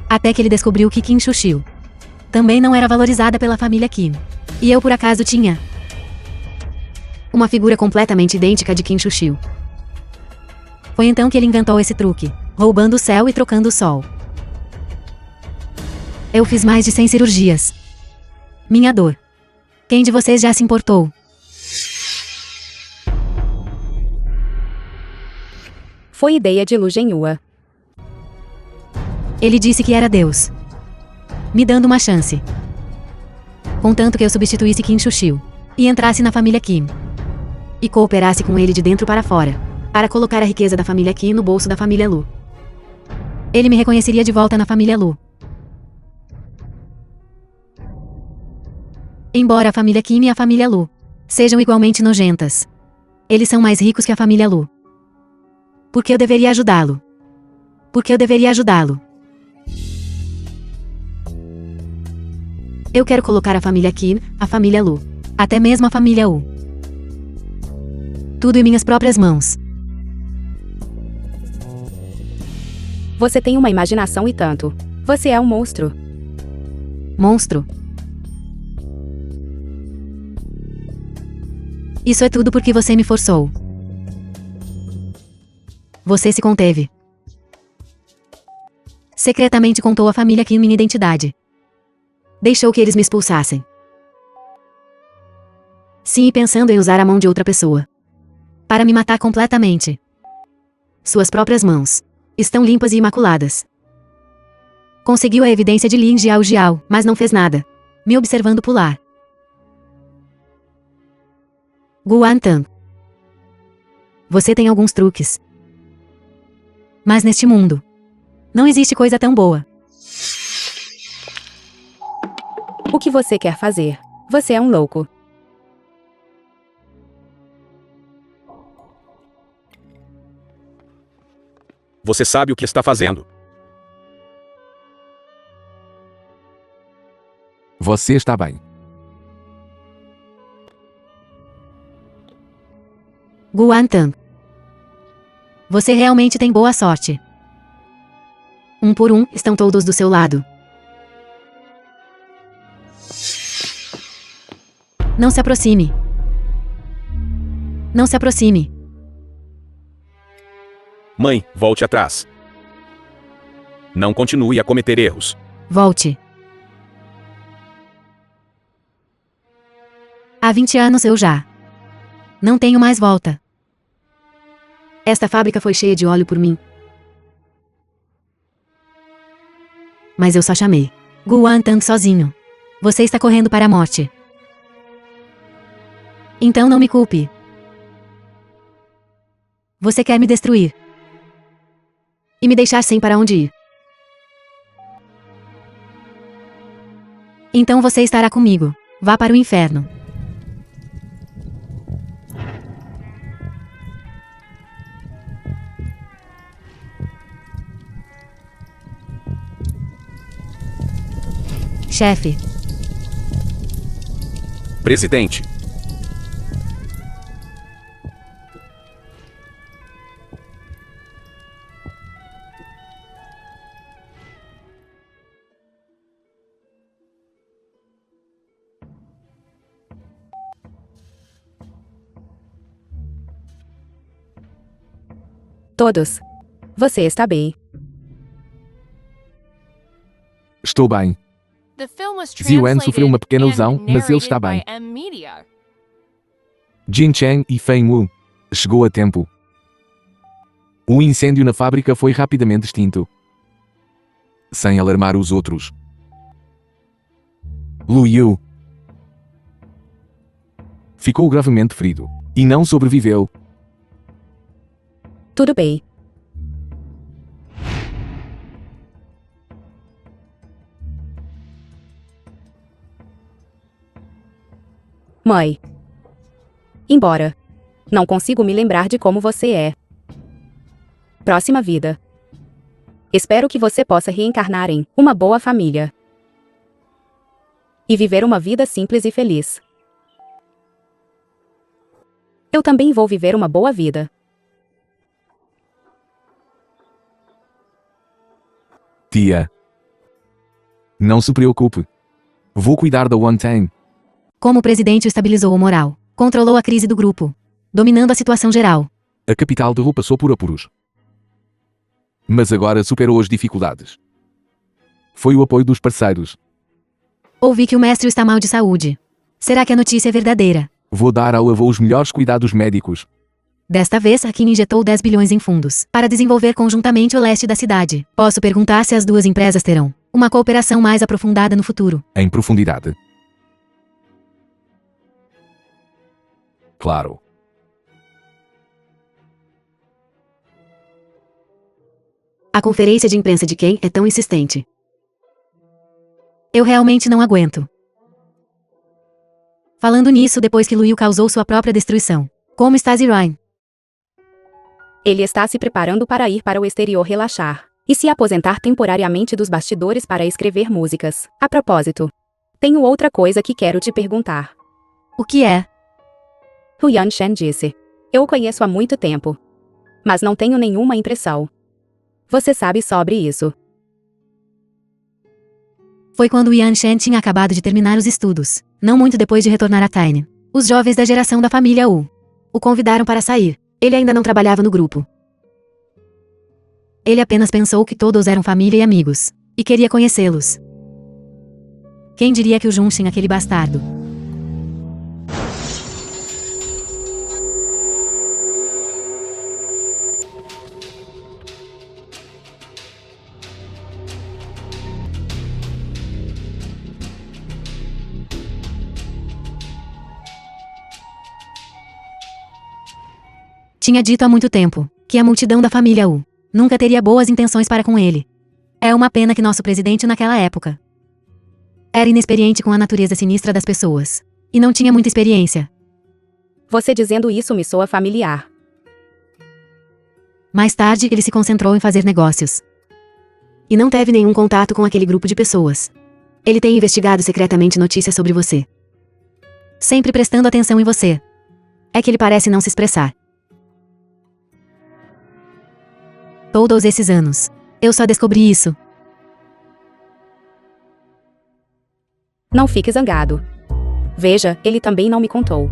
Até que ele descobriu que Qin Shuxiu também não era valorizada pela família Qin. E eu por acaso tinha uma figura completamente idêntica de Qin Shuxiu. Foi então que ele inventou esse truque, roubando o céu e trocando o sol. Eu fiz mais de 100 cirurgias. Minha dor Quem de vocês já se importou? Foi ideia de Lu Genhua. Ele disse que era Deus, me dando uma chance. Contanto que eu substituísse Kim Chuchiu e entrasse na família Kim e cooperasse com ele de dentro para fora, para colocar a riqueza da família Kim no bolso da família Lu. Ele me reconheceria de volta na família Lu. Embora a família Kim e a família Lu sejam igualmente nojentas, eles são mais ricos que a família Lu. Por que eu deveria ajudá-lo? Por que eu deveria ajudá-lo? Eu quero colocar a família Kim, a família Lu, até mesmo a família Wu, tudo em minhas próprias mãos. Você tem uma imaginação e tanto. Você é um monstro. Monstro? Isso é tudo porque você me forçou. Você se conteve. Secretamente contou à família Kim minha identidade. Deixou que eles me expulsassem. Sim, e pensando em usar a mão de outra pessoa para me matar completamente. Suas próprias mãos estão limpas e imaculadas. Conseguiu a evidência de Lin Jiao, mas não fez nada, me observando pular. Guan Tang. Você tem alguns truques. Mas neste mundo, não existe coisa tão boa. O que você quer fazer? Você é um louco. Você sabe o que está fazendo. Você está bem. Guan Tang. Você realmente tem boa sorte. Um por um, estão todos do seu lado. Não se aproxime. Não se aproxime. Mãe, volte atrás. Não continue a cometer erros. Volte. Há 20 anos eu já não tenho mais volta. Esta fábrica foi cheia de óleo por mim. Mas eu só chamei Guan Tang sozinho. Você está correndo para a morte. Então não me culpe. Você quer me destruir e me deixar sem para onde ir. Então você estará comigo. Vá para o inferno. Chefe. Presidente. Todos. Você está bem. Estou bem. The film was Ziwen sofreu uma pequena lesão, translated mas ele and está narrated bem. by M Media. Jin Cheng e Feng Wu. Chegou a tempo. O incêndio na fábrica foi rapidamente extinto, sem alarmar os outros. Lu Yu ficou gravemente ferido e não sobreviveu. Tudo bem. Mãe. Embora. Não consigo me lembrar de como você é. Próxima vida. Espero que você possa reencarnar em uma boa família e viver uma vida simples e feliz. Eu também vou viver uma boa vida. Tia. Não se preocupe. Vou cuidar da Wan Tang. Como o presidente estabilizou o moral, controlou a crise do grupo, dominando a situação geral. A capital de Wu passou por apuros, mas agora superou as dificuldades. Foi o apoio dos parceiros. Ouvi que o mestre está mal de saúde. Será que a notícia é verdadeira? Vou dar ao avô os melhores cuidados médicos. Desta vez, a Kim injetou 10 bilhões em fundos para desenvolver conjuntamente o leste da cidade. Posso perguntar se as duas empresas terão uma cooperação mais aprofundada no futuro. Em profundidade. Claro. A conferência de imprensa de Ken é tão insistente. Eu realmente não aguento. Falando nisso, depois que Luil causou sua própria destruição, como está Zirine? Ele está se preparando para ir para o exterior relaxar e se aposentar temporariamente dos bastidores para escrever músicas. A propósito, tenho outra coisa que quero te perguntar. O que é? Hu Yanshen disse. Eu o conheço há muito tempo, mas não tenho nenhuma impressão. Você sabe sobre isso? Foi quando Yan Shen tinha acabado de terminar os estudos, não muito depois de retornar a Tiny. Os jovens da geração da família Wu o convidaram para sair. Ele ainda não trabalhava no grupo. Ele apenas pensou que todos eram família e amigos, e queria conhecê-los. Quem diria que o Junshin, aquele bastardo, tinha dito há muito tempo que a multidão da família Wu nunca teria boas intenções para com ele. É uma pena que nosso presidente naquela época era inexperiente com a natureza sinistra das pessoas e não tinha muita experiência. Você dizendo isso me soa familiar. Mais tarde, ele se concentrou em fazer negócios e não teve nenhum contato com aquele grupo de pessoas. Ele tem investigado secretamente notícias sobre você, sempre prestando atenção em você. É que ele parece não se expressar. Todos esses anos, eu só descobri isso. Não fique zangado. Veja, ele também não me contou.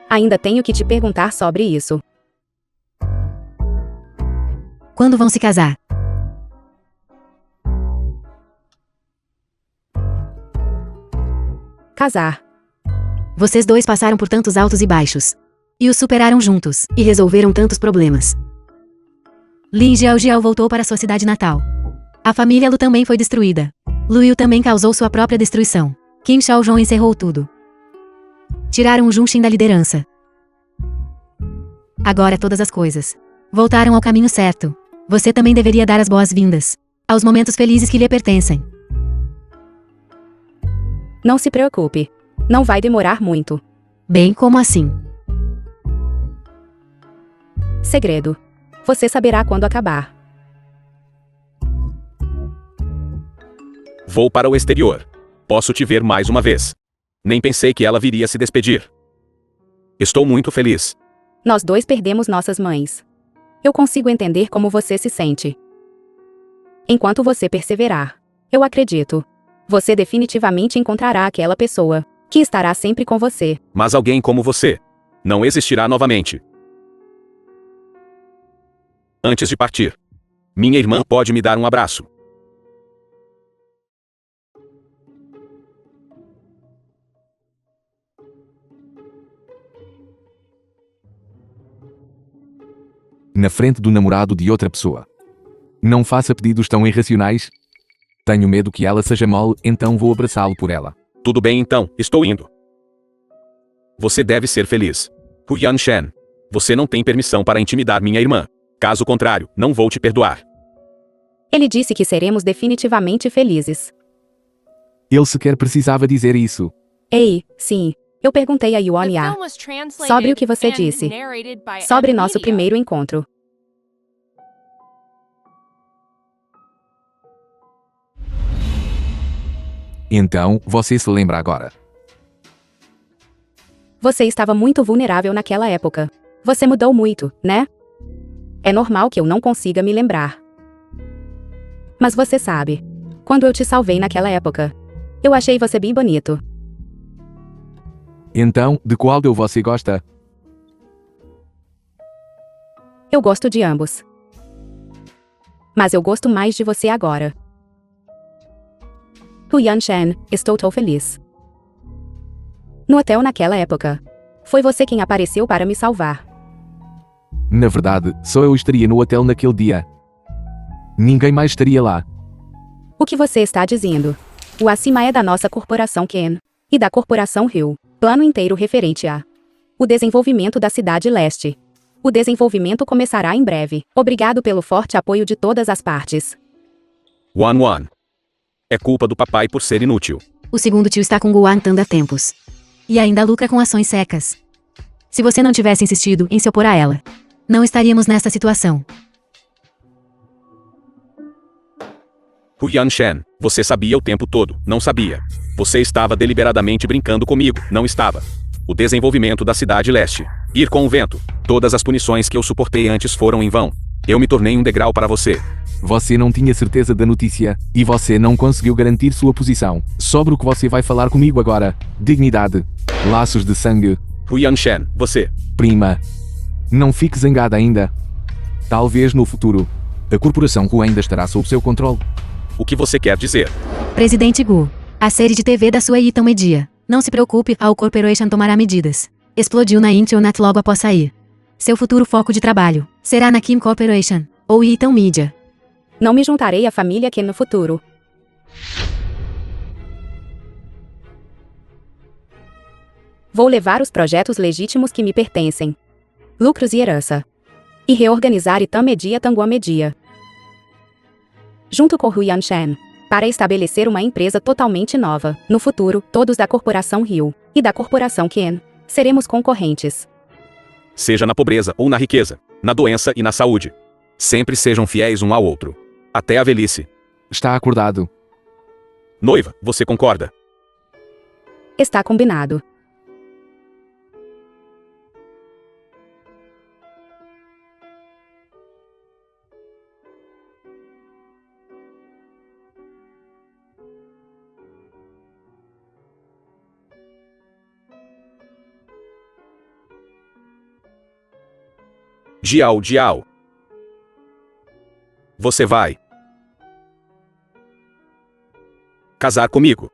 Ainda tenho que te perguntar sobre isso. Quando vão se casar? Casar. Vocês dois passaram por tantos altos e baixos. E os superaram juntos, e resolveram tantos problemas. Lin Jiao voltou para sua cidade natal. A família Lu também foi destruída. Luil também causou sua própria destruição. Qin Shaozhong encerrou tudo. Tiraram o Junshin da liderança. Agora todas as coisas voltaram ao caminho certo. Você também deveria dar as boas-vindas aos momentos felizes que lhe pertencem. Não se preocupe. Não vai demorar muito. Bem, como assim? Segredo. Você saberá quando acabar. Vou para o exterior. Posso te ver mais uma vez. Nem pensei que ela viria se despedir. Estou muito feliz. Nós dois perdemos nossas mães. Eu consigo entender como você se sente. Enquanto você perseverar, eu acredito, você definitivamente encontrará aquela pessoa que estará sempre com você. Mas alguém como você não existirá novamente. Antes de partir, minha irmã pode me dar um abraço. Na frente do namorado de outra pessoa. Não faça pedidos tão irracionais. Tenho medo que ela seja mole, então vou abraçá-lo por ela. Tudo bem então, estou indo. Você deve ser feliz. Hu Yanshen, você não tem permissão para intimidar minha irmã. Caso contrário, não vou te perdoar. Ele disse que seremos definitivamente felizes. Ele sequer precisava dizer isso. Ei, sim. Eu perguntei a The Yuan Ya film was translated sobre o que você and disse. narrated by Sobre M nosso Media. primeiro encontro. Então, você se lembra agora. Você estava muito vulnerável naquela época. Você mudou muito, né? É normal que eu não consiga me lembrar. Mas você sabe, quando eu te salvei naquela época, eu achei você bem bonito. Então, de qual de você gosta? Eu gosto de ambos. Mas eu gosto mais de você agora. Hu Yanshen, estou tão feliz. No hotel naquela época. Foi você quem apareceu para me salvar. Na verdade, só eu estaria no hotel naquele dia. Ninguém mais estaria lá. O que você está dizendo? O acima é da nossa corporação Ken. E da corporação Hill. Plano inteiro referente a o desenvolvimento da cidade leste. O desenvolvimento começará em breve. Obrigado pelo forte apoio de todas as partes. One. É culpa do papai por ser inútil. O segundo tio está com Guantand há tempos. E ainda lucra com ações secas. Se você não tivesse insistido em se opor a ela, não estaríamos nesta situação. Huyan Shen, você sabia o tempo todo, não sabia. Você estava deliberadamente brincando comigo, não estava. O desenvolvimento da cidade leste. Ir com o vento. Todas as punições que eu suportei antes foram em vão. Eu me tornei um degrau para você. Você não tinha certeza da notícia, e você não conseguiu garantir sua posição. Sobre o que você vai falar comigo agora. Dignidade. Laços de sangue. Huyan Shen, você. Prima. Não fique zangada ainda. Talvez no futuro. A corporação Gu ainda estará sob seu controle. O que você quer dizer? Presidente Gu, a série de TV da sua Iton Media. Não se preocupe, a Corporation tomará medidas. Explodiu na Intranet logo após sair. Seu futuro foco de trabalho será na Kim Corporation, ou Iton Media. Não me juntarei à família Ken no futuro. Vou levar os projetos legítimos que me pertencem. Lucros e herança. E reorganizar Itam Media Tangua Media. Junto com Huyan Shen. Para estabelecer uma empresa totalmente nova. No futuro, todos da Corporação Hill e da Corporação Ken seremos concorrentes. Seja na pobreza ou na riqueza, na doença e na saúde. Sempre sejam fiéis um ao outro. Até a velhice. Está acordado. Noiva, você concorda? Está combinado. Jiao. Você vai casar comigo.